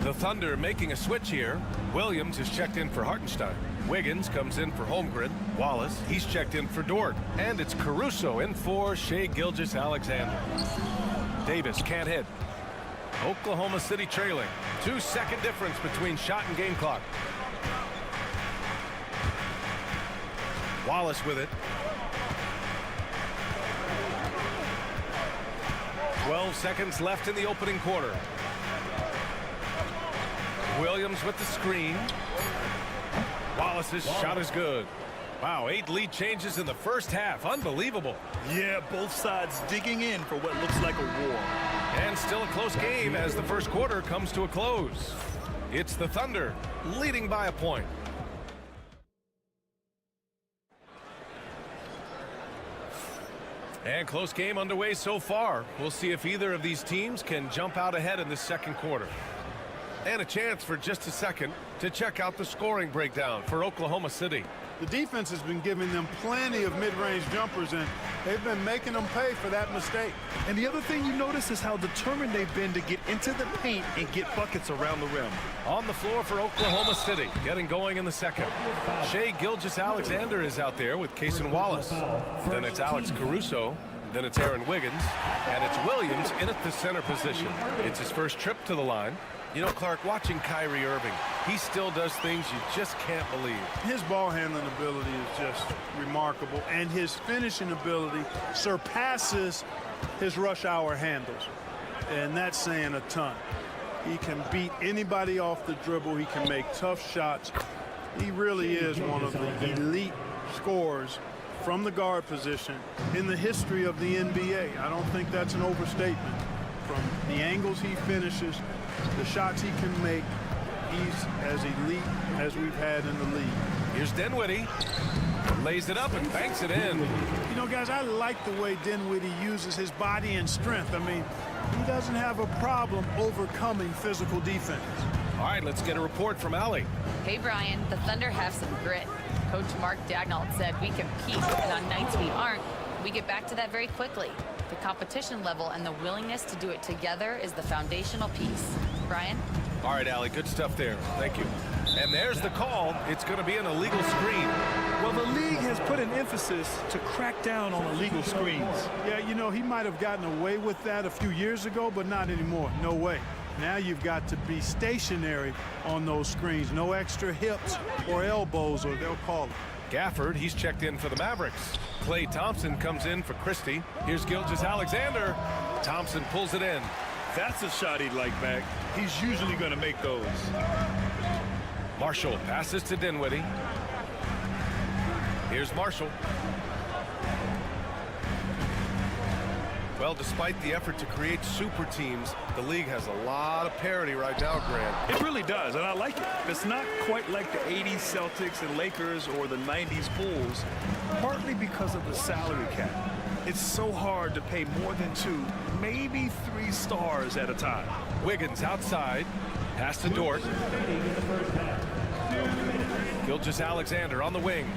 The Thunder making a switch here. Williams is checked in for Hartenstein. Wiggins comes in for Holmgren. Wallace, he's checked in for Dort. And it's Caruso in for Shai Gilgeous-Alexander. Davis can't hit. Oklahoma City trailing. 2-second difference between shot and game clock. Wallace with it. 12 seconds left in the opening quarter. Williams with the screen. Wallace's shot is good. Wow, 8 lead changes in the first half. Unbelievable. Yeah, both sides digging in for what looks like a war. And still a close game as the first quarter comes to a close. It's the Thunder leading by a point. And close game underway so far. We'll see if either of these teams can jump out ahead in the second quarter. And a chance for just a second to check out the scoring breakdown for Oklahoma City. The defense has been giving them plenty of mid-range jumpers, and they've been making them pay for that mistake. And the other thing you notice is how determined they've been to get into the paint and get buckets around the rim. On the floor for Oklahoma City, getting going in the second. Shai Gilgeous-Alexander is out there with Cason Wallace. Then it's Alex Caruso. Then it's Aaron Wiggins. And it's Williams in at the center position. It's his first trip to the line. You know, Clark, watching Kyrie Irving, he still does things you just can't believe. His ball handling ability is just remarkable, and his finishing ability surpasses his rush hour handles. And that's saying a ton. He can beat anybody off the dribble. He can make tough shots. He really is one of the elite scorers from the guard position in the history of the NBA. I don't think that's an overstatement. From the angles he finishes, the shots he can make, he's as elite as we've had in the league. Here's Dinwiddie. Lays it up and banks it in. You know, guys, I like the way Dinwiddie uses his body and strength. I mean, he doesn't have a problem overcoming physical defense. All right, let's get a report from Allie. Hey, Brian, the Thunder have some grit. Coach Mark Daigneault said we compete, and on nights we aren't, we get back to that very quickly. The competition level and the willingness to do it together is the foundational piece. Brian? All right, Allie, good stuff there. Thank you. And there's the call. It's going to be an illegal screen. Well, the league has put an emphasis to crack down on illegal screens. Yeah, you know, he might have gotten away with that a few years ago, but not anymore. No way. Now you've got to be stationary on those screens. No extra hips or elbows, or they'll call it. Gafford, he's checked in for the Mavericks. Klay Thompson comes in for Christie. Here's Gilgeous-Alexander. Thompson pulls it in. That's a shot he'd like back. He's usually going to make those. Marshall passes to Dinwiddie. Here's Marshall. Well, despite the effort to create super teams, the league has a lot of parity right now, Grant. It really does, and I like it. It's not quite like the 80s Celtics and Lakers or the 90s Bulls, partly because of the salary cap. It's so hard to pay more than 2, maybe 3 stars at a time. Wiggins outside. Pass to Dort. Gilgeous-Alexander on the wing.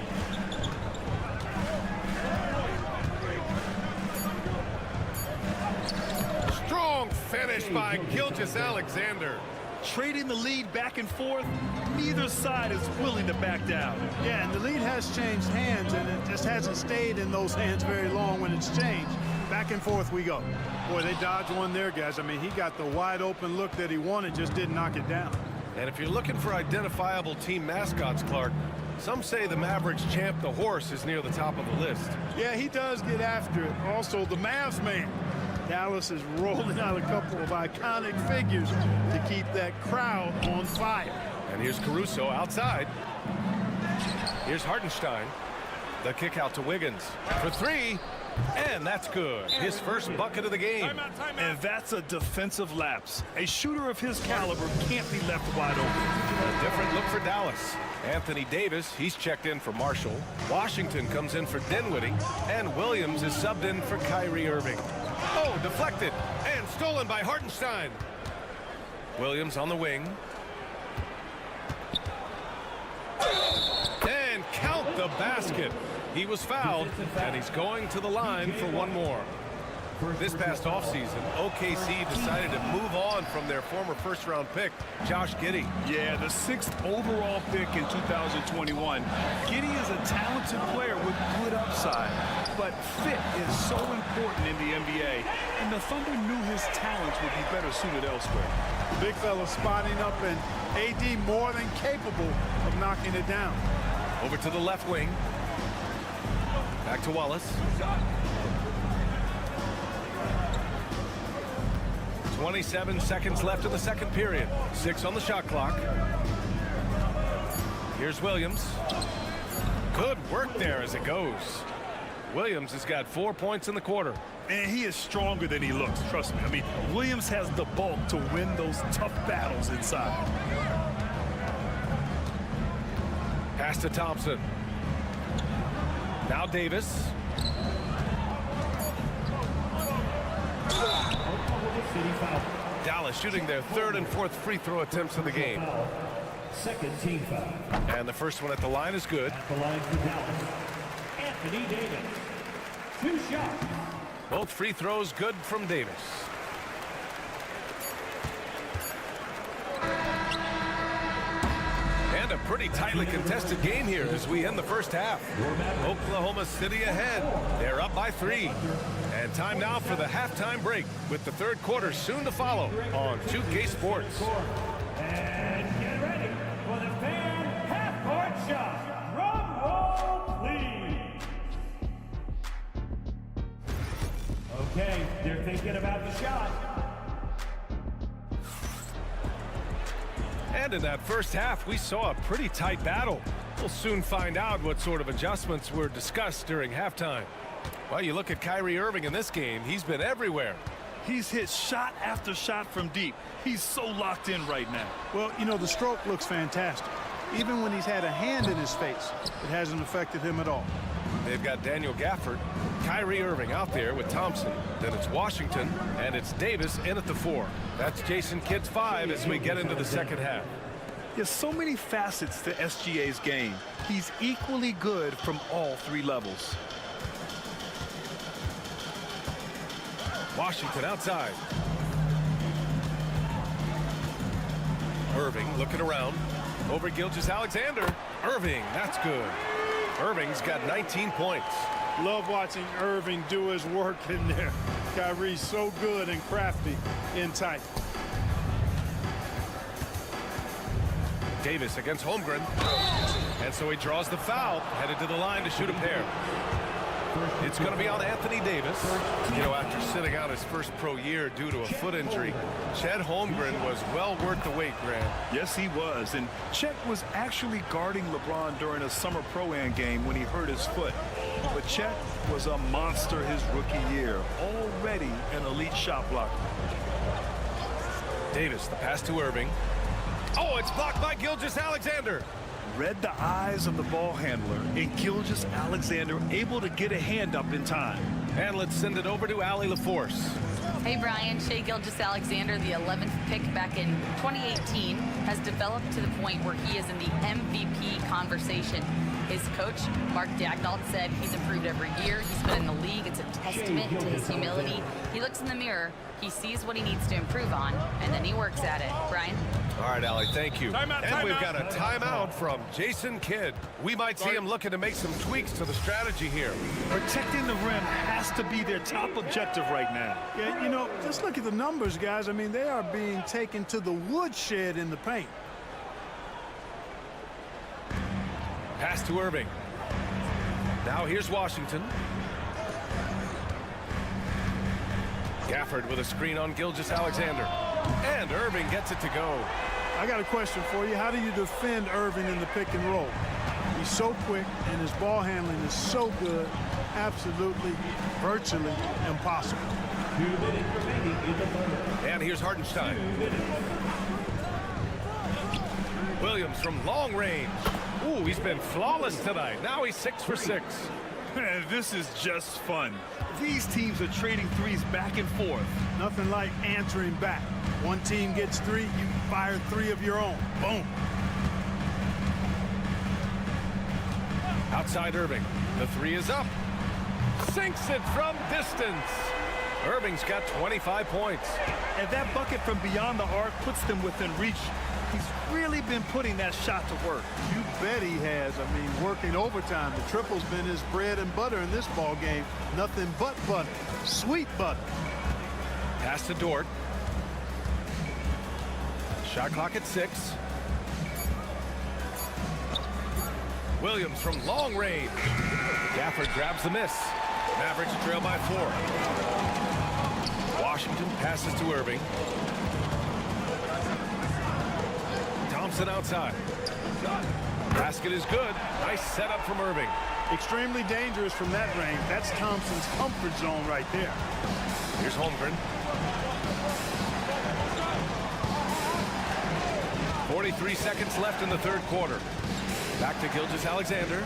Strong finish by Gilgeous-Alexander. Trading the lead back and forth, neither side is willing to back down. Yeah, and the lead has changed hands, and it just hasn't stayed in those hands very long when it's changed. Back and forth we go. Boy, they dodged one there, guys. I mean, he got the wide open look that he wanted, just didn't knock it down. And if you're looking for identifiable team mascots, Clark, some say the Mavericks champ, the horse, is near the top of the list. Yeah, he does get after it. Also, the Mavs man. Dallas is rolling out a couple of iconic figures to keep that crowd on fire. And here's Caruso outside. Here's Hartenstein. The kick out to Wiggins for 3. And that's good. His first bucket of the game. And that's a defensive lapse. A shooter of his caliber can't be left wide open. A different look for Dallas. Anthony Davis, he's checked in for Marshall. Washington comes in for Dinwiddie. And Williams is subbed in for Kyrie Irving. Oh, deflected and stolen by Hartenstein. Williams on the wing. And count the basket. He was fouled, and he's going to the line for one more. This past offseason, OKC decided to move on from their former first-round pick, Josh Giddey. Yeah, the 6th overall pick in 2021. Giddey is a talented player with good upside, but fit is so important in the NBA, and the Thunder knew his talents would be better suited elsewhere. Big fella spotting up, and AD more than capable of knocking it down. Over to the left wing. Back to Wallace. 27 seconds left in the second period. 6 on the shot clock. Here's Williams. Good work there as it goes. Williams has got 4 points in the quarter. And he is stronger than he looks, trust me. I mean, Williams has the bulk to win those tough battles inside. Pass to Thompson. Now Davis. Dallas shooting their 3rd and 4th free throw attempts of the game. Second team foul. And the first one at the line is good. At the line for Dallas, Anthony Davis. 2 shots. Both free throws good from Davis. And a pretty tightly contested game here as we end the first half. Oklahoma City ahead. They're up by 3. And time now for the halftime break with the 3rd quarter soon to follow on 2K Sports. And get ready for the fan half-court shot. Drum roll, please. Okay, they're thinking about the shot. And in that first half, we saw a pretty tight battle. We'll soon find out what sort of adjustments were discussed during halftime. Well, you look at Kyrie Irving in this game, he's been everywhere. He's hit shot after shot from deep. He's so locked in right now. Well, you know, the stroke looks fantastic. Even when he's had a hand in his face, it hasn't affected him at all. They've got Daniel Gafford, Kyrie Irving out there with Thompson. Then it's Washington, and it's Davis in at the 4. That's Jason Kidd's 5 as we get into the second half. There's so many facets to SGA's game. He's equally good from all 3 levels. Washington outside. Irving looking around. Over Gilgeous-Alexander. Irving, that's good. Irving's got 19 points. Love watching Irving do his work in there. Kyrie's so good and crafty in tight. Davis against Holmgren. And so he draws the foul, headed to the line to shoot a pair. It's going to be on Anthony Davis. You know, after sitting out his first pro year due to a foot injury, Chet Holmgren was well worth the wait, Grant. Yes, he was. And Chet was actually guarding LeBron during a summer pro-am game when he hurt his foot. But Chet was a monster his rookie year, already an elite shot blocker. Davis, the pass to Irving. Oh, it's blocked by Gilgeous-Alexander. Read the eyes of the ball handler, and Gilgeous-Alexander able to get a hand up in time. And let's send it over to Allie LaForce. Hey, Brian. Shai Gilgeous-Alexander, the 11th pick back in 2018, has developed to the point where he is in the MVP conversation. His coach, Mark Daignault, said he's improved every year. He's been in the league. It's a testament to his humility. He looks in the mirror, he sees what he needs to improve on, and then he works at it. Brian? All right, Allie, thank you. Timeout, We've got a timeout from Jason Kidd. We might see him looking to make some tweaks to the strategy here. Protecting the rim has to be their top objective right now. Yeah, you know, just look at the numbers, guys. I mean, they are being taken to the woodshed in the paint. Pass to Irving. Now here's Washington. Gafford with a screen on Gilgeous-Alexander. And Irving gets it to go. I got a question for you. How do you defend Irving in the pick and roll? He's so quick, and his ball handling is so good. Absolutely, virtually impossible. 2 minutes remaining in the third. And here's Hartenstein. Williams from long range. Ooh, he's been flawless tonight. Now he's 6 for 6. This is just fun. These teams are trading threes back and forth. Nothing like answering back. One team gets 3, you fire 3 of your own. Boom. Outside Irving. The 3 is up. Sinks it from distance. Irving's got 25 points. And that bucket from beyond the arc puts them within reach. He's really been putting that shot to work. You bet he has. I mean, working overtime. The triple's been his bread and butter in this ball game. Nothing but butter. Sweet butter. Pass to Dort. Shot clock at 6. Williams from long range. Gafford grabs the miss. Mavericks trail by 4. Washington passes to Irving. Thompson outside. Basket is good. Nice setup from Irving. Extremely dangerous from that range. That's Thompson's comfort zone right there. Here's Holmgren. 43 seconds left in the third quarter. Back to Gilgeous-Alexander.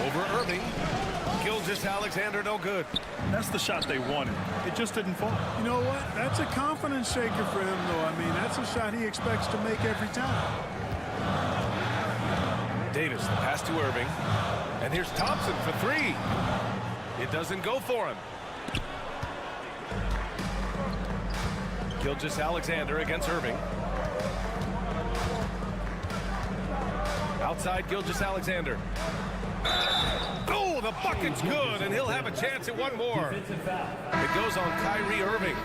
Over Irving. Gilgeous-Alexander no good. That's the shot they wanted. It just didn't fall. You know what? That's a confidence shaker for him, though. I mean, that's a shot he expects to make every time. Davis, the pass to Irving. And here's Thompson for 3. It doesn't go for him. Gilgeous-Alexander against Irving. Outside Gilgeous-Alexander. Oh, the bucket's good, and he'll have a chance at one more. It goes on Kyrie Irving.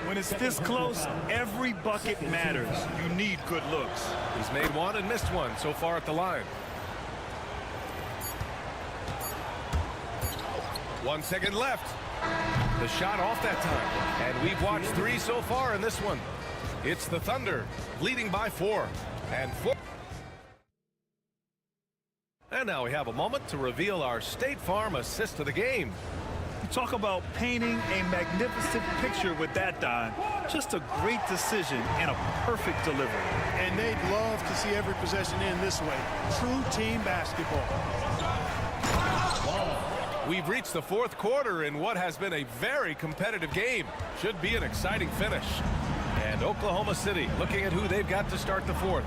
When it's this close, every bucket matters. You need good looks. He's made one and missed one so far at the line. 1 second left. The shot off that time. And we've watched 3 so far in this one. It's the Thunder leading by 4. And now we have a moment to reveal our State Farm assist of the game. You talk about painting a magnificent picture with that dime. Just a great decision and a perfect delivery. And they'd love to see every possession end this way. True team basketball. We've reached the fourth quarter in what has been a very competitive game. Should be an exciting finish. And Oklahoma City looking at who they've got to start the fourth.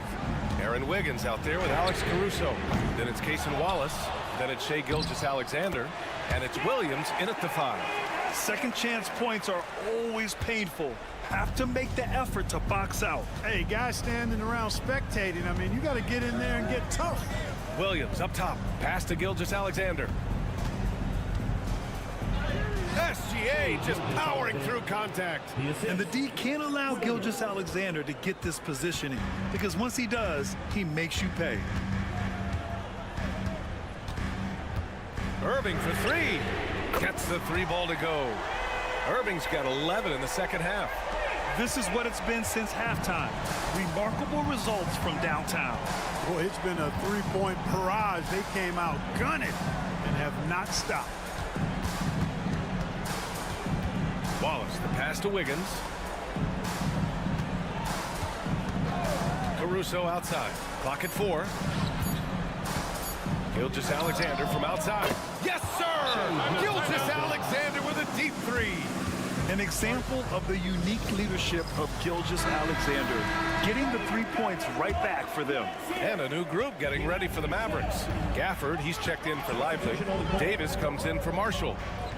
Aaron Wiggins out there with Alex Caruso. Then it's Cason Wallace. Then it's Shai Gilgeous-Alexander. And it's Williams in at the 5. Second chance points are always painful. Have to make the effort to box out. Hey, guys standing around spectating. I mean, you got to get in there and get tough. Williams up top. Pass to Gilgeous-Alexander. SGA just powering through contact. And the D can't allow Gilgeous-Alexander to get this positioning, because once he does, he makes you pay. Irving for 3. Gets the 3 ball to go. Irving's got 11 in the second half. This is what it's been since halftime. Remarkable results from downtown. Boy, it's been a 3-point barrage. They came out gunning and have not stopped. Wallace, the pass to Wiggins. Caruso outside. Clock at 4. Gilgeous-Alexander from outside. Yes, sir! Gilgeous-Alexander with a deep three. An example of the unique leadership of Gilgeous-Alexander, getting the 3 points right back for them. And a new group getting ready for the Mavericks. Gafford, he's checked in for Lively. Davis comes in for Marshall.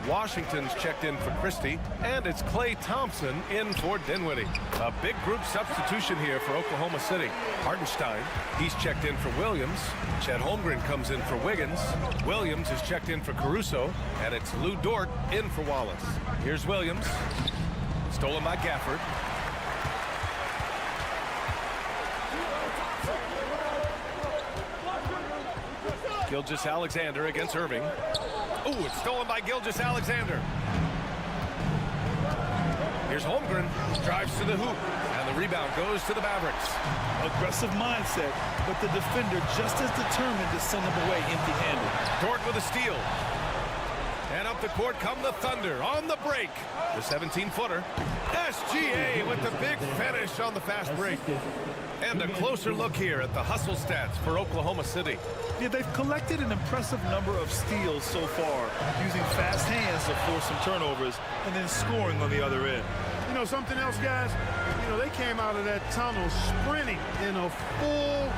Washington's checked in for Christie. And it's Klay Thompson in for Dinwiddie. A big group substitution here for Oklahoma City. Hartenstein, he's checked in for Williams. Chet Holmgren comes in for Wiggins. Williams is checked in for Caruso. And it's Lou Dort in for Wallace. Here's Williams. Stolen by Gafford. Gilgeous-Alexander against Irving. Ooh, it's stolen by Gilgeous-Alexander. Here's Holmgren. Drives to the hoop. And the rebound goes to the Mavericks. Aggressive mindset, but the defender just as determined to send him away empty-handed. Dort with a steal. And up the court come the Thunder on the break. The 17-footer. SGA with the big finish on the fast break. And a closer look here at the hustle stats for Oklahoma City. Yeah, they've collected an impressive number of steals so far, using fast hands to force some turnovers and then scoring on the other end. You know, something else, guys? You know, they came out of that tunnel sprinting in a full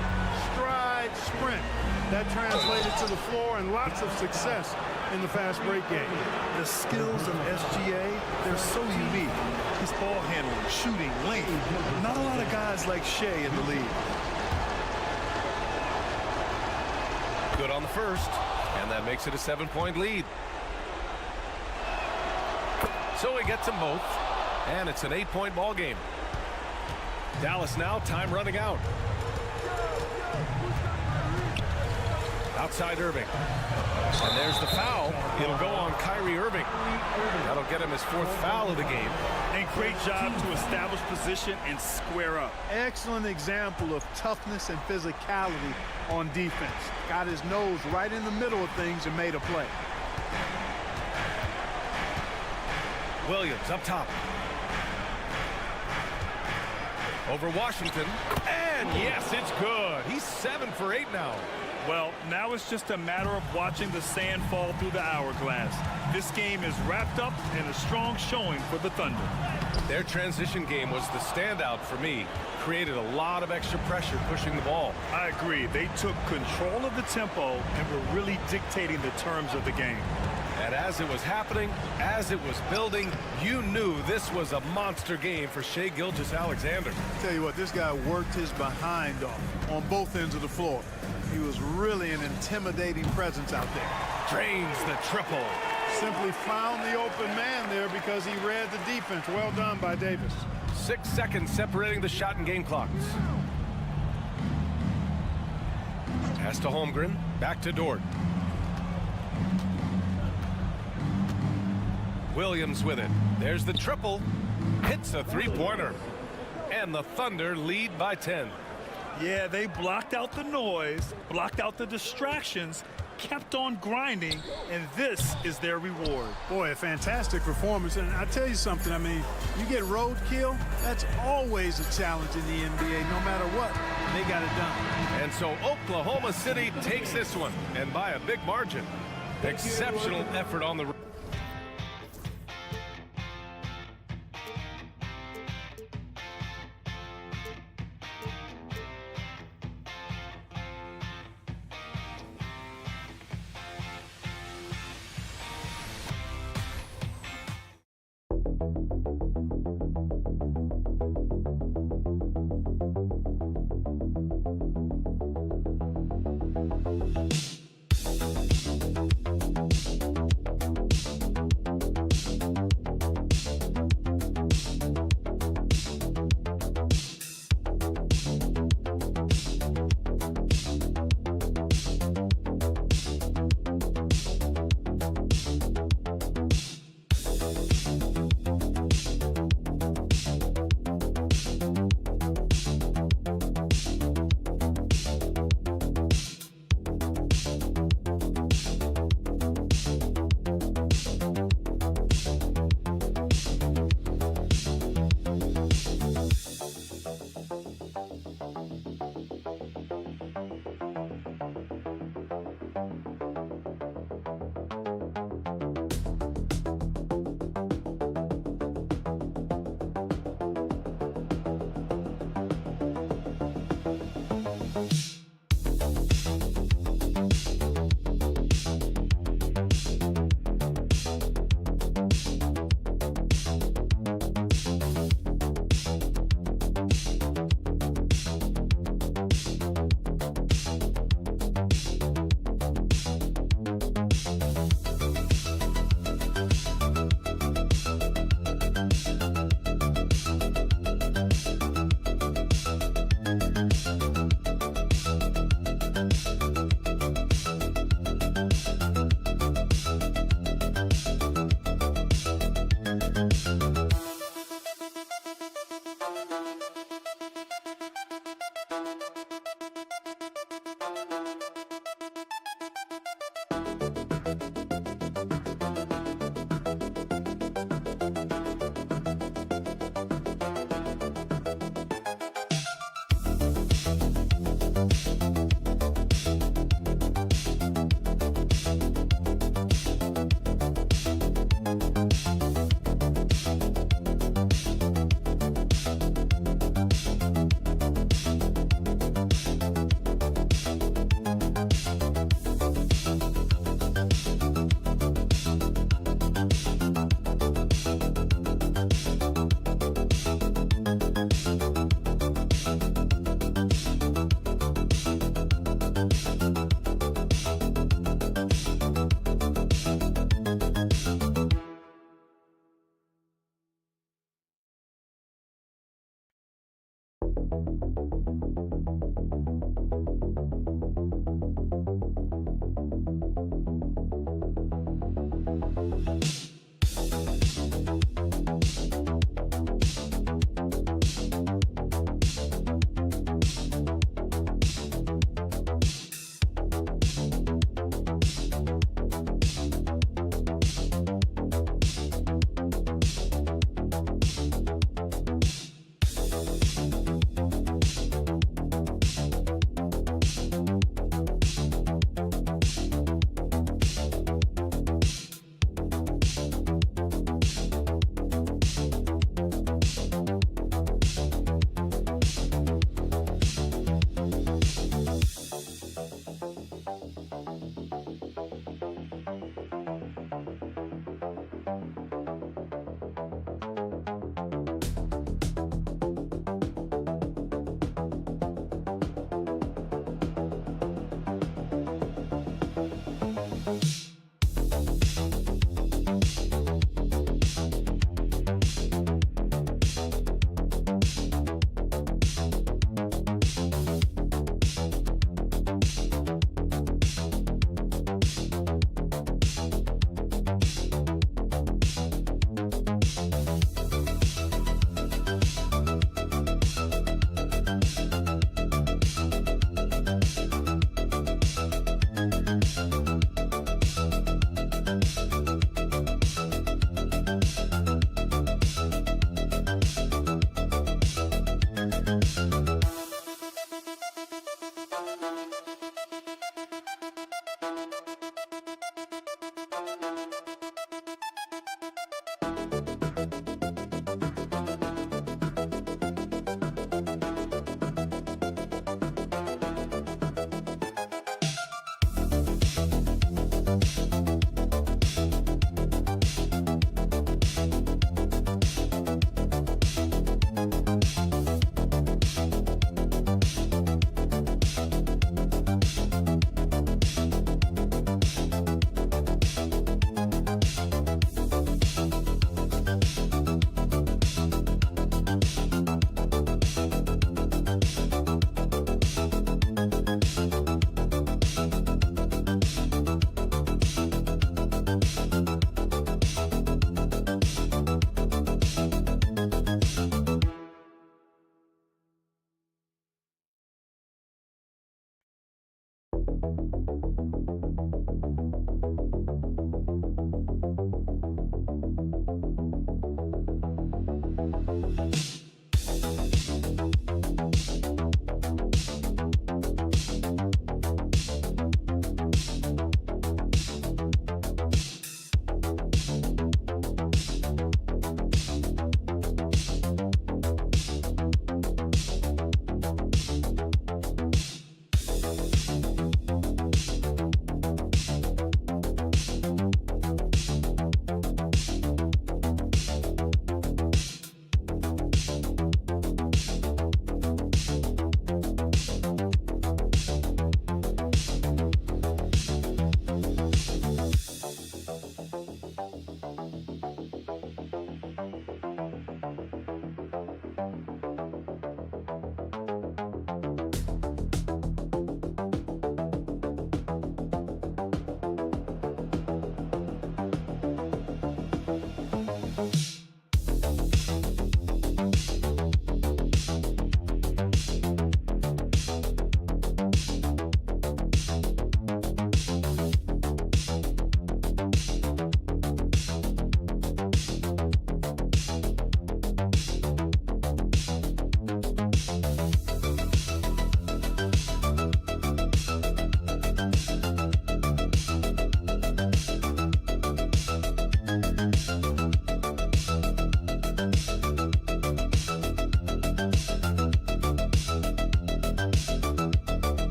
stride sprint. That translated to the floor and lots of success in the fast break game. The skills of SGA, they're so unique. His ball handling, shooting, length. Not a lot of guys like Shea in the league. Good on the first, and that makes it a 7-point lead. So he gets them both, and it's an 8-point ball game. Dallas now, time running out. Outside Irving. And there's the foul. It'll go on Kyrie Irving. That'll get him his 4th foul of the game. And great job to establish position and square up. Excellent example of toughness and physicality on defense. Got his nose right in the middle of things and made a play. Williams up top. Over Washington. And yes, it's good. He's 7 for 8 now. Well, now it's just a matter of watching the sand fall through the hourglass. This game is wrapped up in a strong showing for the Thunder. Their transition game was the standout for me. Created a lot of extra pressure pushing the ball. I agree. They took control of the tempo and were really dictating the terms of the game. And as it was happening, as it was building, you knew this was a monster game for Shai Gilgeous-Alexander. Tell you what, this guy worked his behind off on both ends of the floor. He was really an intimidating presence out there. Drains the triple. Simply found the open man there because he read the defense. Well done by Davis. 6 seconds separating the shot and game clocks. Pass to Holmgren. Back to Dort. Williams with it. There's the triple. Hits a three-pointer. And the Thunder lead by 10. Yeah, they blocked out the noise, blocked out the distractions, kept on grinding, and this is their reward. Boy, a fantastic performance. And I tell you something, I mean, you get roadkill, that's always a challenge in the NBA, no matter what. They got it done. And so Oklahoma City takes this one, and by a big margin. Exceptional effort on the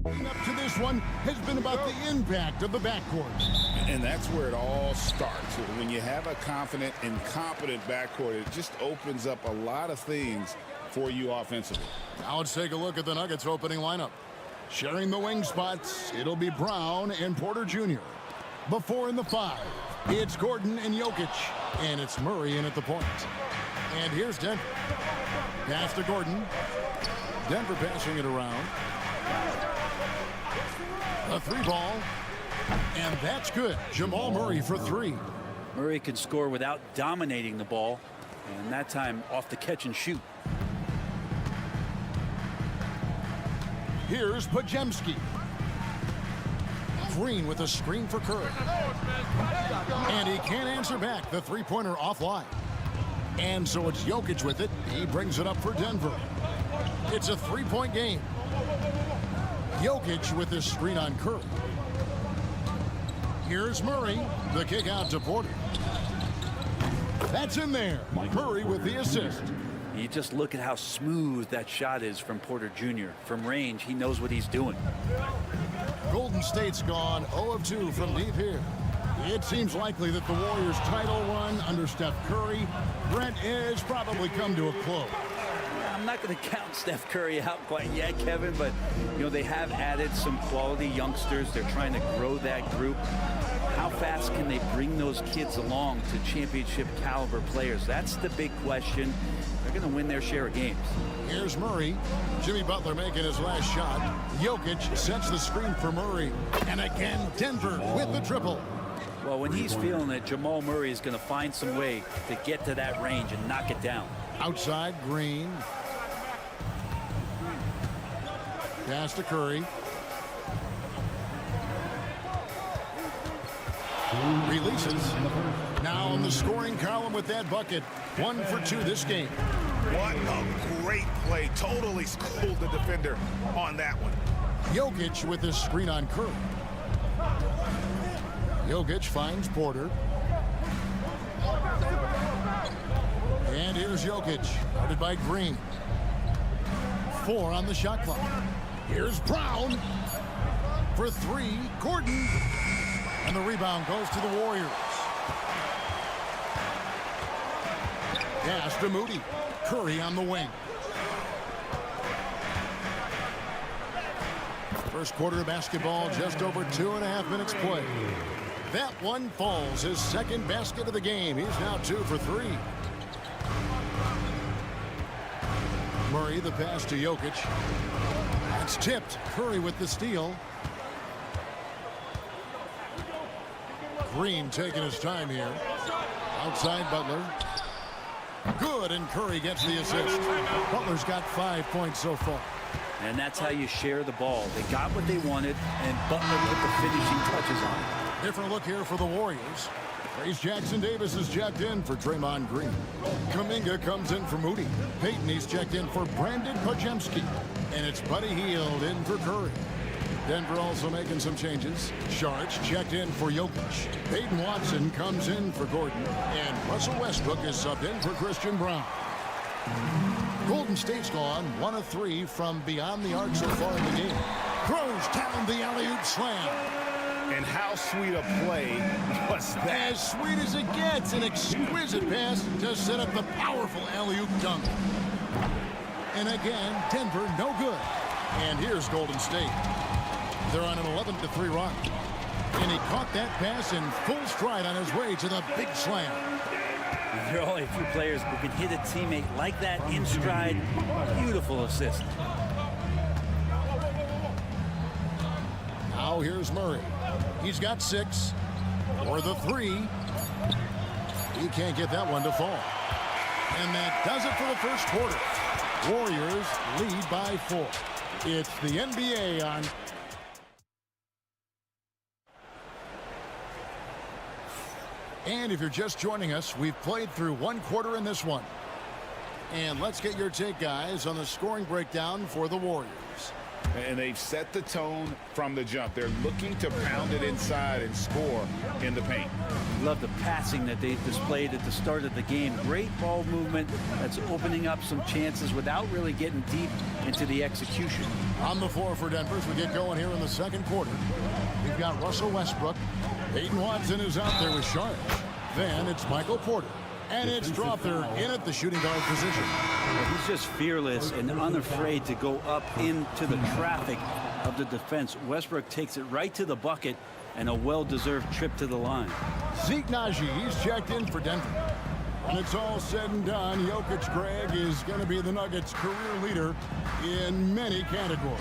Up to this one has been about the impact of the backcourt. And that's where it all starts. When you have a confident and competent backcourt, it just opens up a lot of things for you offensively. Now let's take a look at the Nuggets opening lineup. Sharing the wing spots, it'll be Brown and Porter Jr. Before in the 5, it's Gordon and Jokic. And it's Murray in at the point. And here's Denver. Pass to Gordon. Denver passing it around. A 3-ball. And that's good. Jamal Murray for 3. Murray can score without dominating the ball. And that time off the catch and shoot. Here's Pajemski. Green with a screen for Curry. And he can't answer back. The three-pointer offline. And so it's Jokic with it. He brings it up for Denver. It's a 3-point game. Jokic with this screen on Curry. Here's Murray. The kick out to Porter. That's in there. Murray with the assist. You just look at how smooth that shot is from Porter Jr. From range, he knows what he's doing. Golden State's gone 0 of 2 from deep here. It seems likely that the Warriors' title run under Steph Curry, Brent, is probably come to a close. I'm not going to count Steph Curry out quite yet, Kevin, but you know they have added some quality youngsters. They're trying to grow that group. How fast can they bring those kids along to championship caliber players? That's the big question. They're going to win their share of games. Here's Murray. Jimmy Butler making his last shot. Jokic sets the screen for Murray. And again, Denver with the triple. Well, when he's feeling it, Jamal Murray is going to find some way to get to that range and knock it down. Outside, Green. Pass to Curry. Releases. Now on the scoring column with that bucket. 1 for 2 this game. What a great play. Totally schooled the defender on that one. Jokic with this screen on Curry. Jokic finds Porter. And here's Jokic, guarded by Green. 4 on the shot clock. Here's Brown for 3. Gordon. And the rebound goes to the Warriors. Pass to Moody. Curry on the wing. First quarter of basketball, just over 2.5 minutes play. That one falls. His second basket of the game. He's now 2 for 3. Murray, the pass to Jokic. That's tipped. Curry with the steal. Green taking his time here. Outside Butler. Good, and Curry gets the assist. Butler's got 5 points so far. And that's how you share the ball. They got what they wanted, and Butler put the finishing touches on it. Different look here for the Warriors. Trace Jackson-Davis is checked in for Draymond Green. Kuminga comes in for Moody. Payton, he's checked in for Brandon Pajemski. And it's Buddy Hield in for Curry. Denver also making some changes. Sharch checked in for Jokic. Peyton Watson comes in for Gordon. And Russell Westbrook is subbed in for Christian Brown. Golden State's gone 1 of 3 from beyond the arc so far in the game. Throws down the alley-oop slam. And how sweet a play was that? As sweet as it gets. An exquisite pass to set up the powerful alley-oop dunk. And again, Denver no good. And here's Golden State. They're on an 11-3 run. And he caught that pass in full stride on his way to the big slam. There are only a few players who can hit a teammate like that in stride. Beautiful assist. Now here's Murray. He's got 6. For the 3. He can't get that one to fall. And that does it for the first quarter. Warriors lead by 4. It's the NBA on... And if you're just joining us, we've played through 1 quarter in this one. And let's get your take, guys, on the scoring breakdown for the Warriors. And they've set the tone from the jump. They're looking to pound it inside and score in the paint. Love the passing that they displayed at the start of the game. Great ball movement that's opening up some chances without really getting deep into the execution. On the floor for Denver as we get going here in the second quarter. We've got Russell Westbrook. Peyton Watson is out there with Sharp. Then it's Michael Porter. And it's Strother in at the shooting guard position. Well, he's just fearless and unafraid to go up into the traffic of the defense. Westbrook takes it right to the bucket and a well-deserved trip to the line. Zeke Naji, he's checked in for Denver. When it's all said and done, Jokic, Greg, is going to be the Nuggets' career leader in many categories.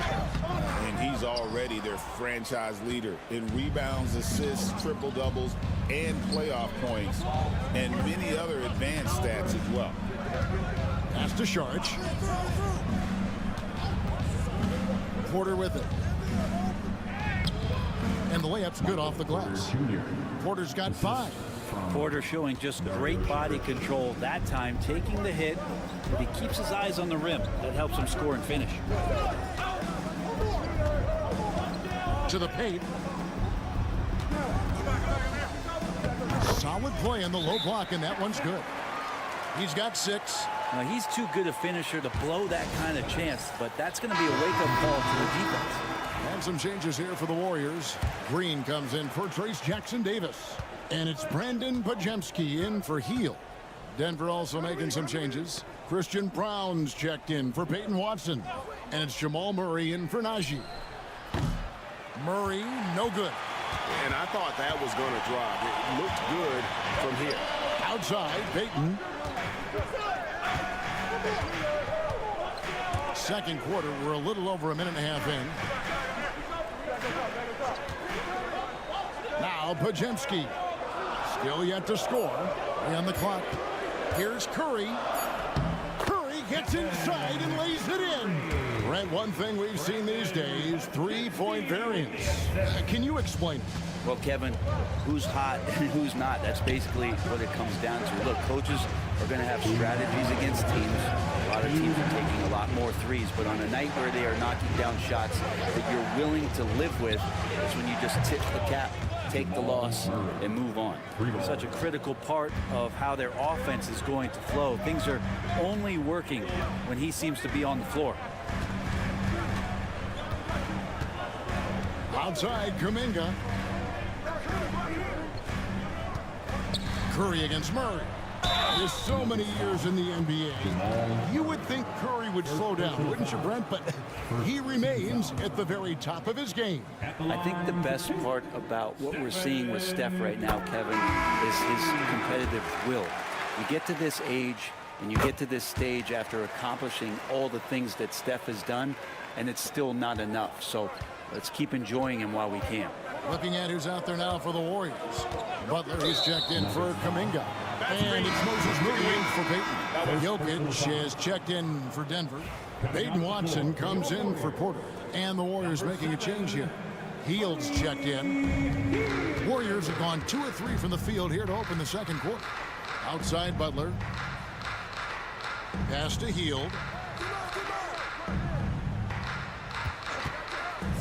And he's already their franchise leader in rebounds, assists, triple-doubles, and playoff points, and many other advanced stats as well. Pass to Sharp. Porter with it. And the layup's good off the glass. Porter's got 5. Porter showing just great body control that time, taking the hit, but he keeps his eyes on the rim. That helps him score and finish. To the paint. Solid play in the low block, and that one's good. He's got 6. Now, he's too good a finisher to blow that kind of chance, but that's going to be a wake-up call to the defense. And some changes here for the Warriors. Green comes in for Trace Jackson-Davis. And it's Brandon Pajemski in for Heel. Denver also making some changes. Christian Brown's checked in for Peyton Watson. And it's Jamal Murray in for Najee. Murray, no good. And I thought that was going to drop. It looked good from here. Outside, Peyton. Second quarter, we're a little over a minute and a half in. Now Pajemski. Still yet to score. On the clock. Here's Curry. Curry gets inside and lays it in. Brent, one thing we've seen these days, 3-point variance. Can you explain? Well, Kevin, who's hot and who's not? That's basically what it comes down to. Look, coaches are going to have strategies against teams. A lot of teams are taking a lot more threes, but on a night where they are knocking down shots that you're willing to live with, is when you just tip the cap, take the loss, and move on. Such a critical part of how their offense is going to flow. Things are only working when he seems to be on the floor. Outside, Kuminga. Curry against Murray. There's so many years in the NBA. You would think Curry would slow down, wouldn't you, Brent? But he remains at the very top of his game. I think the best part about what we're seeing with Steph right now, Kevin, is his competitive will. You get to this age and you get to this stage after accomplishing all the things that Steph has done, and it's still not enough. So let's keep enjoying him while we can. Looking at who's out there now for the Warriors. Butler, he's checked in for Kuminga. And it's Moses Moody in for Peyton. Jokic is checked in for Denver. Peyton Watson comes in for Porter. And the Warriors making a change here. Hield's checked in. Warriors have gone 2 of 3 from the field here to open the second quarter. Outside Butler. Pass to Hield.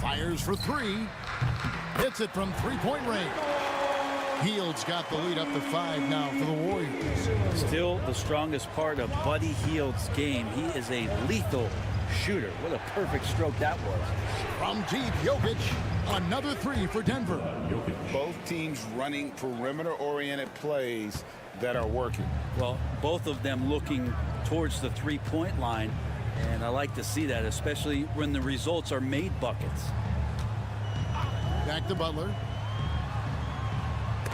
Fires for 3. Hits it from 3-point range. Hield's got the lead up to 5 now for the Warriors. Still the strongest part of Buddy Hield's game. He is a lethal shooter. What a perfect stroke that was. From deep, Jokic. Another 3 for Denver. Both teams running perimeter-oriented plays that are working. Well, both of them looking towards the 3-point line. And I like to see that, especially when the results are made buckets. Back to Butler.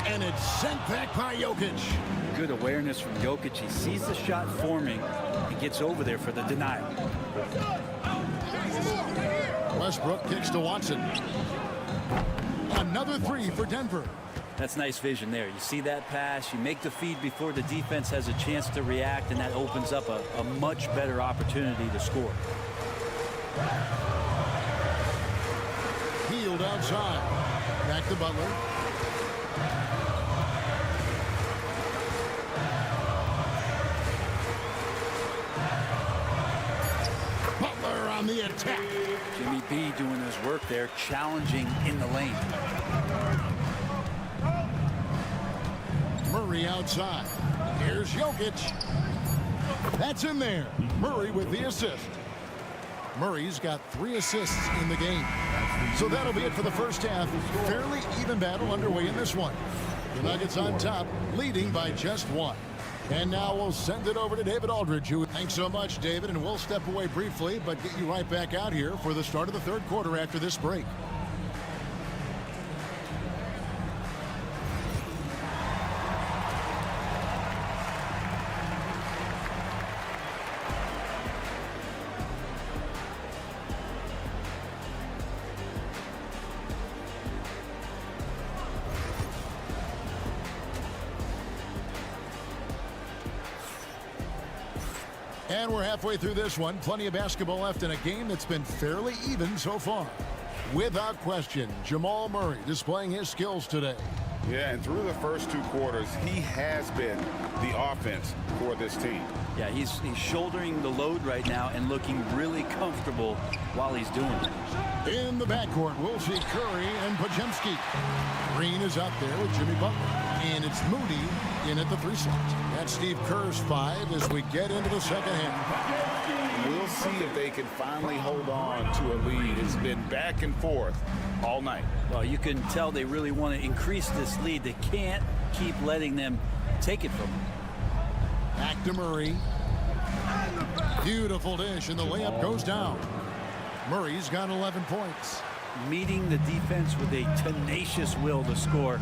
And it's sent back by Jokic. Good awareness from Jokic. He sees the shot forming and gets over there for the denial. Westbrook kicks to Watson. Another 3 for Denver. That's nice vision there. You see that pass, you make the feed before the defense has a chance to react, and that opens up a much better opportunity to score. Hield outside. Back to Butler. Butler on on the attack. Jimmy B doing his work there, challenging in the lane. Murray outside. Here's Jokic. That's in there. Murray with the assist. Murray's got 3 assists in the game. So that'll be it for the first half. Fairly even battle underway in this one. The Nuggets on top, leading by just 1. And now we'll send it over to David Aldridge. Thanks so much, David, and we'll step away briefly, but get you right back out here for the start of the third quarter after this break. And we're halfway through this one. Plenty of basketball left in a game that's been fairly even so far. Without question, Jamal Murray displaying his skills today. Yeah, and through the first 2 quarters, he has been the offense for this team. Yeah, he's shouldering the load right now and looking really comfortable while he's doing it. In the backcourt, we'll see Curry and Podziemski. Green is out there with Jimmy Butler. And it's Moody in at the 3 slot. That's Steve Kerr's 5 as we get into the second half. We'll see if they can finally hold on to a lead. It's been back and forth all night. Well, you can tell they really want to increase this lead. They can't keep letting them take it from them. Back to Murray. Beautiful dish, and the layup goes down. Murray's got 11 points. Meeting the defense with a tenacious will to score.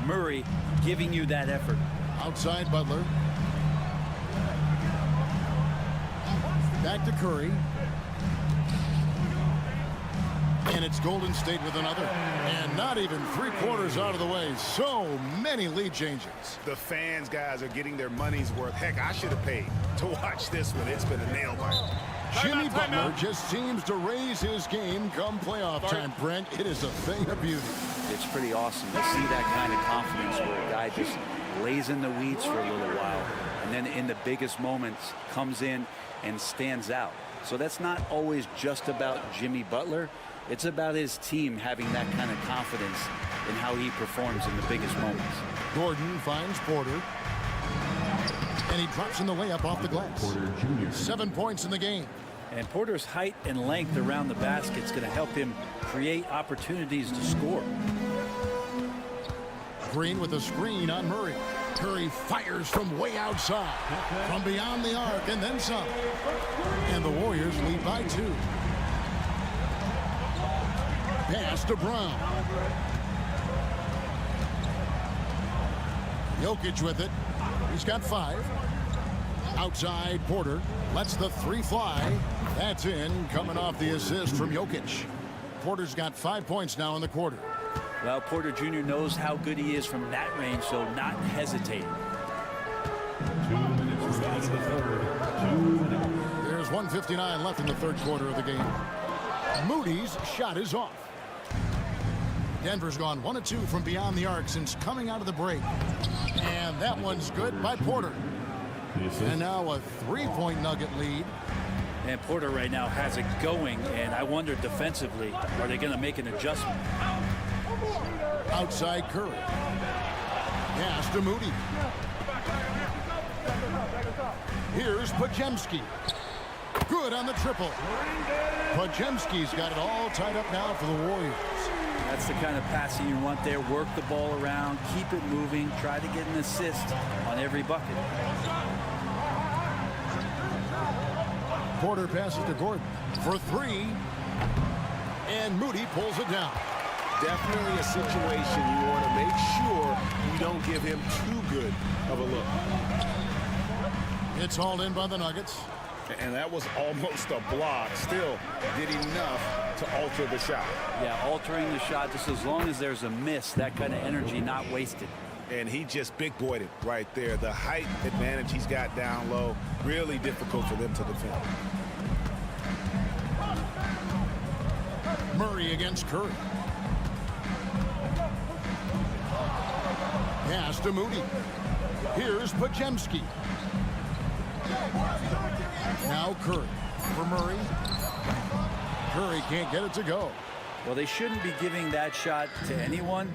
Murray giving you that effort. Outside Butler. Back to Curry. And it's Golden State with another. And not even 3/4 out of the way. So many lead changes. The fans, guys, are getting their money's worth. Heck, I should have paid to watch this one. It's been a nail biter. Jimmy Butler just seems to raise his game come playoff time, Brent. It is a thing of beauty. It's pretty awesome to see that kind of confidence where a guy just lays in the weeds for a little while and then in the biggest moments comes in and stands out. So that's not always just about Jimmy Butler. It's about his team having that kind of confidence in how he performs in the biggest moments. Gordon finds Porter. And he drops in the layup off the glass. 7 points in the game. And Porter's height and length around the basket is going to help him create opportunities to score. Green with a screen on Murray. Curry fires from way outside, from beyond the arc, and then some. And the Warriors lead by 2. Pass to Brown. Jokic with it. He's got 5. Outside, Porter lets the 3 fly. That's in, coming off the assist from Jokic. Porter's got 5 points now in the quarter. Well, Porter Jr. knows how good he is from that range, so not hesitating. There's 1:59 left in the third quarter of the game. Moody's shot is off. Denver's gone 1 of 2 from beyond the arc since coming out of the break. And that one's good by Porter. And now a 3-point Nugget lead. And Porter right now has it going, and I wonder defensively, are they going to make an adjustment? Outside Curry. Pass to Moody. Here's Podziemski. Good on the triple. Podziemski's got it all tied up now for the Warriors. That's the kind of passing you want there. Work the ball around, keep it moving, try to get an assist on every bucket. Porter passes to Gordon for 3. And Moody pulls it down. Definitely a situation you want to make sure you don't give him too good of a look. It's hauled in by the Nuggets. And that was almost a block. Still did enough to alter the shot. Yeah, altering the shot just as long as there's a miss, that kind of energy not wasted. And he just big-boyed it right there. The height advantage he's got down low, really difficult for them to defend. Murray against Curry. Pass to Moody. Here's Podziemski. Now Curry for Murray. Curry can't get it to go. Well, they shouldn't be giving that shot to anyone,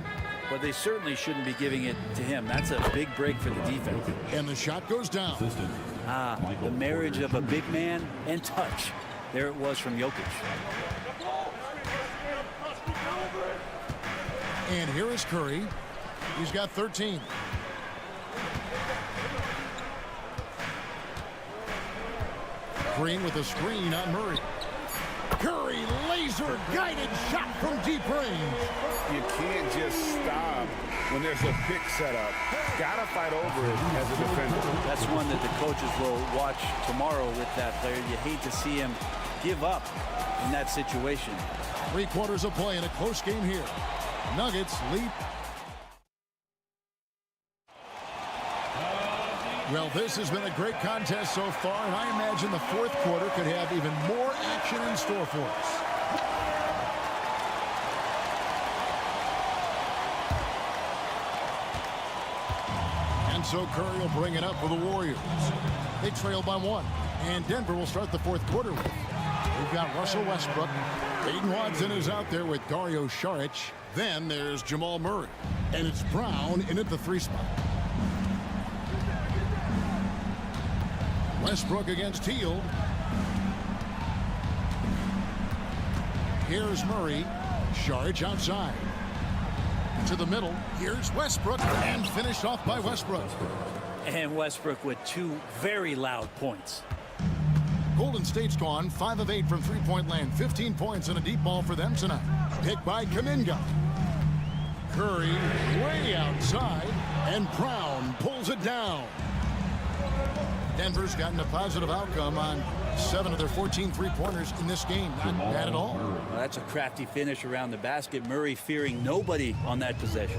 but they certainly shouldn't be giving it to him. That's a big break for the defense. And the shot goes down. The marriage of a big man and touch. There it was from Jokic. And here is Curry. He's got 13. Green with a screen on Murray. Curry, laser-guided shot from deep range. You can't just stop when there's a pick set up. Got to fight over it as a defender. That's one that the coaches will watch tomorrow with that player. You hate to see him give up in that situation. 3/4 of play in a close game here. Nuggets lead. Well, this has been a great contest so far, and I imagine the fourth quarter could have even more action in store for us. And so Curry will bring it up for the Warriors. They trail by 1, and Denver will start the fourth quarter with. We've got Russell Westbrook. Peyton Watson is out there with Dario Saric. Then there's Jamal Murray, and it's Brown in at the 3 spot. Westbrook against Hield. Here's Murray. Saric outside. To the middle. Here's Westbrook. And finished off by Westbrook. And Westbrook with 2 very loud points. Golden State's gone 5 of 8 from three-point land. 15 points and a deep ball for them tonight. Picked by Kuminga. Curry way outside. And Brown pulls it down. Denver's gotten a positive outcome on 7 of their 14 three-pointers in this game. Not bad at all. Well, that's a crafty finish around the basket. Murray fearing nobody on that possession.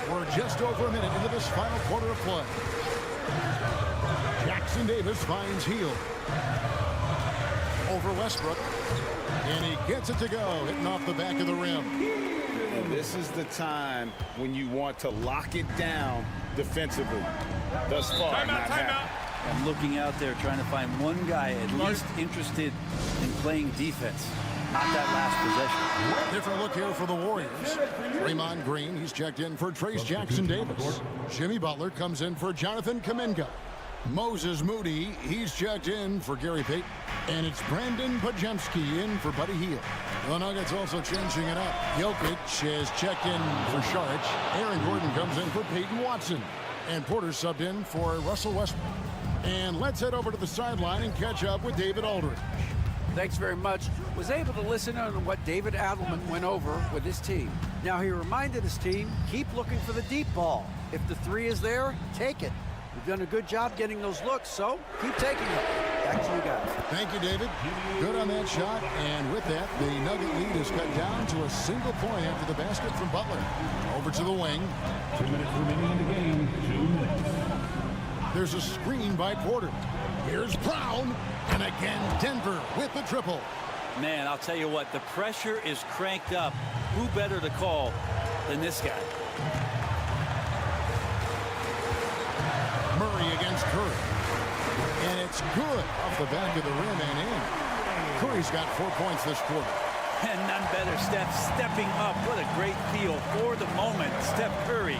We're just over a minute into this final quarter of play. Jackson Davis finds Hield. Over Westbrook. And he gets it to go, hitting off the back of the rim. And this is the time when you want to lock it down defensively. Thus far, not happening. I'm looking out there trying to find one guy at least interested in playing defense. Not that last possession. Different look here for the Warriors. Draymond Green, he's checked in for Trace Jackson Davis. Jimmy Butler comes in for Jonathan Kuminga. Moses Moody, he's checked in for Gary Payton. And it's Brandon Podziemski in for Buddy Hield. The Nuggets also changing it up. Jokic is checked in for Saric. Aaron Gordon comes in for Peyton Watson. And Porter subbed in for Russell Westbrook. And let's head over to the sideline and catch up with David Aldridge. Thanks very much. Was able to listen on what David Adelman went over with his team. Now he reminded his team, keep looking for the deep ball. If the 3 is there, take it. We've done a good job getting those looks, so keep taking it. Back to you guys. Thank you, David. Good on that shot. And with that, the Nugget lead is cut down to a single point after the basket from Butler. Over to the wing. 2 minutes remaining in the game. 2 minutes. There's a screen by Porter. Here's Brown. And again, Denver with the triple. Man, I'll tell you what, the pressure is cranked up. Who better to call than this guy? Murray against Curry. And it's good off the back of the rim and in. Curry's got 4 points this quarter. And none better, Steph stepping up. What a great feel for the moment. Steph Curry.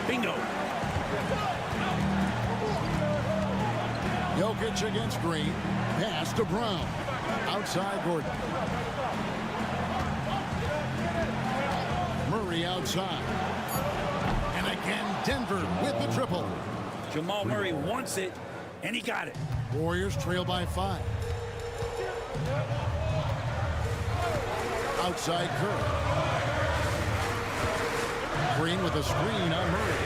Bingo. Jokic against Green. Pass to Brown. Outside Gordon. Murray outside. And again, Denver with the triple. Jamal Murray wants it, and he got it. Warriors trail by 5. Outside Curry. Green with a screen on Murray.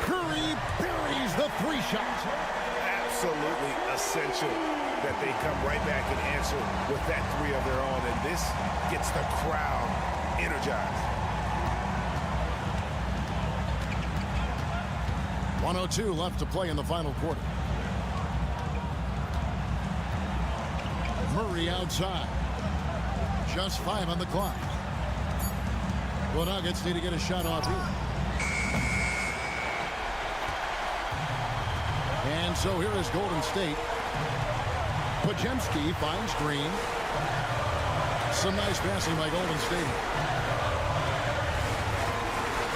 Curry buries the 3 shot. Absolutely essential that they come right back and answer with that 3 of their own, and this gets the crowd energized. 1:02 left to play in the final quarter. Murray outside. Just 5 on the clock. The Nuggets need to get a shot off here. And so here is Golden State. Pajemski finds Green. Some nice passing by Golden State.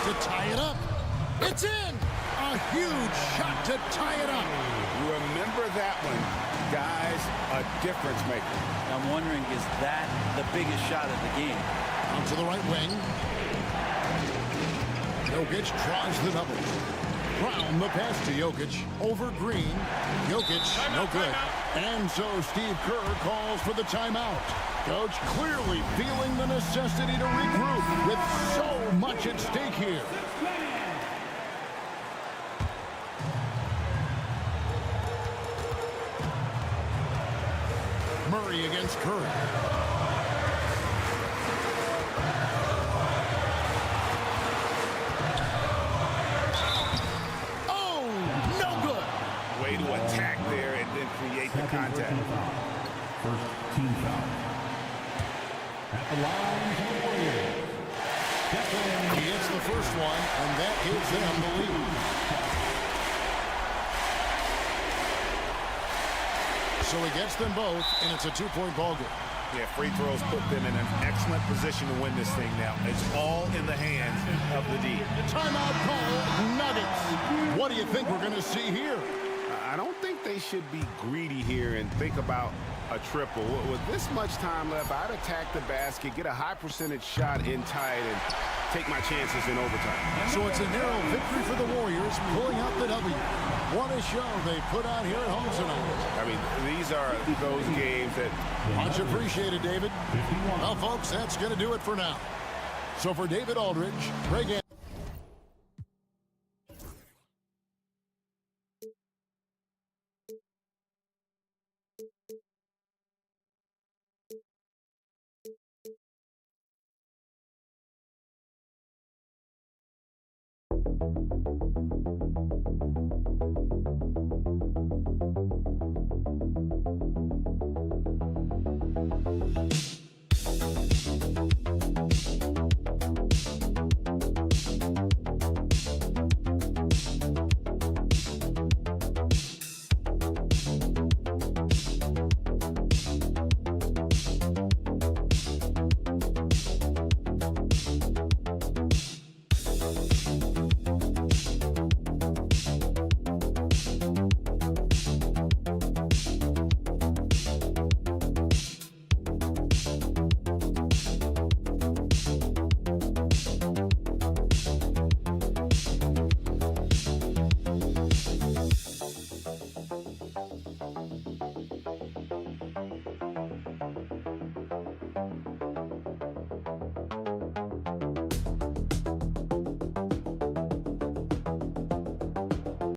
To tie it up. It's in! A huge shot to tie it up. Remember that one. Guys, a difference maker. I'm wondering, is that the biggest shot of the game? Out to the right wing. Jokic tries the double. Brown the pass to Jokic. Over Green. Jokic, no good. And so Steve Kerr calls for the timeout. Coach clearly feeling the necessity to regroup with so much at stake here. Murray against Curry. Oh, no good. Way to attack there and then create the contact. First team foul. At the line for the Warriors. He hits the first one, and that gives them the lead. So he gets them both, and it's a two-point ball game. Yeah, free throws put them in an excellent position to win this thing now. It's all in the hands of the D. Timeout call, Nuggets. What do you think we're going to see here? I don't think they should be greedy here and think about a triple. With this much time left, I'd attack the basket, get a high percentage shot in tight, and take my chances in overtime. So it's a narrow victory for the Warriors, pulling out the W. What a show they put out here at home tonight. I mean, these are those games that... Much appreciated, David. Well, folks, that's going to do it for now. So for David Aldridge, Greg